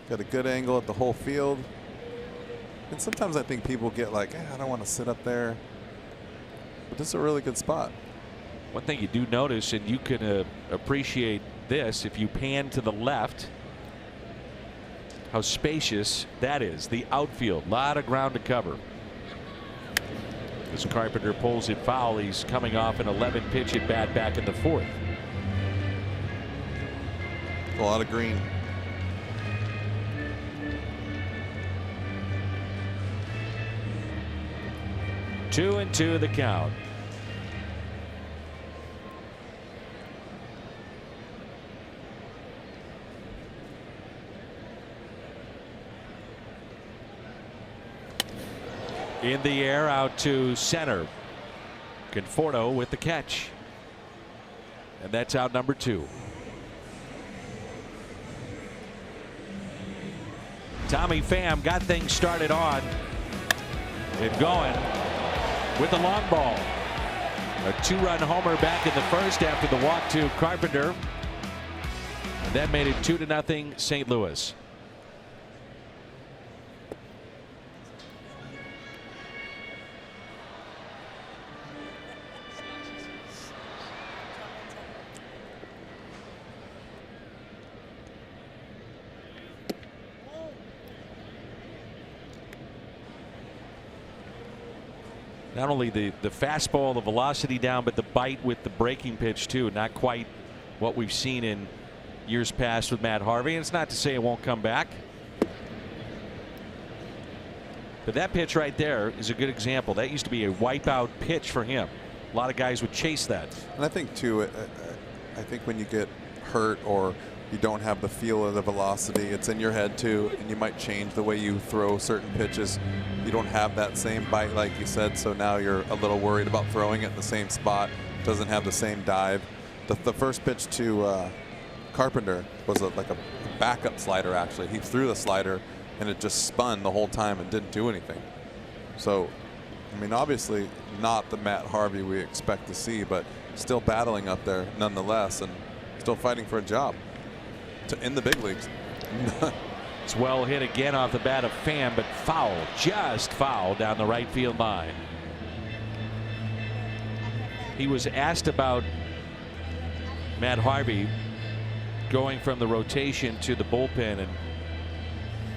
Got a good angle at the whole field. And sometimes I think people get like, I don't want to sit up there. But this is a really good spot. One thing you do notice, and you can appreciate this if you pan to the left, how spacious that is. The outfield, a lot of ground to cover. As Carpenter pulls it foul, he's coming off an 11 pitch at bat back in the 4th. A lot of green. Two and 2 the count. In the air, out to center. Conforto with the catch. And that's out number 2. Tommy Pham got things started on and going with the long ball. A 2-run homer back in the first after the walk to Carpenter. And that made it 2-0 St. Louis. Not only the fastball, the velocity down, but the bite with the breaking pitch too. Not quite what we've seen in years past with Matt Harvey. And it's not to say it won't come back. But that pitch right there is a good example. That used to be a wipeout pitch for him. A lot of guys would chase that. And I think too, I think when you get hurt or You don't have the feel of the velocity. It's in your head too, and you might change the way you throw certain pitches. You don't have that same bite like you said, so now you're a little worried about throwing it in the same spot. Doesn't have the same dive. The first pitch to Carpenter was like a backup slider actually. He threw the slider and it just spun the whole time and didn't do anything. So, I mean, obviously not the Matt Harvey we expect to see, but still battling up there nonetheless and still fighting for a job in the big leagues. It's well hit again off the bat of Pham, but foul, just foul down the right field line. He was asked about Matt Harvey going from the rotation to the bullpen, and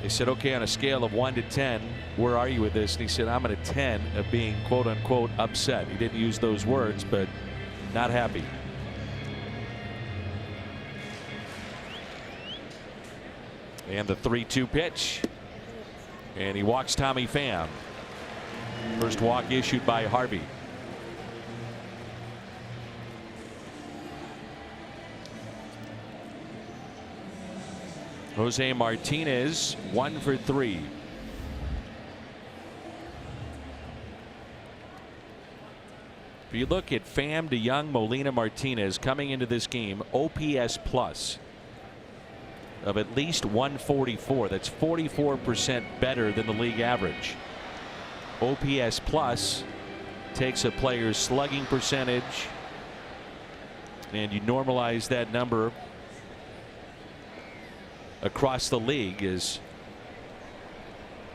they said, okay, on a scale of 1 to 10, where are you with this? And he said, I'm at a 10 of being quote unquote upset. He didn't use those words, but not happy. And the 3-2 pitch. And he walks Tommy Pham. First walk issued by Harvey. Jose Martinez 1 for 3. If you look at Pham, DeYoung, Molina, Martinez coming into this game, OPS plus of at least 144. That's 44% better than the league average. OPS plus takes a player's slugging percentage and you normalize that number across the league. As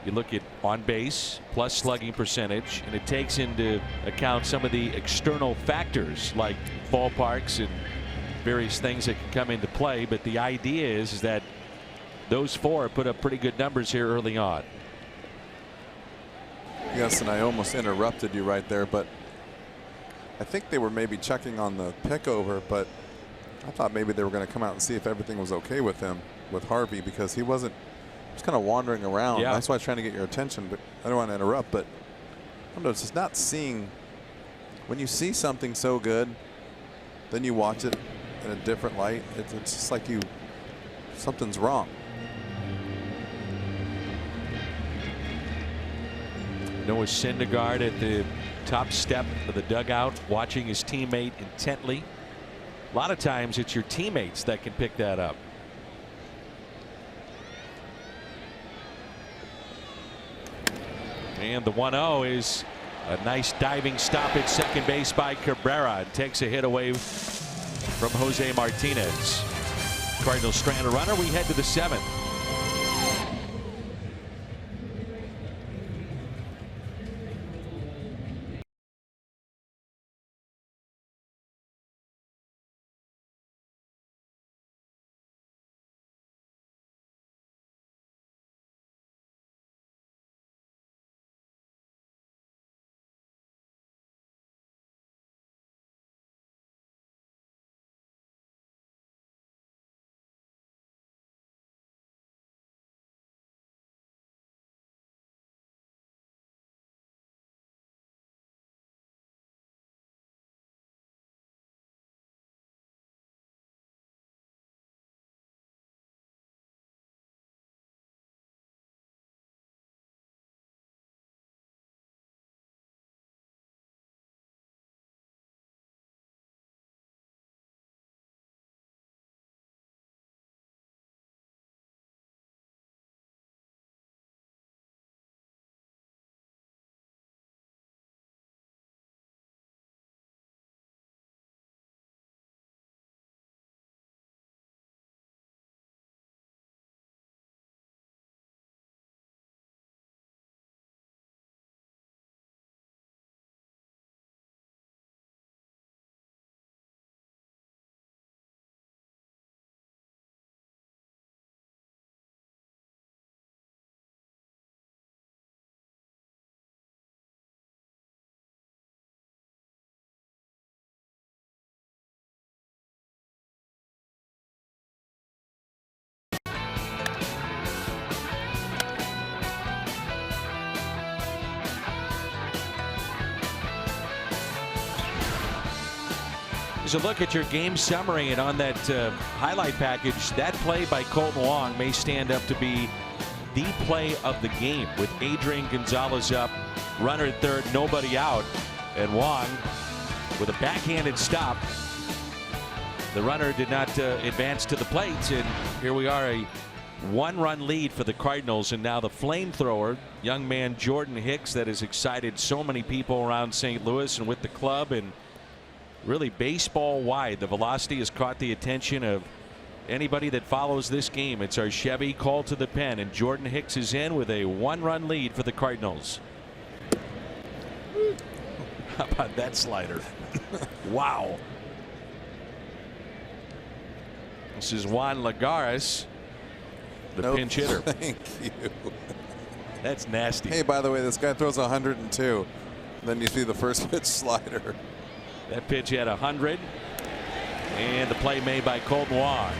you look at on base plus slugging percentage, and it takes into account some of the external factors like ballparks and various things that can come into play. But the idea is that those four put up pretty good numbers here early on. Yes, and I almost interrupted you right there, but I think they were maybe checking on the pickover, but I thought maybe they were going to come out and see if everything was okay with him, with Harvey, because he wasn't, just kind of wandering around. Yeah. That's why I was trying to get your attention, but I don't want to interrupt. But I don't know, it's just not seeing, when you see something so good, then you watch it in a different light. It's just like something's wrong. Noah Syndergaard at the top step of the dugout, watching his teammate intently. A lot of times it's your teammates that can pick that up. And the 1-0 is a nice diving stop at second base by Cabrera. It takes a hit away from Jose Martinez. Cardinals strand a runner. We head to the 7th. Here's a look at your game summary, and on that highlight package, that play by Colton Wong may stand up to be the play of the game, with Adrian Gonzalez up, runner at third, nobody out, and Wong with a backhanded stop. The runner did not advance to the plate, and here we are, a one-run lead for the Cardinals. And now the flamethrower, young man Jordan Hicks, that has excited so many people around St. Louis and with the club, and really baseball wide. The velocity has caught the attention of anybody that follows this game. It's our Chevy call to the pen, and Jordan Hicks is in with a one-run lead for the Cardinals. How about that slider? Wow. This is Juan Lagares, the pinch hitter. Thank you. That's nasty. Hey, by the way, this guy throws 102. Then you see the first pitch slider. That pitch had 100. And the play made by Colton Wong.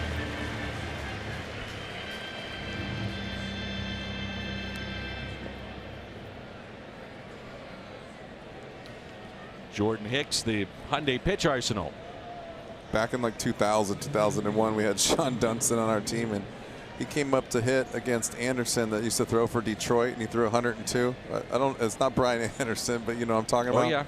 Jordan Hicks, the Hyundai pitch arsenal. Back in like 2000, 2001, we had Sean Dunson on our team, and he came up to hit against Anderson that used to throw for Detroit, and he threw 102. It's not Brian Anderson, but you know what I'm talking about. Oh, yeah.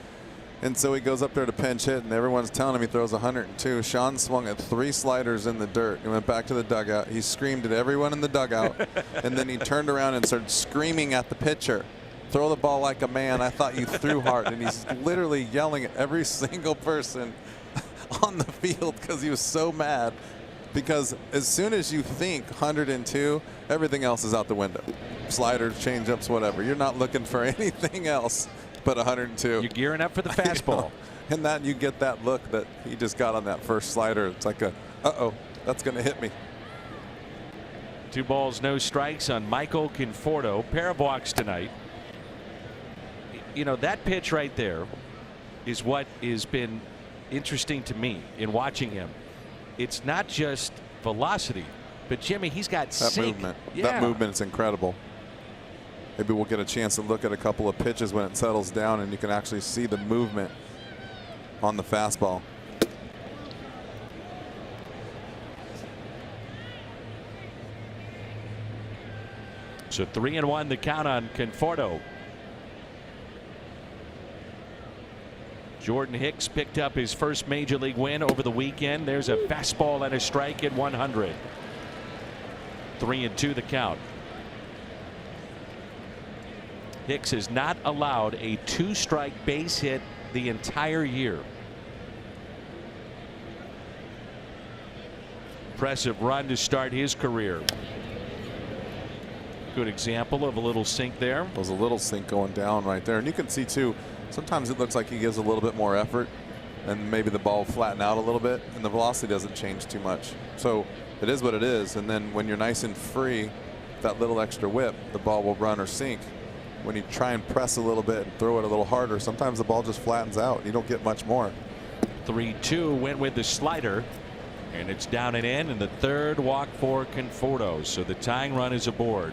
And so he goes up there to pinch hit, and everyone's telling him he throws 102. Sean swung at 3 sliders in the dirt. He went back to the dugout. He screamed at everyone in the dugout, and then he turned around and started screaming at the pitcher. Throw the ball like a man. I thought you threw hard. And he's literally yelling at every single person on the field because he was so mad. Because as soon as you think 102, everything else is out the window. Sliders, changeups, whatever. You're not looking for anything else but 102. You're gearing up for the fastball. And that you get that look that he just got on that first slider. It's like a, uh-oh, that's going to hit me. 2 balls, no strikes on Michael Conforto. Pair of walks tonight. You know, that pitch right there is what has been interesting to me in watching him. It's not just velocity, but Jimmy, he's got that movement. Yeah. That movement is incredible. Maybe we'll get a chance to look at a couple of pitches when it settles down, and you can actually see the movement on the fastball. So 3-1 the count on Conforto. Jordan Hicks picked up his first major league win over the weekend. There's a fastball and a strike at 100. 3-2 the count. Hicks has not allowed a 2-strike base hit the entire year. Impressive run to start his career. Good example of a little sink there. There was a little sink going down right there, and you can see too, sometimes it looks like he gives a little bit more effort and maybe the ball flatten out a little bit and the velocity doesn't change too much. So it is what it is. And then when you're nice and free, that little extra whip, the ball will run or sink. When you try and press a little bit and throw it a little harder, sometimes the ball just flattens out. You don't get much more. 3-2 went with the slider, and it's down and in, and the third walk for Conforto. So the tying run is aboard.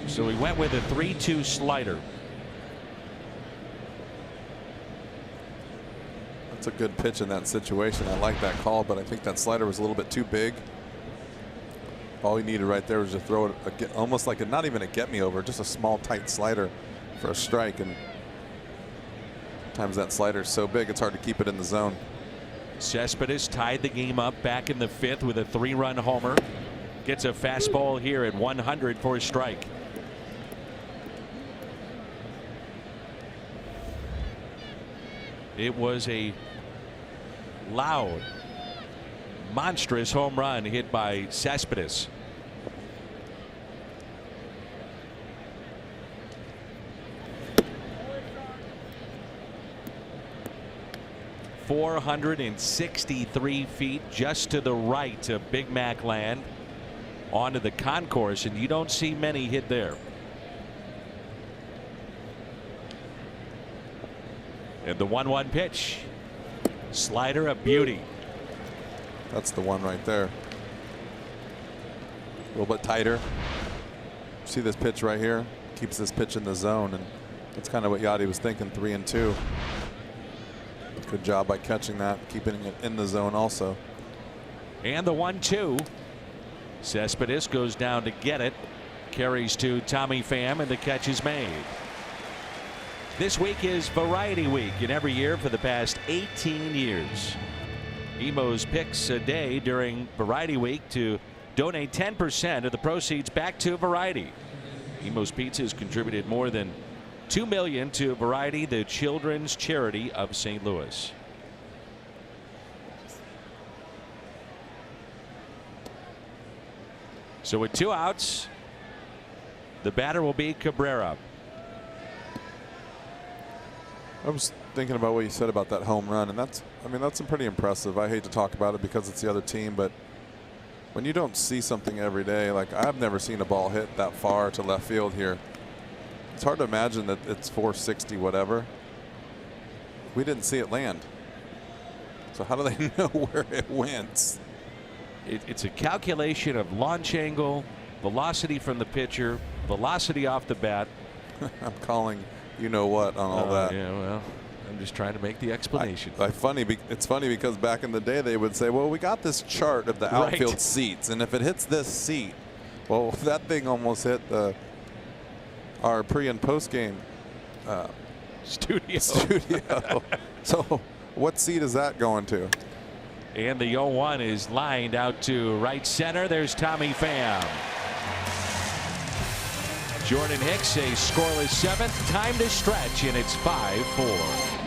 So he went with a 3-2 slider. That's a good pitch in that situation. I like that call, but I think that slider was a little bit too big. All he needed right there was to throw it almost like not even a get me over, just a small tight slider for a strike. And sometimes that slider is so big it's hard to keep it in the zone. Cespedes tied the game up back in the 5th with a 3-run homer. Gets a fastball here at 100 for a strike. It was a loud, monstrous home run hit by Cespedes. .463 feet just to the right of Big Mac land onto the concourse, and you don't see many hit there. And the 1-1 pitch. Slider, a beauty. That's the one right there. A little bit tighter. See this pitch right here? Keeps this pitch in the zone, and That's kind of what Yachty was thinking, 3-2. Good job by catching that, keeping it in the zone also. And the 1-2. Cespedes goes down to get it. Carries to Tommy Pham, and the catch is made. This week is Variety Week, and every year for the past 18 years. Emo's picks a day during Variety Week to donate 10% of the proceeds back to Variety. Emo's Pizzas contributed more than $2 million to Variety, the children's charity of St. Louis. So with 2 outs, the batter will be Cabrera. I was thinking about what you said about that home run, and that's pretty impressive. I hate to talk about it because it's the other team, but when you don't see something every day, like I've never seen a ball hit that far to left field here. It's hard to imagine that it's 460 whatever. We didn't see it land. So how do they know where it went? It's a calculation of launch angle, velocity from the pitcher, velocity off the bat. I'm calling you know what on all that. Yeah, well, I'm just trying to make the explanation. It's funny because back in the day they would say, well, we got this chart of the outfield seats, and if it hits this seat, well, that thing almost hit our pre and post game studio. So what seat is that going to? And the 0-1 is lined out to right center. There's Tommy Pham. Jordan Hicks, a scoreless 7th. Time to stretch, and it's 5-4.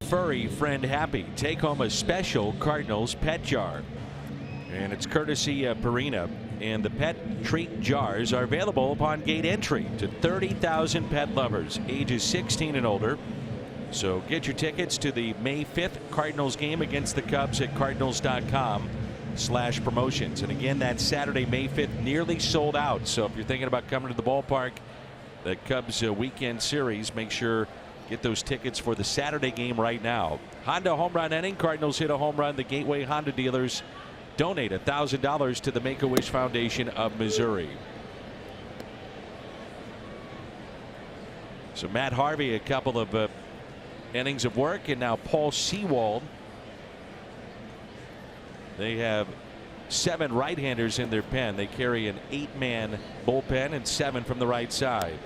Furry friend happy. Take home a special Cardinals pet jar. And it's courtesy of Purina. And the pet treat jars are available upon gate entry to 30,000 pet lovers ages 16 and older. So get your tickets to the May 5th Cardinals game against the Cubs at cardinals.com/promotions. And again, that Saturday, May 5th, nearly sold out. So if you're thinking about coming to the ballpark, the Cubs weekend series, make sure get those tickets for the Saturday game right now. Honda home run inning. Cardinals hit a home run. The Gateway Honda dealers donate $1,000 to the Make-A-Wish Foundation of Missouri. So Matt Harvey, a couple of innings of work, and now Paul Sewald. They have 7 right-handers in their pen. They carry an 8-man bullpen and 7 from the right side.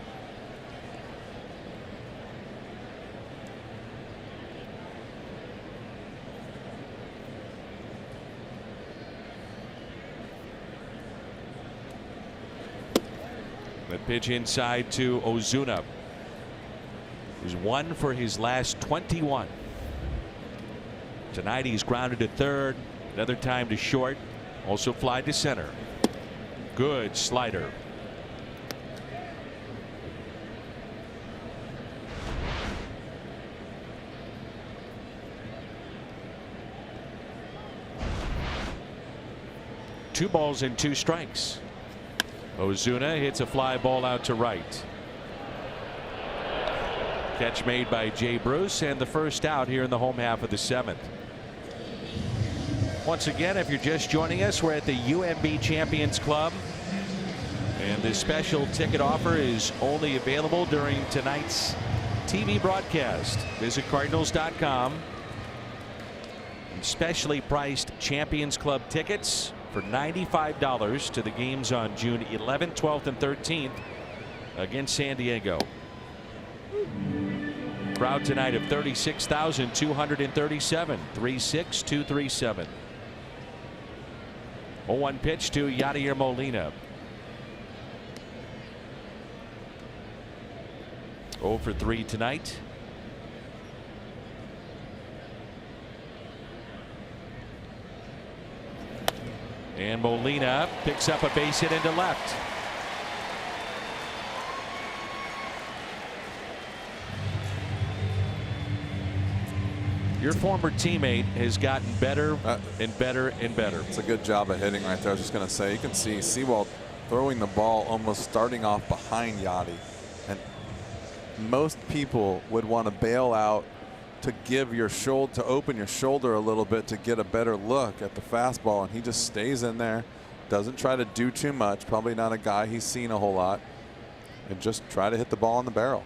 The pitch inside to Ozuna, who's 1 for his last 21. Tonight he's grounded to third, another time to short, also fly to center. Good slider. Two balls and two strikes. Ozuna hits a fly ball out to right. Catch made by Jay Bruce, and the first out here in the home half of the 7th. Once again, if you're just joining us, we're at the UMB Champions Club, and this special ticket offer is only available during tonight's TV broadcast. Visit Cardinals.com. Specially priced Champions Club tickets for $95 to the games on June 11th, 12th, and 13th against San Diego. Crowd tonight of 36,237. 36237. 0-1 pitch to Yadier Molina. 0 for 3 tonight. And Molina picks up a base hit into left. Your former teammate has gotten better and better and better. It's a good job of hitting right there. I was just going to say, you can see Sewald throwing the ball almost starting off behind Yadi. And most people would want to bail out to give your shoulder, to open your shoulder a little bit to get a better look at the fastball, and he just stays in there, doesn't try to do too much, probably not a guy he's seen a whole lot, and just try to hit the ball in the barrel.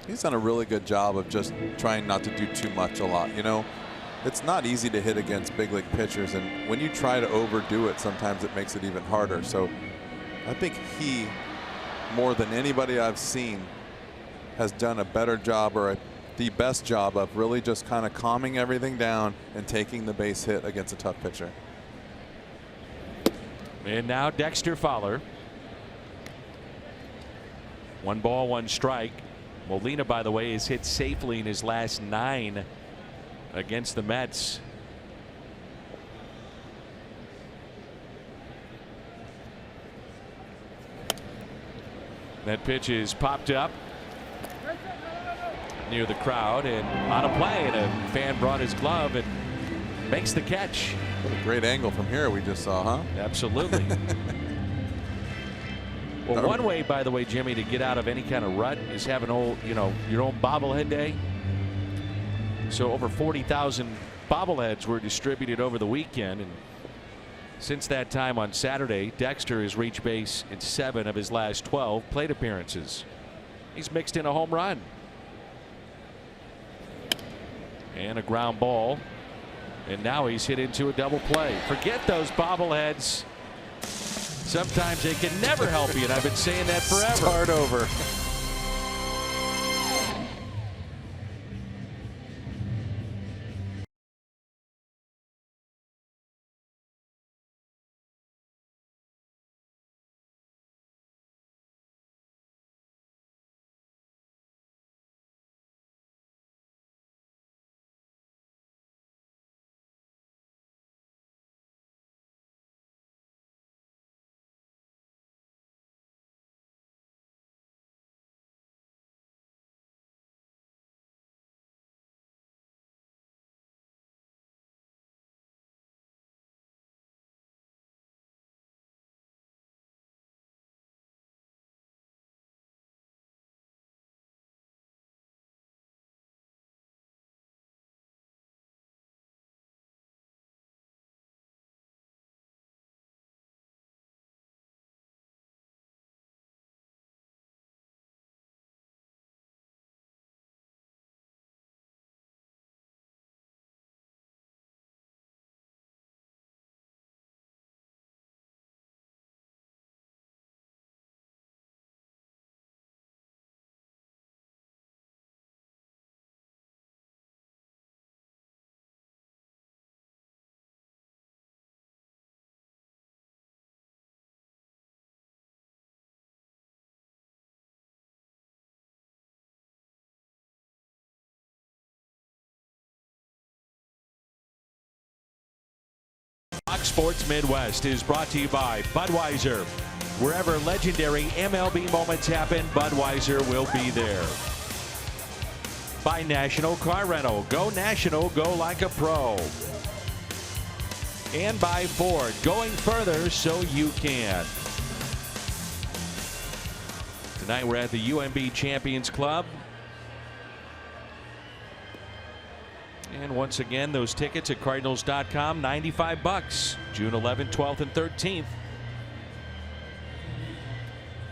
He's done a really good job of just trying not to do too much a lot. You know, it's not easy to hit against big league pitchers, and when you try to overdo it, sometimes it makes it even harder. So I think he, more than anybody I've seen, has done a better job, or the best job, of really just kind of calming everything down and taking the base hit against a tough pitcher. And now Dexter Fowler. 1 ball, 1 strike. Molina, by the way, has hit safely in his last 9 against the Mets. That pitch is popped up near the crowd and on a play, and a fan brought his glove and makes the catch. What a great angle from here we just saw, huh? Absolutely. Well, one way, by the way, Jimmy, to get out of any kind of rut is have your own bobblehead day. So over 40,000 bobbleheads were distributed over the weekend, and since that time on Saturday, Dexter has reached base in 7 of his last 12 plate appearances. He's mixed in a home run and a ground ball, and now he's hit into a double play. Forget those bobbleheads. Sometimes they can never help you, and I've been saying that forever. Start over. Fox Sports Midwest is brought to you by Budweiser. Wherever legendary MLB moments happen, Budweiser will be there. By National Car Rental. Go National, go like a pro. And by Ford, going further so you can. Tonight we're at the UMB Champions Club. And once again, those tickets at Cardinals.com, $95. June 11th, 12th, and 13th.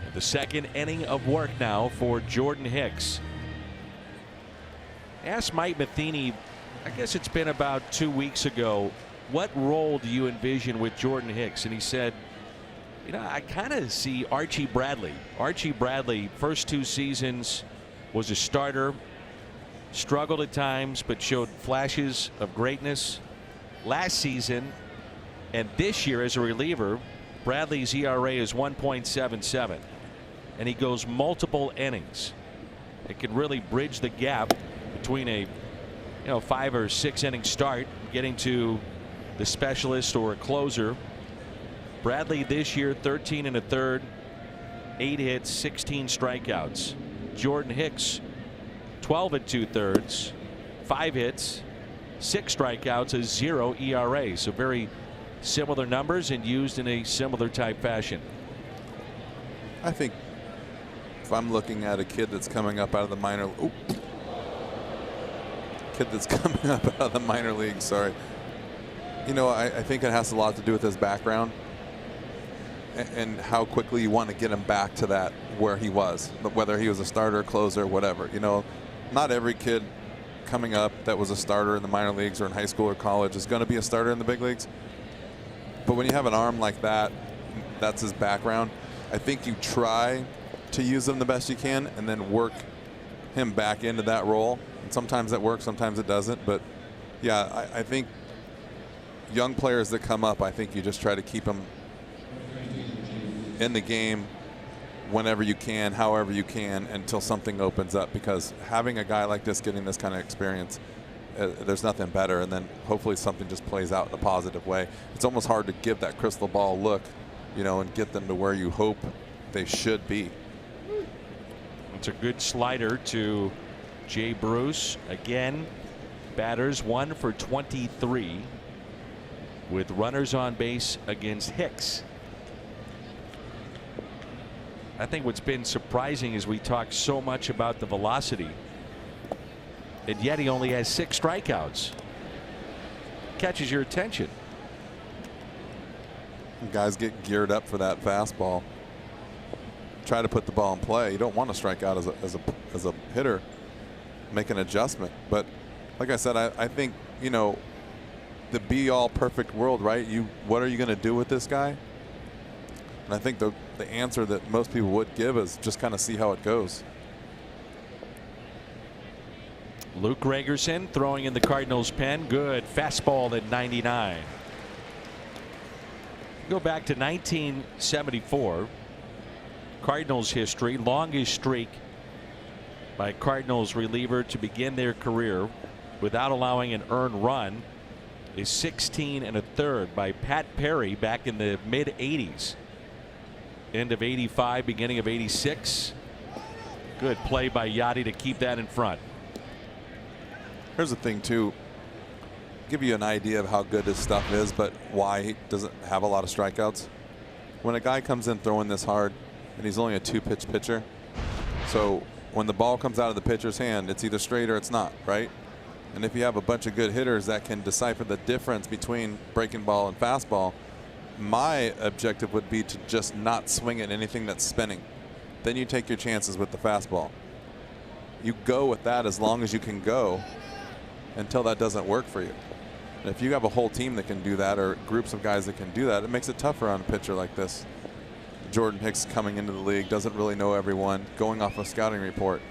And the second inning of work now for Jordan Hicks. Asked Mike Matheny, I guess it's been about 2 weeks ago, what role do you envision with Jordan Hicks? And he said, you know, I kind of see Archie Bradley. Archie Bradley, first 2 seasons, was a starter. Struggled at times, but showed flashes of greatness last season. And this year as a reliever, Bradley's ERA is 1.77. And he goes multiple innings. It can really bridge the gap between a 5 or 6 inning start, getting to the specialist or a closer. Bradley this year, 13 1/3, 8 hits, 16 strikeouts. Jordan Hicks, 12 2/3, 5 hits, 6 strikeouts, a 0 ERA. So very similar numbers and used in a similar type fashion. I think if I'm looking at a kid that's coming up out of the minor, league, sorry. You know, I think it has a lot to do with his background and how quickly you want to get him back to that where he was, but whether he was a starter, closer, whatever. You know, not every kid coming up that was a starter in the minor leagues or in high school or college is going to be a starter in the big leagues. But when you have an arm like that, that's his background. I think you try to use him the best you can and then work him back into that role. And sometimes that works, sometimes it doesn't. But yeah, I think young players that come up, I think you just try to keep them in the game whenever you can, however you can, until something opens up. Because having a guy like this getting this kind of experience, there's nothing better. And then hopefully something just plays out in a positive way. It's almost hard to give that crystal ball look, you know, and get them to where you hope they should be. It's a good slider to Jay Bruce. Again, batters 1 for 23 with runners on base against Hicks. I think what's been surprising is we talk so much about the velocity, and yet he only has 6 strikeouts. Catches your attention. Guys get geared up for that fastball. Try to put the ball in play. You don't want to strike out as a hitter. Make an adjustment. But like I said, I think, you know, the be-all perfect world, right? What are you going to do with this guy? And I think the answer that most people would give is just kind of see how it goes. Luke Gregerson throwing in the Cardinals' pen. Good fastball at 99. Go back to 1974. Cardinals history, longest streak by a Cardinals reliever to begin their career without allowing an earned run is 16 1/3 by Pat Perry back in the mid 80s. End of 85, beginning of 86. Good play by Yachty to keep that in front. Here's the thing too, give you an idea of how good this stuff is, but why he doesn't have a lot of strikeouts. When a guy comes in throwing this hard and he's only a 2-pitch pitcher, so when the ball comes out of the pitcher's hand, it's either straight or it's not, right? And if you have a bunch of good hitters that can decipher the difference between breaking ball and fastball, my objective would be to just not swing at anything that's spinning. Then you take your chances with the fastball. You go with that as long as you can go until that doesn't work for you. And if you have a whole team that can do that, or groups of guys that can do that, it makes it tougher on a pitcher like this. Jordan Hicks coming into the league, doesn't really know everyone, going off a scouting report.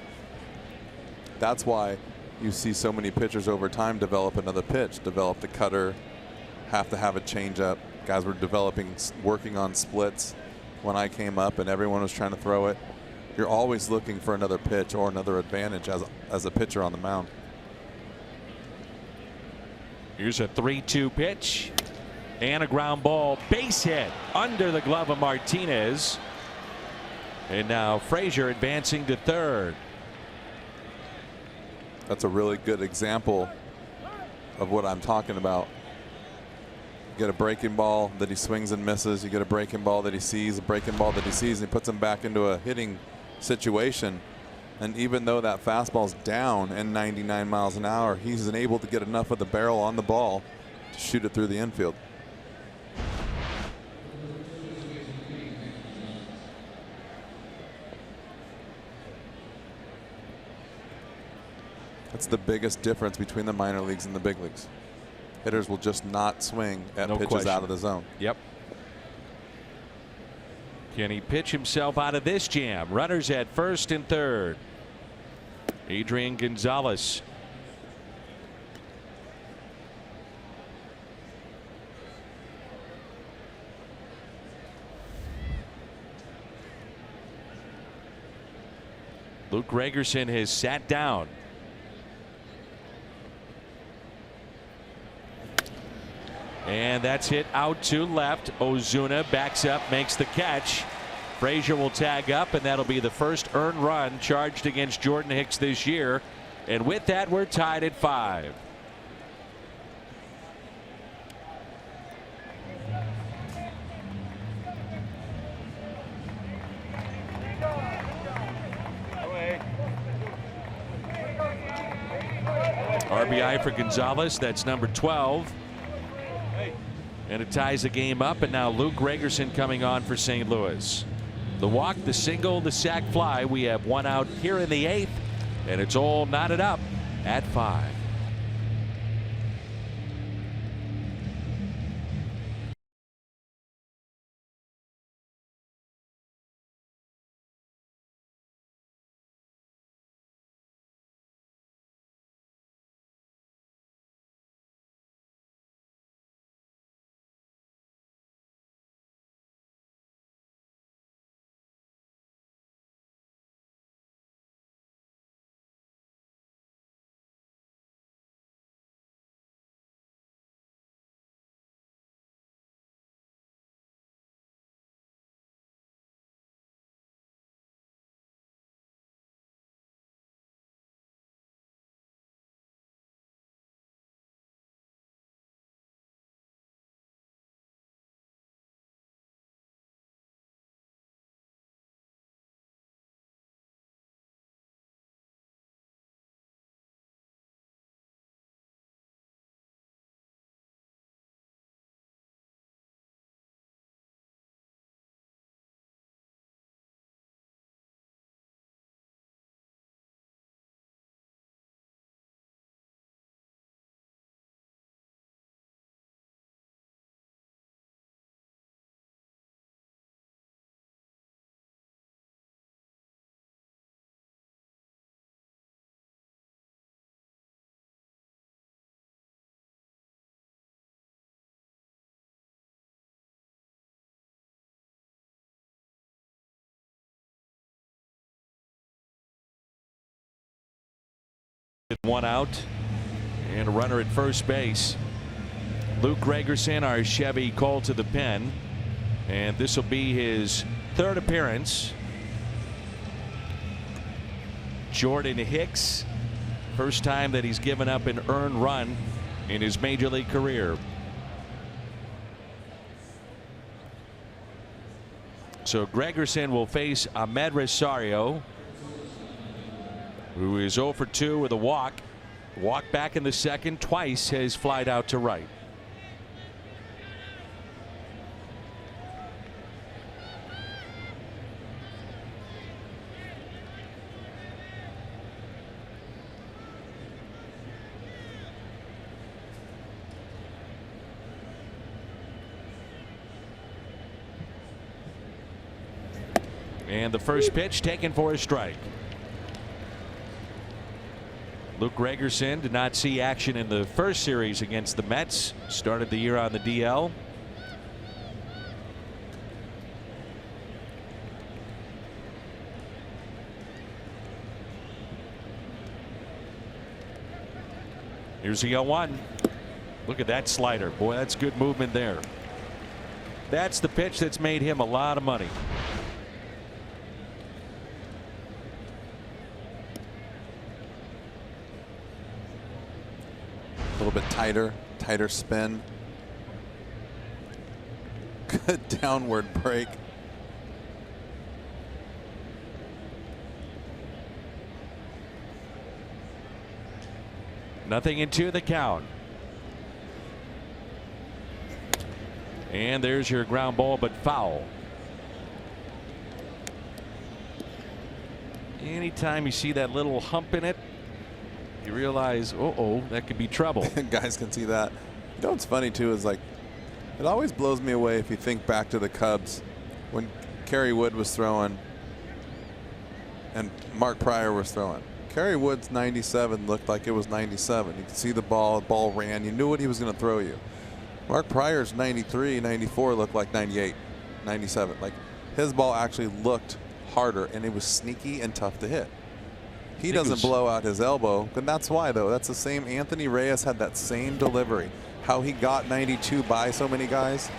That's why you see so many pitchers over time develop another pitch, develop the cutter, have to have a changeup. Guys were working on splits when I came up, and everyone was trying to throw it. You're always looking for another pitch or another advantage as a pitcher on the mound. Here's a 3-2 pitch. And a ground ball, base hit under the glove of Martinez. And now Frazier advancing to third. That's a really good example of what I'm talking about. You get a breaking ball that he swings and misses. You get a breaking ball that he sees, a breaking ball that he sees, and he puts him back into a hitting situation. And even though that fastball's down and 99 miles an hour, he's able to get enough of the barrel on the ball to shoot it through the infield. That's the biggest difference between the minor leagues and the big leagues. Hitters will just not swing at pitches out of the zone. Yep. Can he pitch himself out of this jam? Runners at first and third. Adrian Gonzalez. Luke Gregerson has sat down. And that's hit out to left. Ozuna backs up, makes the catch. Frazier will tag up, and that'll be the first earned run charged against Jordan Hicks this year. And with that, we're tied at 5. RBI for Gonzalez. That's number 12. And it ties the game up, and now Luke Gregerson coming on for St. Louis. The walk, the single, the sac fly. We have one out here in the 8th, and it's all knotted up at 5. One out and a runner at first base. Luke Gregerson, our Chevy called to the pen, and this will be his 3rd appearance. Jordan Hicks, first time that he's given up an earned run in his major league career. So Gregerson will face Ahmed Rosario, who is 0 for 2 with a walk. Walk back in the second, twice has flied out to right. And the first pitch taken for a strike. Luke Gregerson did not see action in the first series against the Mets. Started the year on the DL. Here's the 0-1. Look at that slider. Boy, that's good movement there. That's the pitch that's made him a lot of money. A little bit tighter spin. Good downward break. Nothing into the count. And there's your ground ball, but foul. Anytime you see that little hump in it, you realize, uh-oh, that could be trouble. Guys can see that. You know what's funny too is, like, it always blows me away if you think back to the Cubs when Kerry Wood was throwing and Mark Pryor was throwing. Kerry Wood's 97 looked like it was 97. You could see the ball ran. You knew what he was going to throw you. Mark Pryor's 93, 94 looked like 98, 97. Like, his ball actually looked harder, and it was sneaky and tough to hit. He doesn't blow out his elbow, and that's why, though. That's the same. Anthony Reyes had that same delivery. How he got 92 by so many guys,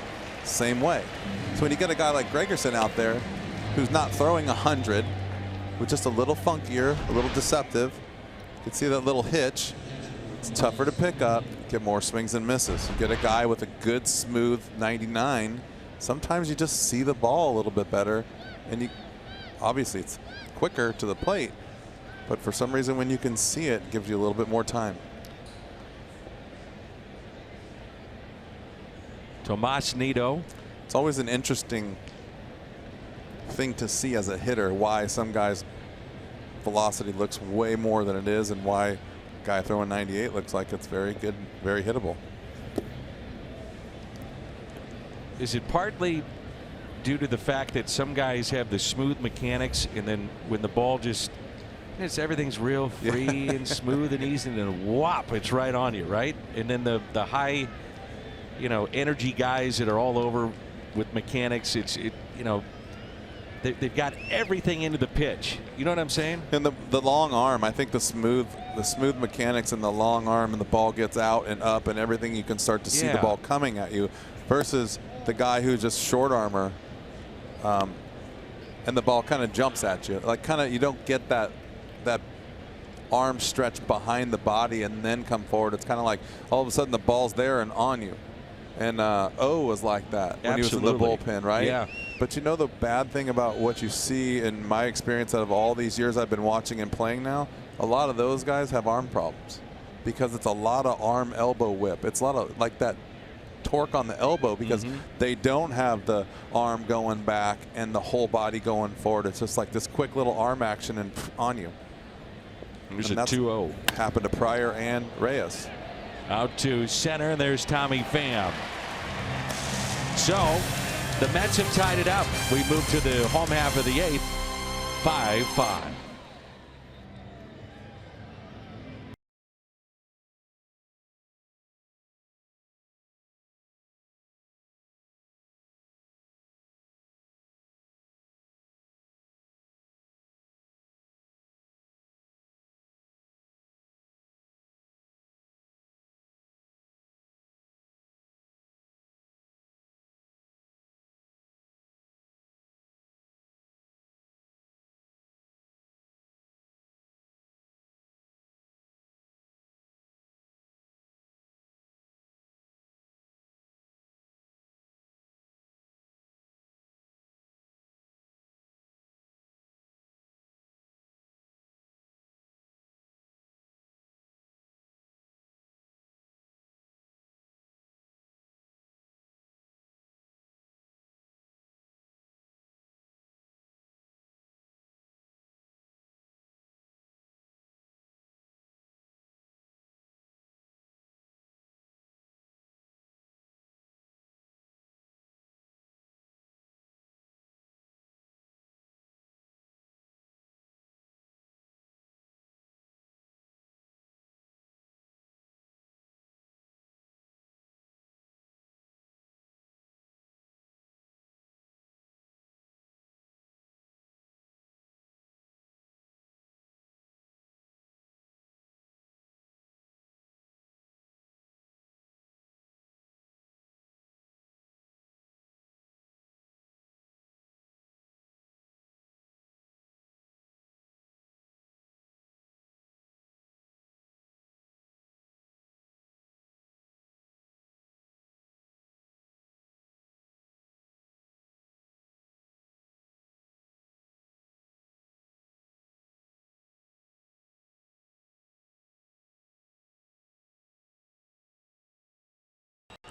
same way. So when you get a guy like Gregerson out there who's not throwing 100, with just a little funkier, a little deceptive, you can see that little hitch. It's tougher to pick up, get more swings and misses. You get a guy with a good, smooth 99, sometimes you just see the ball a little bit better, and you obviously it's quicker to the plate, but for some reason when you can see it, it gives you a little bit more time. Tomas Nido. It's always an interesting thing to see as a hitter, why some guys' velocity looks way more than it is, and why a guy throwing 98 looks like it's very good, very hittable. Is it partly due to the fact that some guys have the smooth mechanics, and then when the ball just, everything's real free and smooth and easy, and then whop, it's right on you, right? And then the high, energy guys that are all over with mechanics, they've got everything into the pitch. You know what I'm saying? And the long arm, I think the smooth mechanics and the long arm, and the ball gets out and up and everything, you can start to see the ball coming at you, versus the guy who's just short armor, and the ball kind of jumps at you. Like, you don't get that arm stretch behind the body and then come forward. It's kind of like all of a sudden the ball's there and on you. And O was like that when he was in the bullpen, right? Yeah. But the bad thing about what you see in my experience out of all these years I've been watching and playing now, a lot of those guys have arm problems because it's a lot of arm elbow whip. It's a lot of like that torque on the elbow because they don't have the arm going back and the whole body going forward. It's just like this quick little arm action and on you. There's a 2-0. Happened to Pryor and Reyes. Out to center. There's Tommy Pham. So the Mets have tied it up. We move to the home half of the 8th. 5-5.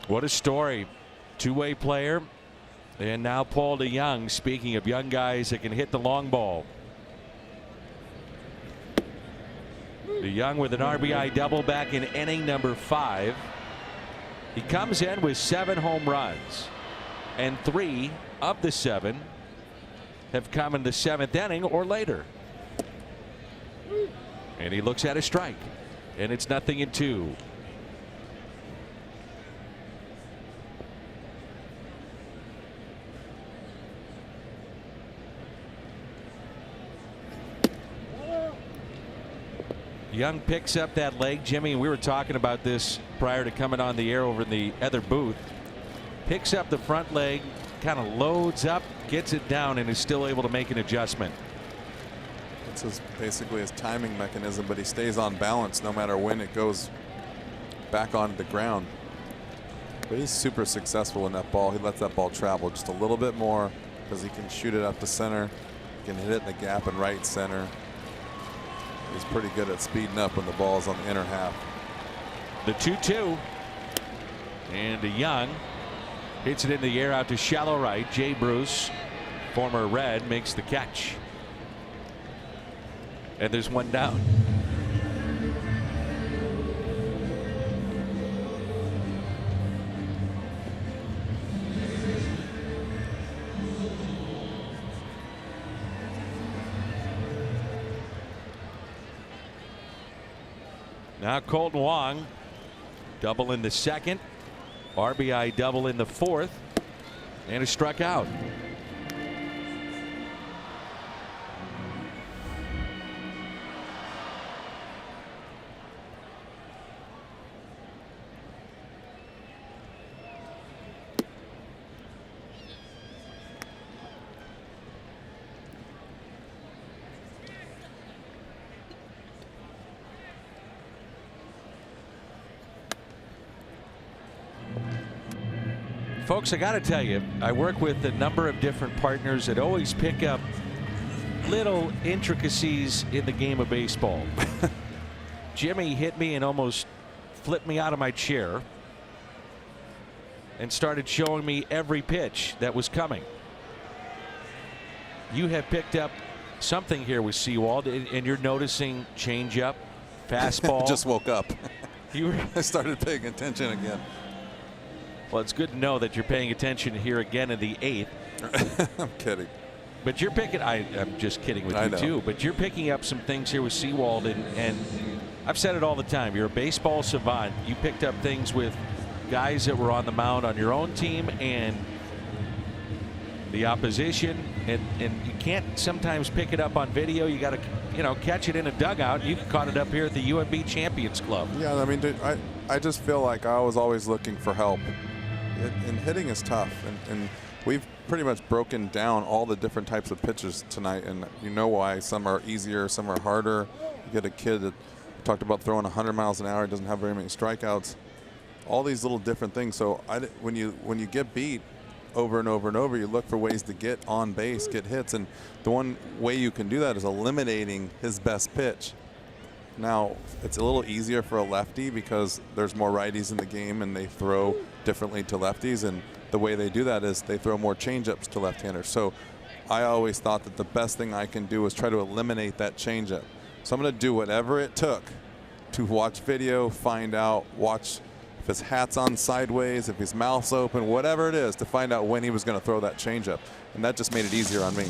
What a story. Two-way player. And now Paul DeYoung, speaking of young guys that can hit the long ball. DeYoung with an RBI double back in inning number 5. He comes in with 7 home runs, and 3 of the 7 have come in the 7th inning or later. And he looks at a strike, and it's 0-2. Young picks up that leg, Jimmy, and we were talking about this prior to coming on the air over in the other booth. Picks up the front leg, kind of loads up, gets it down, and is still able to make an adjustment. It's basically his timing mechanism, but he stays on balance no matter when it goes back onto the ground. But he's super successful in that ball. He lets that ball travel just a little bit more because he can shoot it up to center, he can hit it in the gap in right center. He's pretty good at speeding up when the ball's on the inner half. The 2-2. And DeYoung hits it in the air out to shallow right. Jay Bruce, former Red, makes the catch. And there's one down. Now Colton Wong, double in the 2nd, RBI double in the 4th, and is struck out. Folks, I got to tell you, I work with a number of different partners that always pick up little intricacies in the game of baseball. Jimmy hit me and almost flipped me out of my chair and started showing me every pitch that was coming. You have picked up something here with Sewald, and you're noticing changeup, fastball. Just woke up. I started paying attention again. Well, it's good to know that you're paying attention here again in the 8th. I'm kidding. But you're picking, I'm just kidding with you too, but you're picking up some things here with Sewald, and I've said it all the time. You're a baseball savant. You picked up things with guys that were on the mound on your own team and the opposition, and you can't sometimes pick it up on video. You got to, catch it in a dugout. You caught it up here at the UMB Champions Club. Yeah, I mean, I just feel like I was always looking for help. And hitting is tough, and we've pretty much broken down all the different types of pitches tonight, and you know why. Some are easier, some are harder. You get a kid that talked about throwing 100 miles an hour, doesn't have very many strikeouts. All these little different things. So when you get beat over and over and over, you look for ways to get on base, get hits, and the one way you can do that is eliminating his best pitch. Now, it's a little easier for a lefty because there's more righties in the game and they throw differently to lefties, and the way they do that is they throw more changeups to left-handers. So I always thought that the best thing I can do is try to eliminate that changeup. So I'm going to do whatever it took to watch video, find out, watch if his hat's on sideways, if his mouth's open, whatever it is, to find out when he was going to throw that changeup. And that just made it easier on me.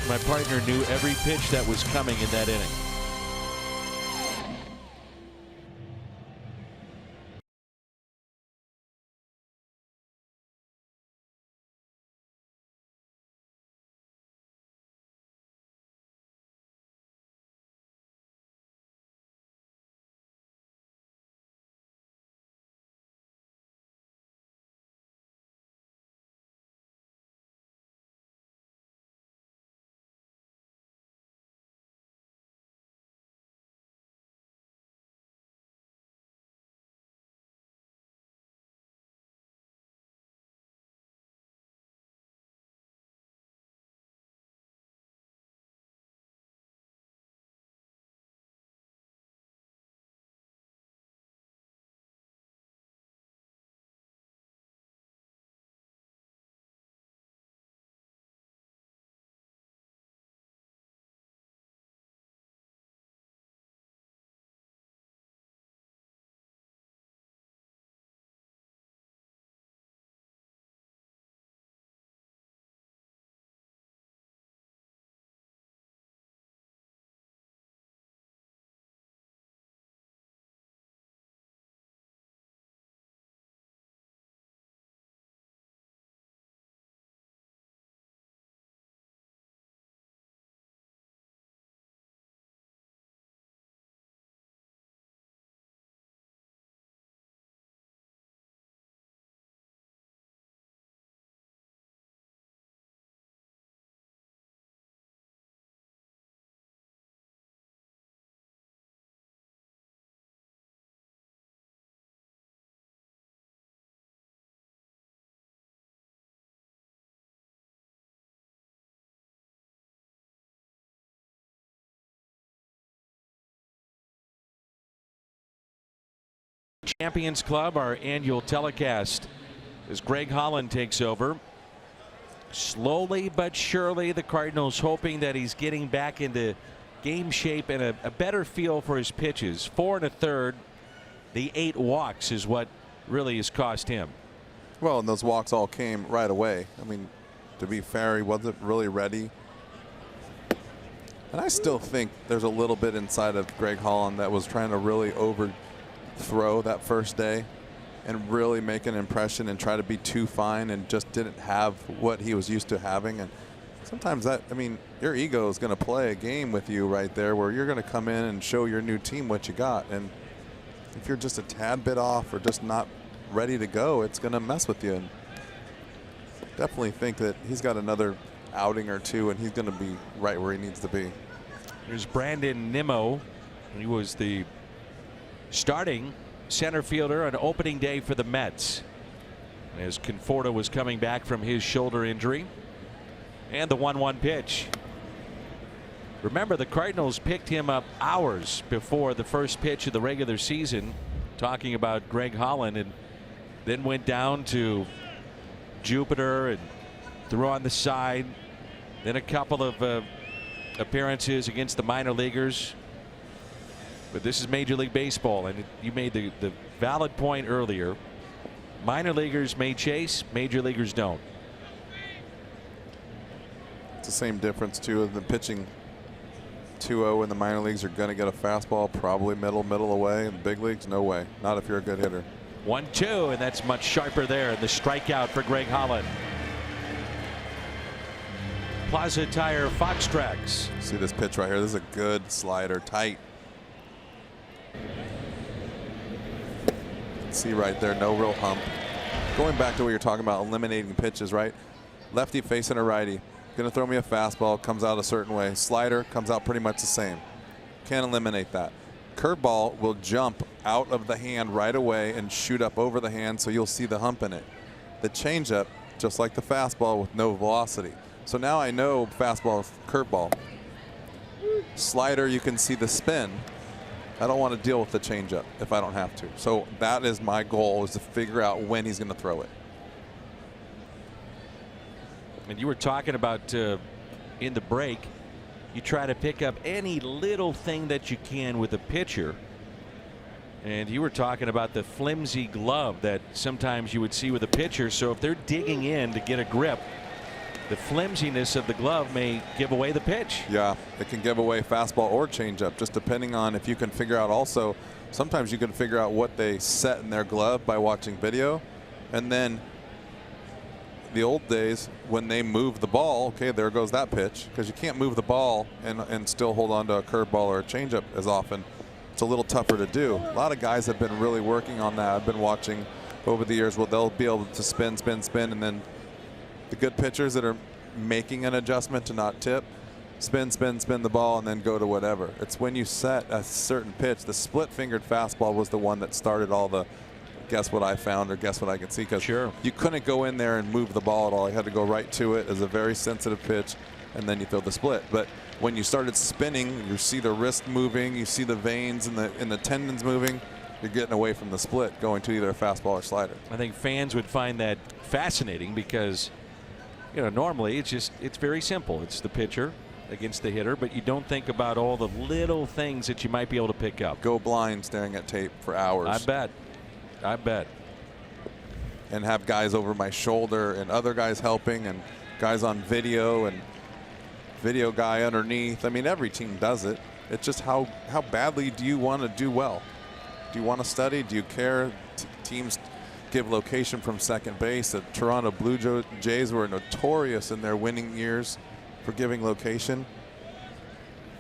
My partner knew every pitch that was coming in that inning. Champions Club, our annual telecast, as Greg Holland takes over. Slowly but surely, the Cardinals hoping that he's getting back into game shape and a better feel for his pitches. 4 1/3. The 8 walks is what really has cost him. Well, and those walks all came right away. I mean, to be fair, he wasn't really ready. And I still think there's a little bit inside of Greg Holland that was trying to really overthrow that first day and really make an impression and try to be too fine, and just didn't have what he was used to having. And sometimes that, I mean, your ego is going to play a game with you right there, where you're going to come in and show your new team what you got. And if you're just a tad bit off or just not ready to go, it's going to mess with you. And definitely think that he's got another outing or two and he's going to be right where he needs to be. Here's Brandon Nimmo. He was the starting center fielder on opening day for the Mets, as Conforto was coming back from his shoulder injury. And the 1-1 pitch. Remember, the Cardinals picked him up hours before the first pitch of the regular season, talking about Greg Holland, and then went down to Jupiter and threw on the side. Then a couple of appearances against the minor leaguers. But this is Major League Baseball, and you made the valid point earlier. Minor leaguers may chase, major leaguers don't. It's the same difference too of the pitching 2-0 in the minor leagues. Are going to get a fastball, probably middle away. In the big leagues, no way. Not if you're a good hitter. 1-2, and that's much sharper there. The strikeout for Greg Holland. Plaza Tire Fox Tracks. See this pitch right here. This is a good slider, tight. See right there, no real hump. Going back to what you're talking about, eliminating pitches, right? Lefty facing a righty. Going to throw me a fastball, comes out a certain way. Slider comes out pretty much the same. Can't eliminate that. Curveball will jump out of the hand right away and shoot up over the hand, so you'll see the hump in it. The changeup, just like the fastball, with no velocity. So now I know fastball, curveball. Slider, you can see the spin. I don't want to deal with the changeup if I don't have to. So that is my goal, is to figure out when he's going to throw it. And you were talking about in the break, you try to pick up any little thing that you can with a pitcher. And you were talking about the flimsy glove that sometimes you would see with a pitcher. So if they're digging in to get a grip, the flimsiness of the glove may give away the pitch. Yeah, it can give away fastball or changeup, just depending on if you can figure out. Also, sometimes you can figure out what they set in their glove by watching video. And then the old days, when they move the ball, okay, there goes that pitch, because you can't move the ball and still hold on to a curveball or a changeup as often. It's a little tougher to do. A lot of guys have been really working on that. I've been watching over the years. Well, they'll be able to spin, and then the good pitchers that are making an adjustment to not tip, spin the ball, and then go to whatever. It's when you set a certain pitch. The split-fingered fastball was the one that started all the guess what I found or guess what I could see, because sure, you couldn't go in there and move the ball at all. You had to go right to it as a very sensitive pitch, and then you throw the split. But when you started spinning, you see the wrist moving, you see the veins and the tendons moving. You're getting away from the split, going to either a fastball or slider. I think fans would find that fascinating because, you know, normally it's very simple. It's the pitcher against the hitter, but you don't think about all the little things that you might be able to pick up. Go blind staring at tape for hours. I bet. And have guys over my shoulder and other guys helping and guys on video and video guy underneath. I mean, every team does it. It's just how badly do you want to do well? Do you want to study? Do you care? Teams give location from second base. The Toronto Blue Jays were notorious in their winning years for giving location.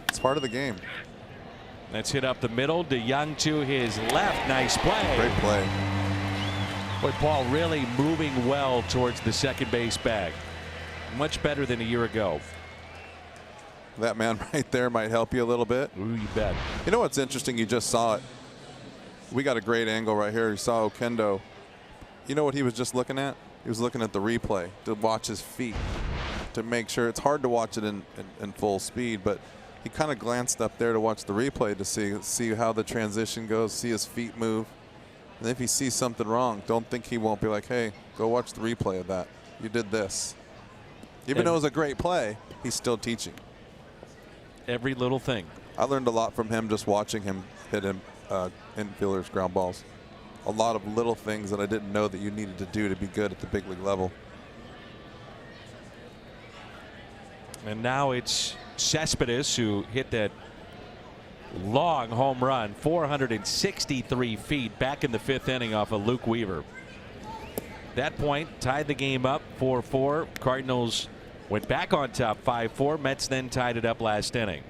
It's part of the game. That's hit up the middle. DeYoung to his left. Nice play. Great play. Boy, Paul really moving well towards the second base bag. Much better than a year ago. That man right there might help you a little bit. Ooh, you bet. You know what's interesting? You just saw it. We got a great angle right here. You saw Okendo. You know what he was just looking at? He was looking at the replay to watch his feet, to make sure. It's hard to watch it in full speed, but he kind of glanced up there to watch the replay to see how the transition goes, see his feet move. And if he sees something wrong, don't think he won't be like, hey, go watch the replay of that. You did this. Even though it was a great play, he's still teaching. Every little thing. I learned a lot from him just watching him hit infielders ground balls. A lot of little things that I didn't know that you needed to do to be good at the big league level. And now it's Cespedes who hit that long home run, 463 feet, back in the 5th inning off of Luke Weaver. That point tied the game up 4-4. Cardinals went back on top 5-4. Mets then tied it up last inning.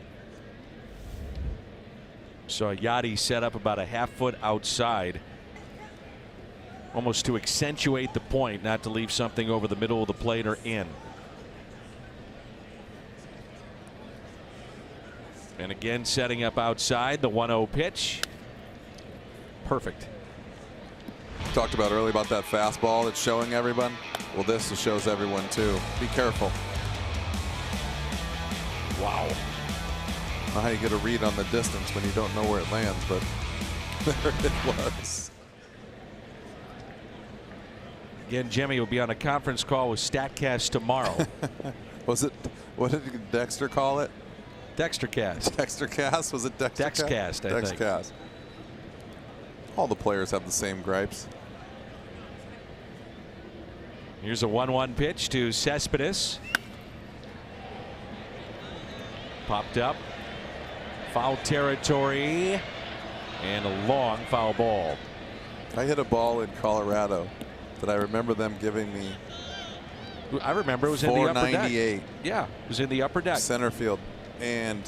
So Yachty set up about a half-foot outside, almost to accentuate the point, not to leave something over the middle of the plate or in. And again, setting up outside, the 1-0 pitch. Perfect. Talked about earlier about that fastball that's showing everyone. Well, this shows everyone too. Be careful. Wow. I don't know how you get a read on the distance when you don't know where it lands, but there it was. Again, Jimmy will be on a conference call with StatCast tomorrow. Was it, what did Dexter call it? Dextercast. Dextercast? Was it Dextercast? Dexcast, I think. Dexcast. All the players have the same gripes. Here's a 1-1 pitch to Cespedes. Popped up. Foul territory. And a long foul ball. I hit a ball in Colorado that I remember them giving me. I remember it was in the upper deck. 498. Yeah, it was in the upper deck. Center field. And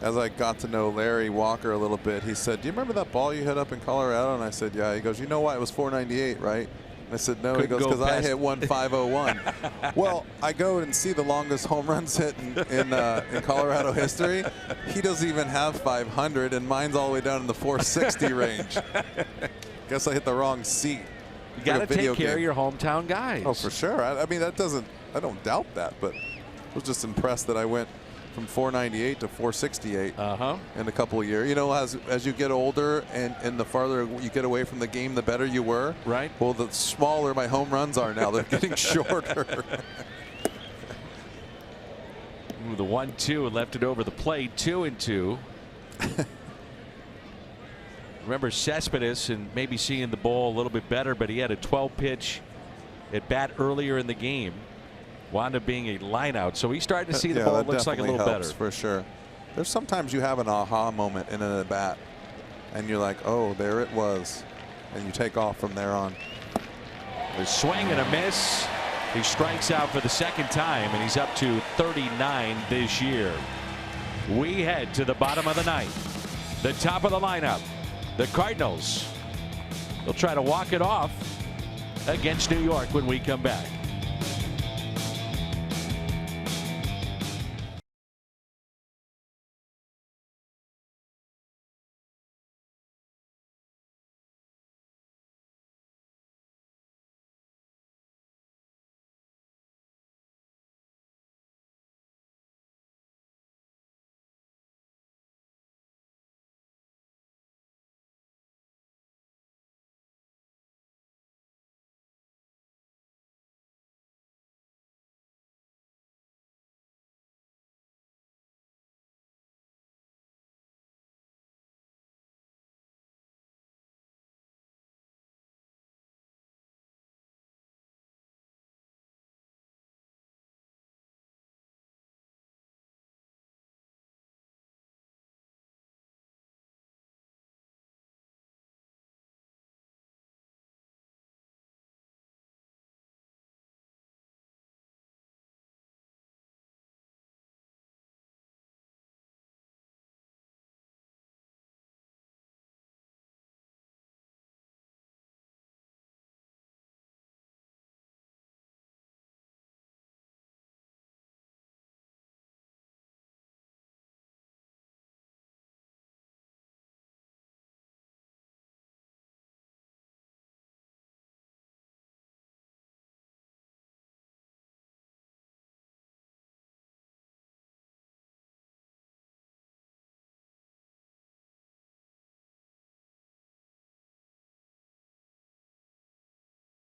as I got to know Larry Walker a little bit, he said, do you remember that ball you hit up in Colorado? And I said, yeah. He goes, you know why it was 498, right? And I said, no. He goes, because I hit 1501. Well, I go and see the longest home runs hit in Colorado history. He doesn't even have 500, and mine's all the way down in the 460 range. Guess I hit the wrong seat. You got to take care of your hometown guys. Oh, for sure. I mean, I don't doubt that, but I was just impressed that I went from 498 to 468 in a couple of years. You know, as you get older and the farther you get away from the game, the better you were. Right. Well, the smaller my home runs are now. They're getting shorter. Ooh, the 1-2 left it over the plate. 2-2. Remember Cespedes and maybe seeing the ball a little bit better, but he had a 12-pitch at bat earlier in the game. Wound up being a line out, so he's starting to see the ball looks like a little better. For sure. There's sometimes you have an aha moment in an at bat, and you're like, oh, there it was, and you take off from there on. A swing and a miss. He strikes out for the second time, and he's up to 39 this year. We head to the bottom of the ninth. The top of the lineup. The Cardinals. They'll try to walk it off against New York when we come back.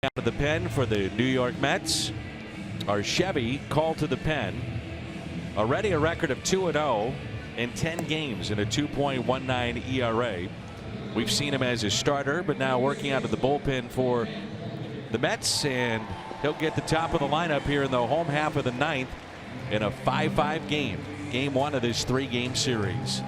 out of the pen for the New York Mets are Chevy, called to the pen. Already a record of 2-0 in 10 games in a 2.19 ERA. We've seen him as a starter, but now working out of the bullpen for the Mets, and he'll get the top of the lineup here in the home half of the ninth in a 5-5 game. Game one of this 3-game series.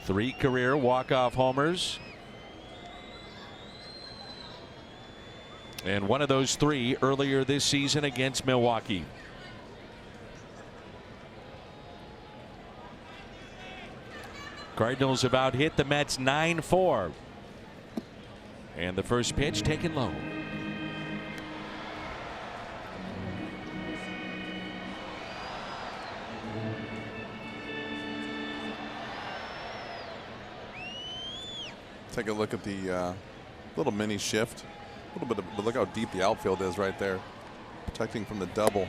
Three career walk-off homers. And one of those three earlier this season against Milwaukee. Cardinals have out hit the Mets 9-4. And the first pitch taken low. Take a look at the little mini shift. A little bit of, but look how deep the outfield is right there. Protecting from the double.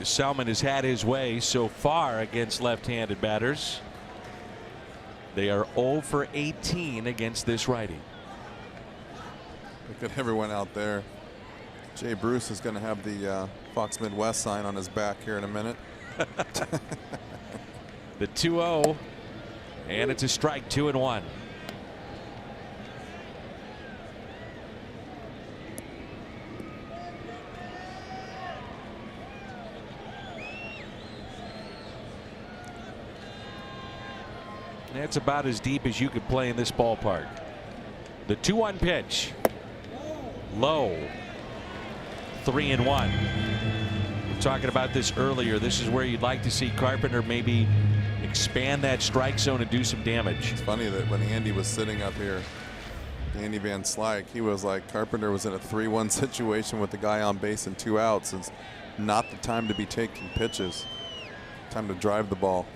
Selman has had his way so far against left-handed batters. They are 0 for 18 against this righty. Look at everyone out there. Jay Bruce is going to have the Fox Midwest sign on his back here in a minute. The 2-0, and it's a strike, 2-1. That's about as deep as you could play in this ballpark. The 2-1 pitch. Low. 3-1. We were talking about this earlier. This is where you'd like to see Carpenter maybe expand that strike zone and do some damage. It's funny that when Andy was sitting up here, Andy Van Slyke, he was like, Carpenter was in a 3-1 situation with the guy on base and 2 outs. It's not the time to be taking pitches. Time to drive the ball.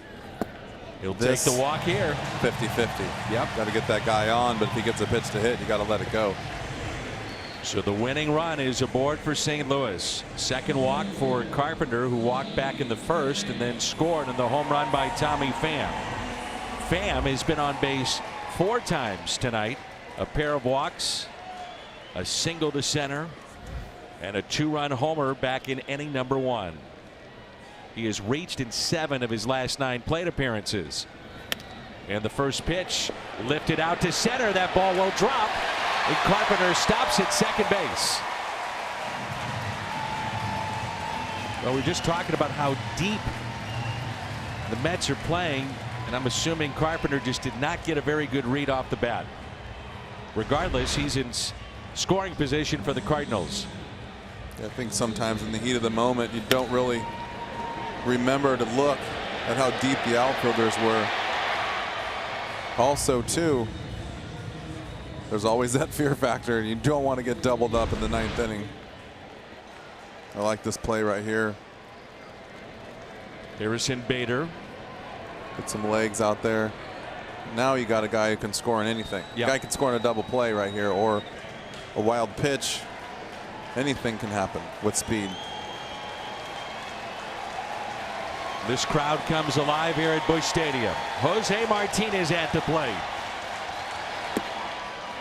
He'll take the walk here. 50-50. Yep. Got to get that guy on, but if he gets a pitch to hit, you got to let it go. So the winning run is aboard for St. Louis. Second walk for Carpenter, who walked back in the first and then scored in the home run by Tommy Pham. Pham has been on base 4 times tonight. A pair of walks, a single to center, and a 2-run homer back in inning number 1. He has reached in 7 of his last 9 plate appearances. And the first pitch lifted out to center. That ball will drop. And Carpenter stops at second base. Well, we're just talking about how deep the Mets are playing. And I'm assuming Carpenter just did not get a very good read off the bat. Regardless, he's in scoring position for the Cardinals. I think sometimes in the heat of the moment, you don't really remember to look at how deep the outfielders were. Also, too, there's always that fear factor. You don't want to get doubled up in the 9th inning. I like this play right here. Harrison Bader. Get some legs out there. Now you got a guy who can score on anything. Yep. A guy can score on a double play right here, or a wild pitch. Anything can happen with speed. This crowd comes alive here at Busch Stadium. Jose Martinez at the plate.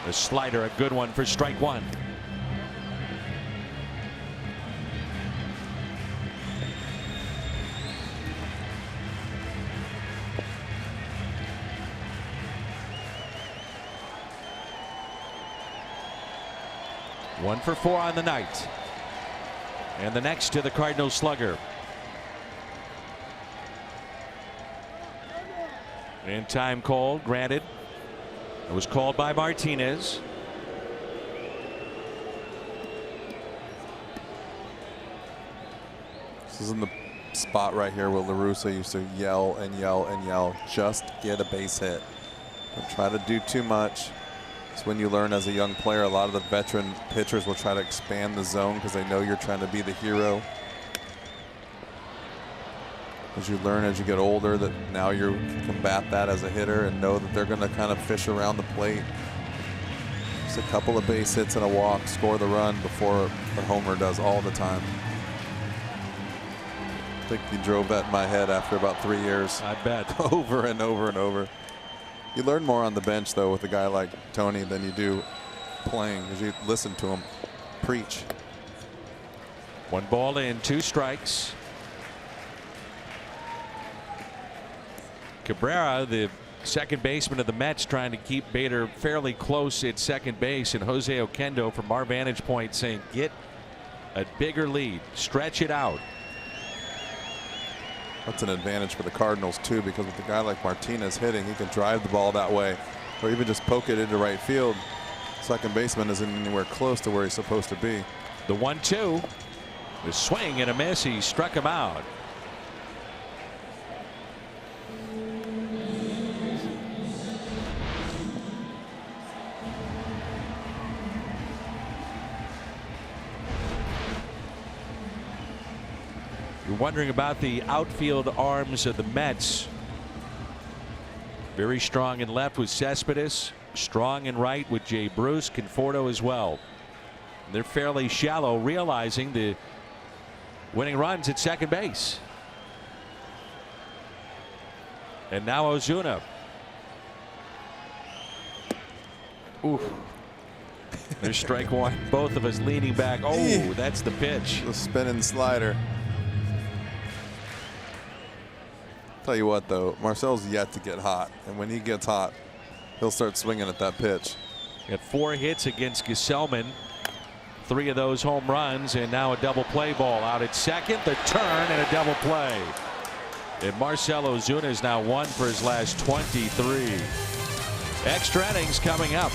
The slider, a good one for strike 1. One for 4 on the night. And the next to the Cardinals slugger. In time called, granted. It was called by Martinez. This is in the spot right here where La Russa used to yell and yell and yell. Just get a base hit. Don't try to do too much. It's when you learn as a young player, a lot of the veteran pitchers will try to expand the zone because they know you're trying to be the hero. As you learn as you get older that now you combat that as a hitter and know that they're going to kind of fish around the plate. Just a couple of base hits and a walk, score the run before the homer does all the time. I think he drove that in my head after about 3 years. I bet. Over and over and over. You learn more on the bench, though, with a guy like Tony than you do playing, because you listen to him preach. 1 ball in, 2 strikes. Cabrera, the second baseman of the Mets, trying to keep Bader fairly close at second base, and Jose Oquendo, from our vantage point, saying get a bigger lead, stretch it out. That's an advantage for the Cardinals, too, because with a guy like Martinez hitting, he can drive the ball that way or even just poke it into right field. Second baseman isn't anywhere close to where he's supposed to be. The 1-2, the swing and a miss. He struck him out. You're wondering about the outfield arms of the Mets. Very strong in left with Cespedes, strong in right with Jay Bruce, Conforto as well. They're fairly shallow, realizing the winning runs at second base. And now Ozuna. Ooh. There's strike 1. Both of us leaning back. Oh, that's the pitch. The spinning slider. Tell you what, though, Marcel's yet to get hot, and when he gets hot, he'll start swinging at that pitch. Got 4 hits against Gesellman, 3 of those home runs, and now a double play ball out at second. The turn and a double play. And Marcell Ozuna is now 1 for his last 23. Extra innings coming up.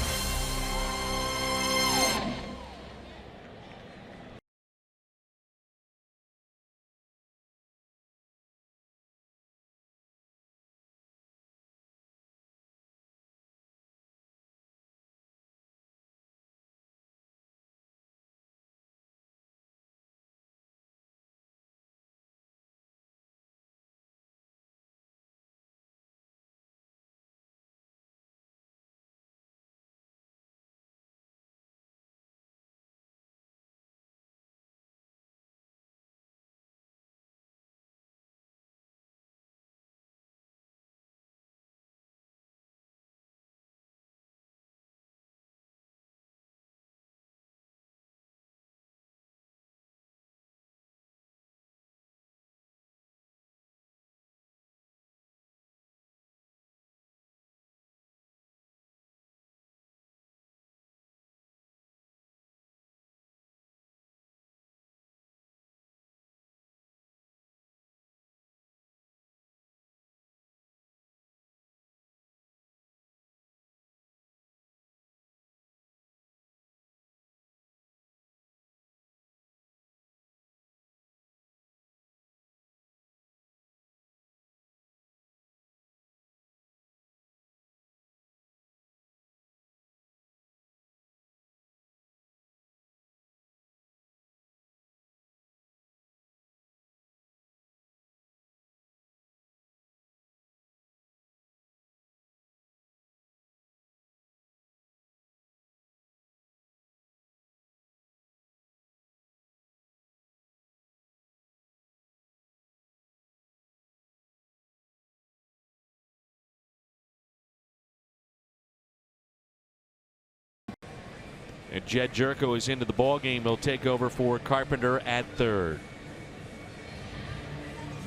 And Jed Jerko is into the ball game. He'll take over for Carpenter at third.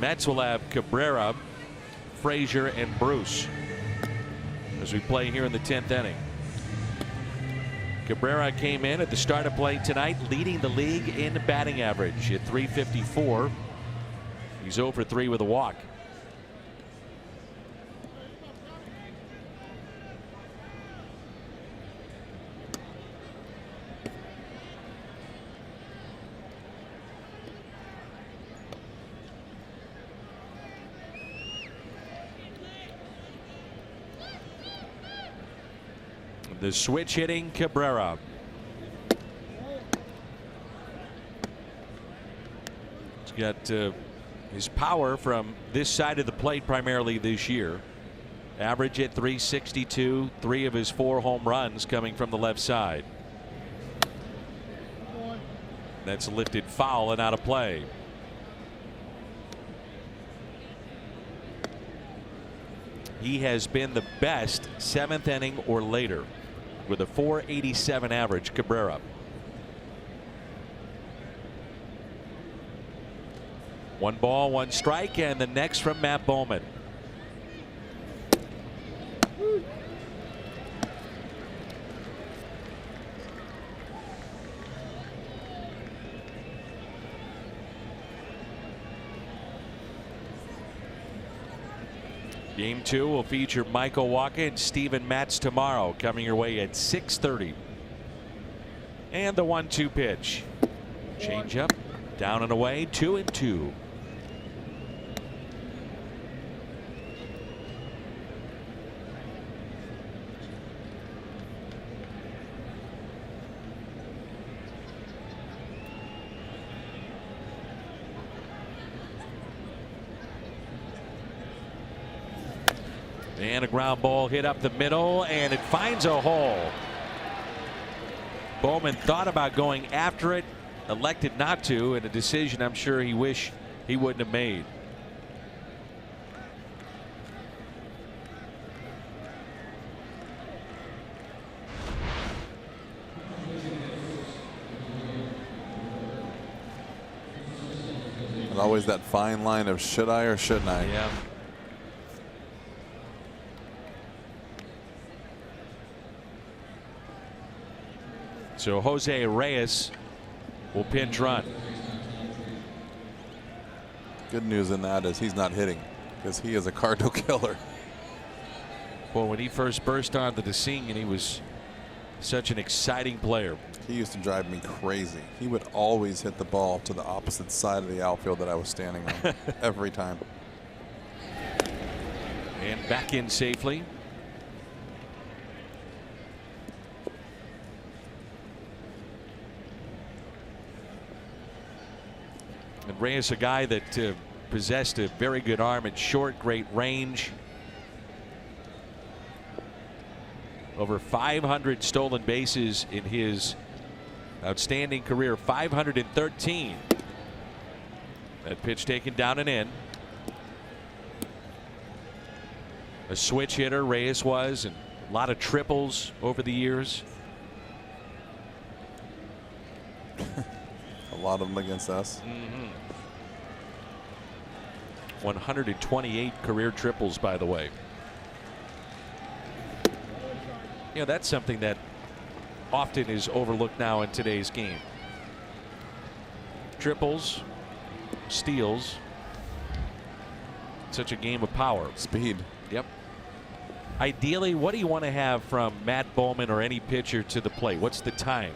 Mets will have Cabrera, Frazier, and Bruce as we play here in the 10th inning. Cabrera came in at the start of play tonight, leading the league in batting average at .354. He's 0 for 3 with a walk. The switch hitting Cabrera. He's got his power from this side of the plate primarily this year. Average at .362. 3 of his 4 home runs coming from the left side. That's lifted foul and out of play. He has been the best 7th inning or later with a .487 average. Cabrera. One ball, one strike, and the next from Matt Bowman. Game 2 will feature Michael Wacha and Steven Matz tomorrow, coming your way at 6:30. And the 1-2 pitch. Change up, down and away, 2-2. And a ground ball hit up the middle, and it finds a hole. Bowman thought about going after it, elected not to, and a decision I'm sure he wished he wouldn't have made. And always that fine line of should I or shouldn't I? Yeah. So Jose Reyes will pinch run. Good news in that is he's not hitting, because he is a Cardinal killer. Well, when he first burst onto the scene, and he was such an exciting player. He used to drive me crazy. He would always hit the ball to the opposite side of the outfield that I was standing on every time. And back in safely. And Reyes, a guy that possessed a very good arm at short, great range. Over 500 stolen bases in his outstanding career, 513. That pitch taken down and in. A switch hitter, Reyes was, and a lot of triples over the years. A lot of them against us. 128 career triples, by the way. You know, that's something that often is overlooked now in today's game. Triples, steals. Such a game of power. Speed. Yep. Ideally, what do you want to have from Matt Bowman or any pitcher to the plate? What's the time?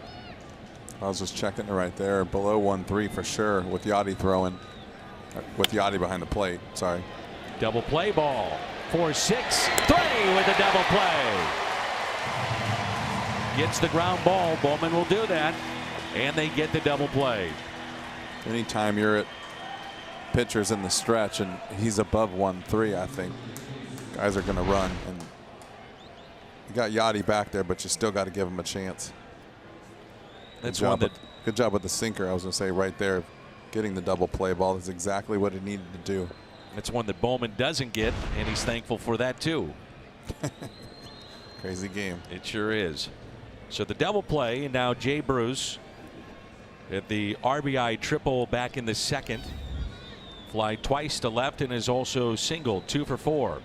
I was just checking it right there. Below 1-3 for sure, with Yachty throwing. With Yachty behind the plate. Sorry. Double play ball. 4-6-3 with a double play. Gets the ground ball. Bowman will do that. And they get the double play. Anytime you're at pitchers in the stretch and he's above 1-3, I think guys are going to run. And you got Yachty back there, but you still got to give him a chance. That's one that. Good job with the sinker. I was going to say right there, getting the double play ball is exactly what he needed to do. That's one that Bowman doesn't get, and he's thankful for that too. Crazy game. It sure is. So the double play, and now Jay Bruce at the RBI triple back in the second. Fly twice to left and is also singled, 2 for 4.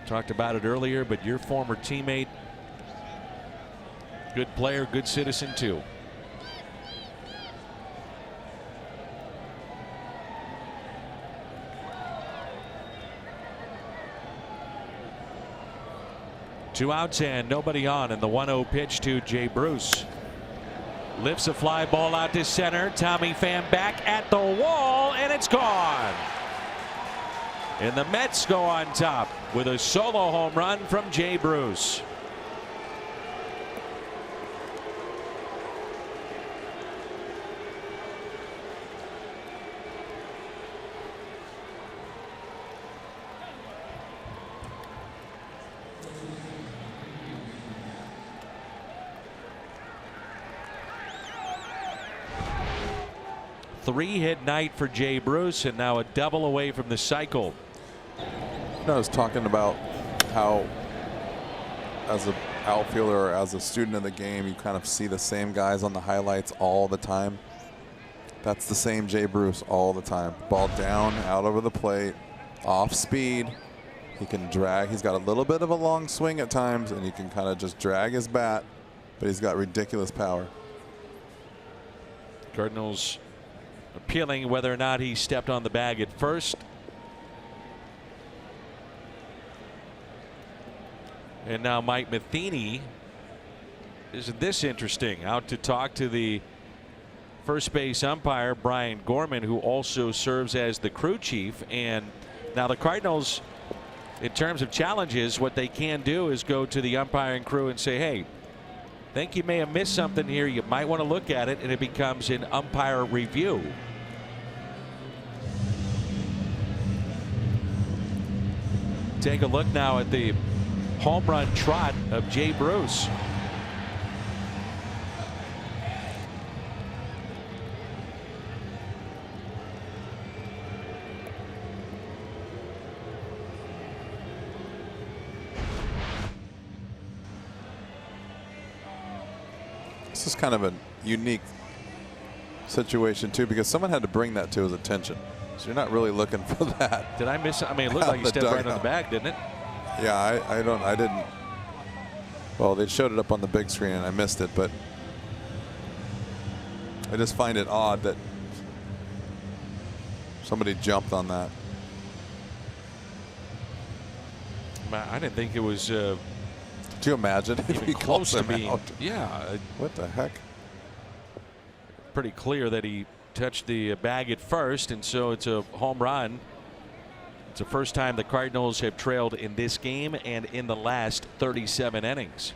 Talked about it earlier, but your former teammate, good player, good citizen too. Two outs and nobody on, and the 1-0 pitch to Jay Bruce. Lifts a fly ball out to center. Tommy Pham back at the wall, and it's gone. And the Mets go on top with a solo home run from Jay Bruce. 3-hit night for Jay Bruce, and now a double away from the cycle. I was talking about how as an outfielder or as a student of the game, you kind of see the same guys on the highlights all the time. That's the same Jay Bruce all the time. Ball down, out over the plate, off speed. He can drag. He's got a little bit of a long swing at times, and he can kind of just drag his bat, but he's got ridiculous power. Cardinals appealing whether or not he stepped on the bag at first. And now Mike Matheny, isn't this interesting, out to talk to the first base umpire Brian Gorman, who also serves as the crew chief. And now the Cardinals, in terms of challenges, what they can do is go to the umpiring crew and say, hey, think you may have missed something here, you might want to look at it, and it becomes an umpire review. Take a look now at the home run trot of Jay Bruce. This is kind of a unique situation too, because someone had to bring that to his attention. So you're not really looking for that. Did I miss? I mean, it looked like he stepped right on the bag, didn't it? Yeah, I didn't. Well, they showed it up on the big screen and I missed it, but I just find it odd that somebody jumped on that. I didn't think it was. Could you imagine if he close to him being? out? Yeah. What the heck? Pretty clear that he touched the bag at first, and so it's a home run. It's the first time the Cardinals have trailed in this game and in the last 37 innings.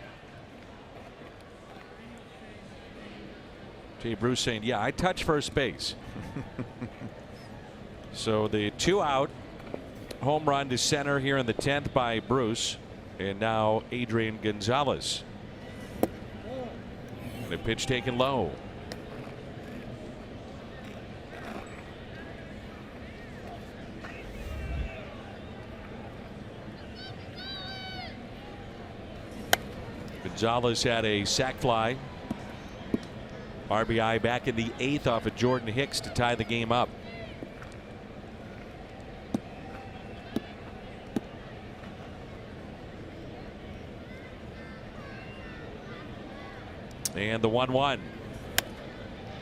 Jay Bruce saying, yeah, I touched first base. So the 2-out home run to center here in the 10th by Bruce, and now Adrian Gonzalez. The pitch taken low. Gonzalez had a sac fly. RBI back in the 8th off of Jordan Hicks to tie the game up. And the 1-1.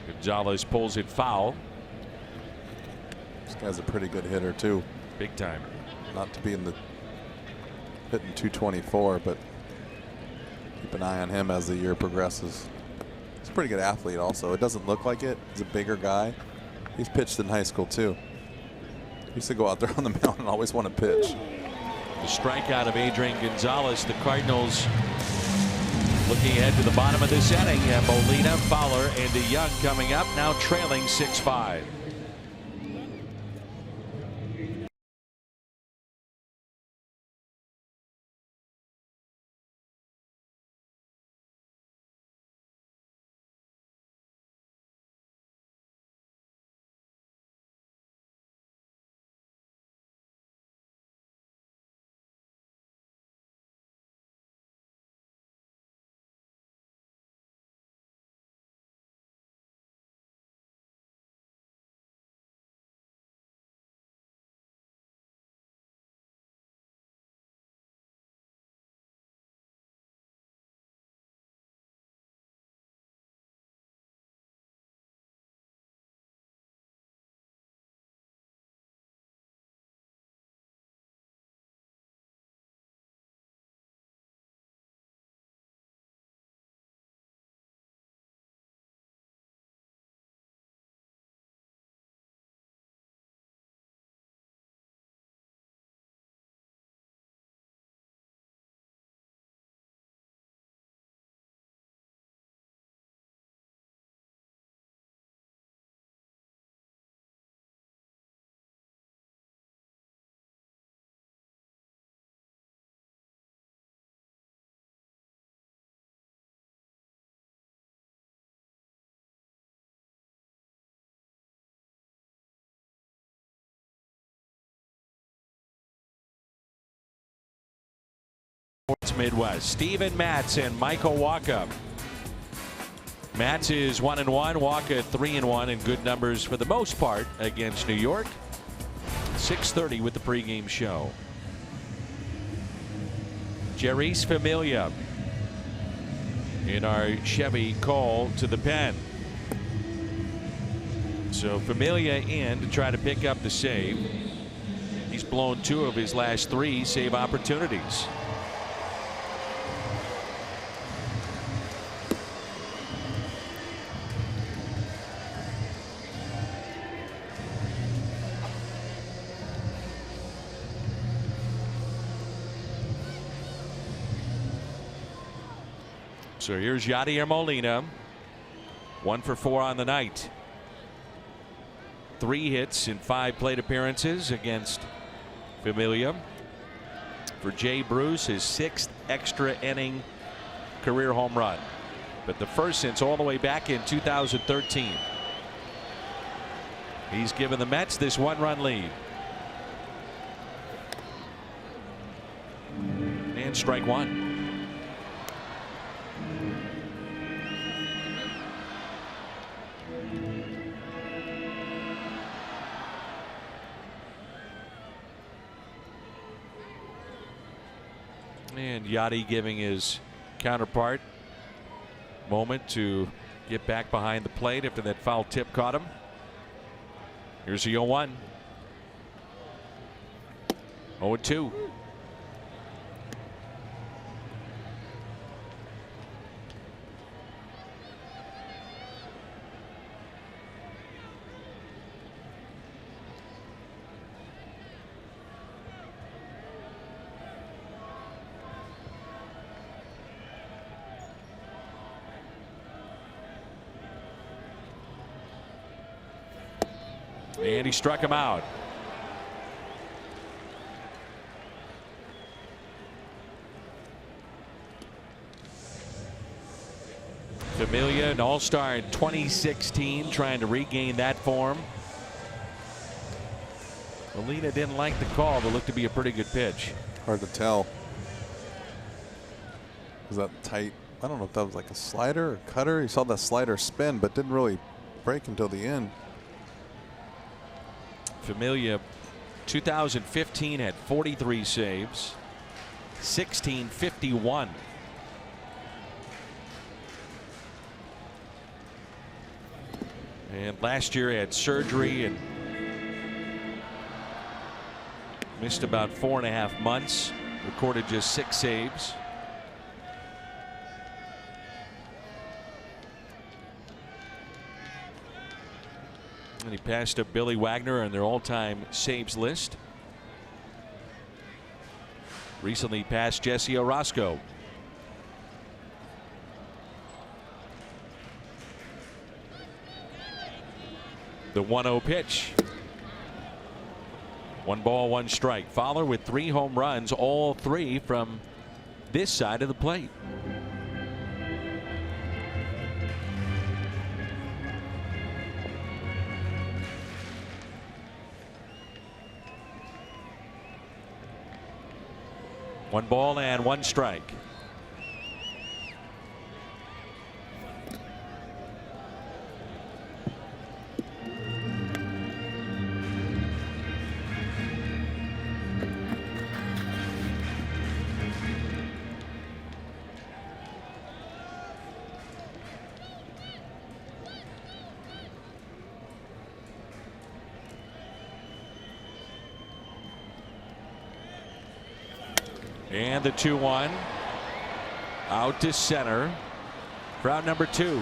Gonzalez pulls it foul. This guy's a pretty good hitter too. Big time. Not to be in the hitting 224, but keep an eye on him as the year progresses. He's a pretty good athlete also. It doesn't look like it. He's a bigger guy. He's pitched in high school too. He used to go out there on the mound and always want to pitch. The strikeout of Adrian Gonzalez. The Cardinals looking ahead to the bottom of this inning. Molina, Fowler, and DeYoung coming up, now trailing 6-5. Sports Midwest. Steven Matz and Michael Waka. Matz is 1-1, Waka 3-1, and good numbers for the most part against New York. 6:30 with the pregame show. Jeurys Familia in our Chevy call to the pen. So Familia in to try to pick up the save. He's blown 2 of his last 3 save opportunities. So here's Yadier Molina, 1 for 4 on the night. 3 hits in 5 plate appearances against Familia. For Jay Bruce, his 6th extra inning career home run, but the first since all the way back in 2013. He's given the Mets this 1-run lead. And strike 1. And Yadi giving his counterpart moment to get back behind the plate after that foul tip caught him. Here's the 0-1. 0-2. And he struck him out. Familia, an all-star in 2016, trying to regain that form. Molina didn't like the call, but looked to be a pretty good pitch. Hard to tell. Was that tight? I don't know if that was like a slider or cutter. You saw that slider spin, but didn't really break until the end. Familia 2015 had 43 saves, 1651. And last year had surgery and missed about 4.5 months, recorded just 6 saves. And he passed up Billy Wagner on their all-time saves list. Recently passed Jesse Orozco. The 1-0 pitch. 1 ball, 1 strike. Fowler with 3 home runs, all 3 from this side of the plate. One ball and 1 strike. And the 2-1 out to center for out number 2.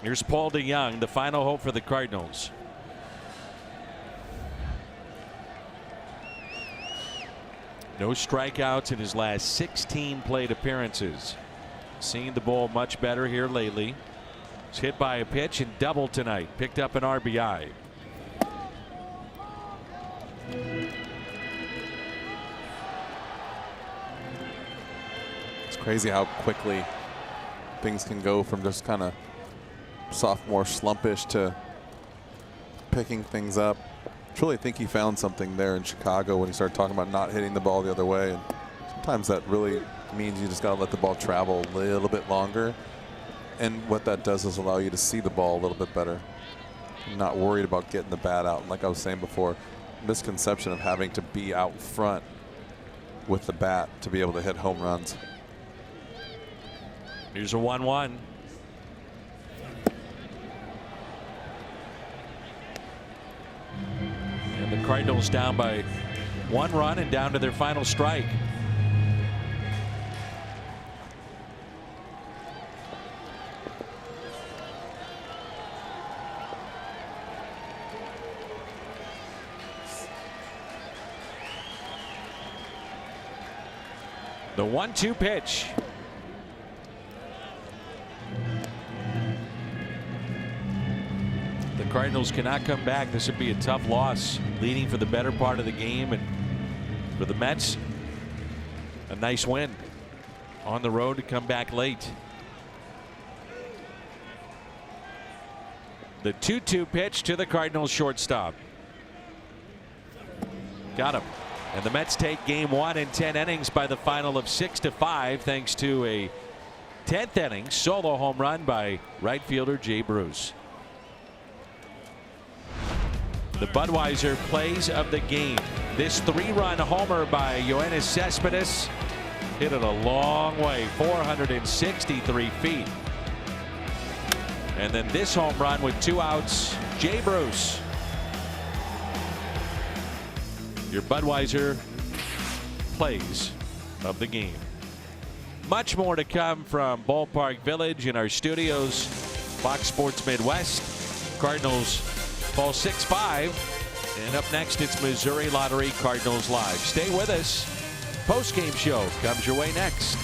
Here's Paul DeYoung, the final hope for the Cardinals. No strikeouts in his last 16 plate appearances. Seen the ball much better here lately. Was hit by a pitch and doubled tonight. Picked up an RBI. Crazy how quickly things can go from just kind of sophomore slumpish to picking things up. I truly think he found something there in Chicago when he started talking about not hitting the ball the other way. And sometimes that really means you just got to let the ball travel a little bit longer. And what that does is allow you to see the ball a little bit better. You're not worried about getting the bat out. And like I was saying before, misconception of having to be out front with the bat to be able to hit home runs. Here's a 1-1. And the Cardinals down by 1 run and down to their final strike. The 1-2 pitch. The Cardinals cannot come back. This would be a tough loss, leading for the better part of the game. And for the Mets, a nice win on the road to come back late. The 2-2 pitch to the Cardinals shortstop. Got him. And the Mets take game 1 in 10 innings by the final of 6-5, thanks to a 10th inning solo home run by right fielder Jay Bruce. The Budweiser plays of the game. This 3-run homer by Yoenis Cespedes hit it a long way, 463 feet. And then this home run with 2 outs, Jay Bruce. Your Budweiser plays of the game. Much more to come from Ballpark Village in our studios. Fox Sports Midwest. Cardinals fall 6-5. And up next, it's Missouri Lottery Cardinals Live. Stay with us. Post-game show comes your way next.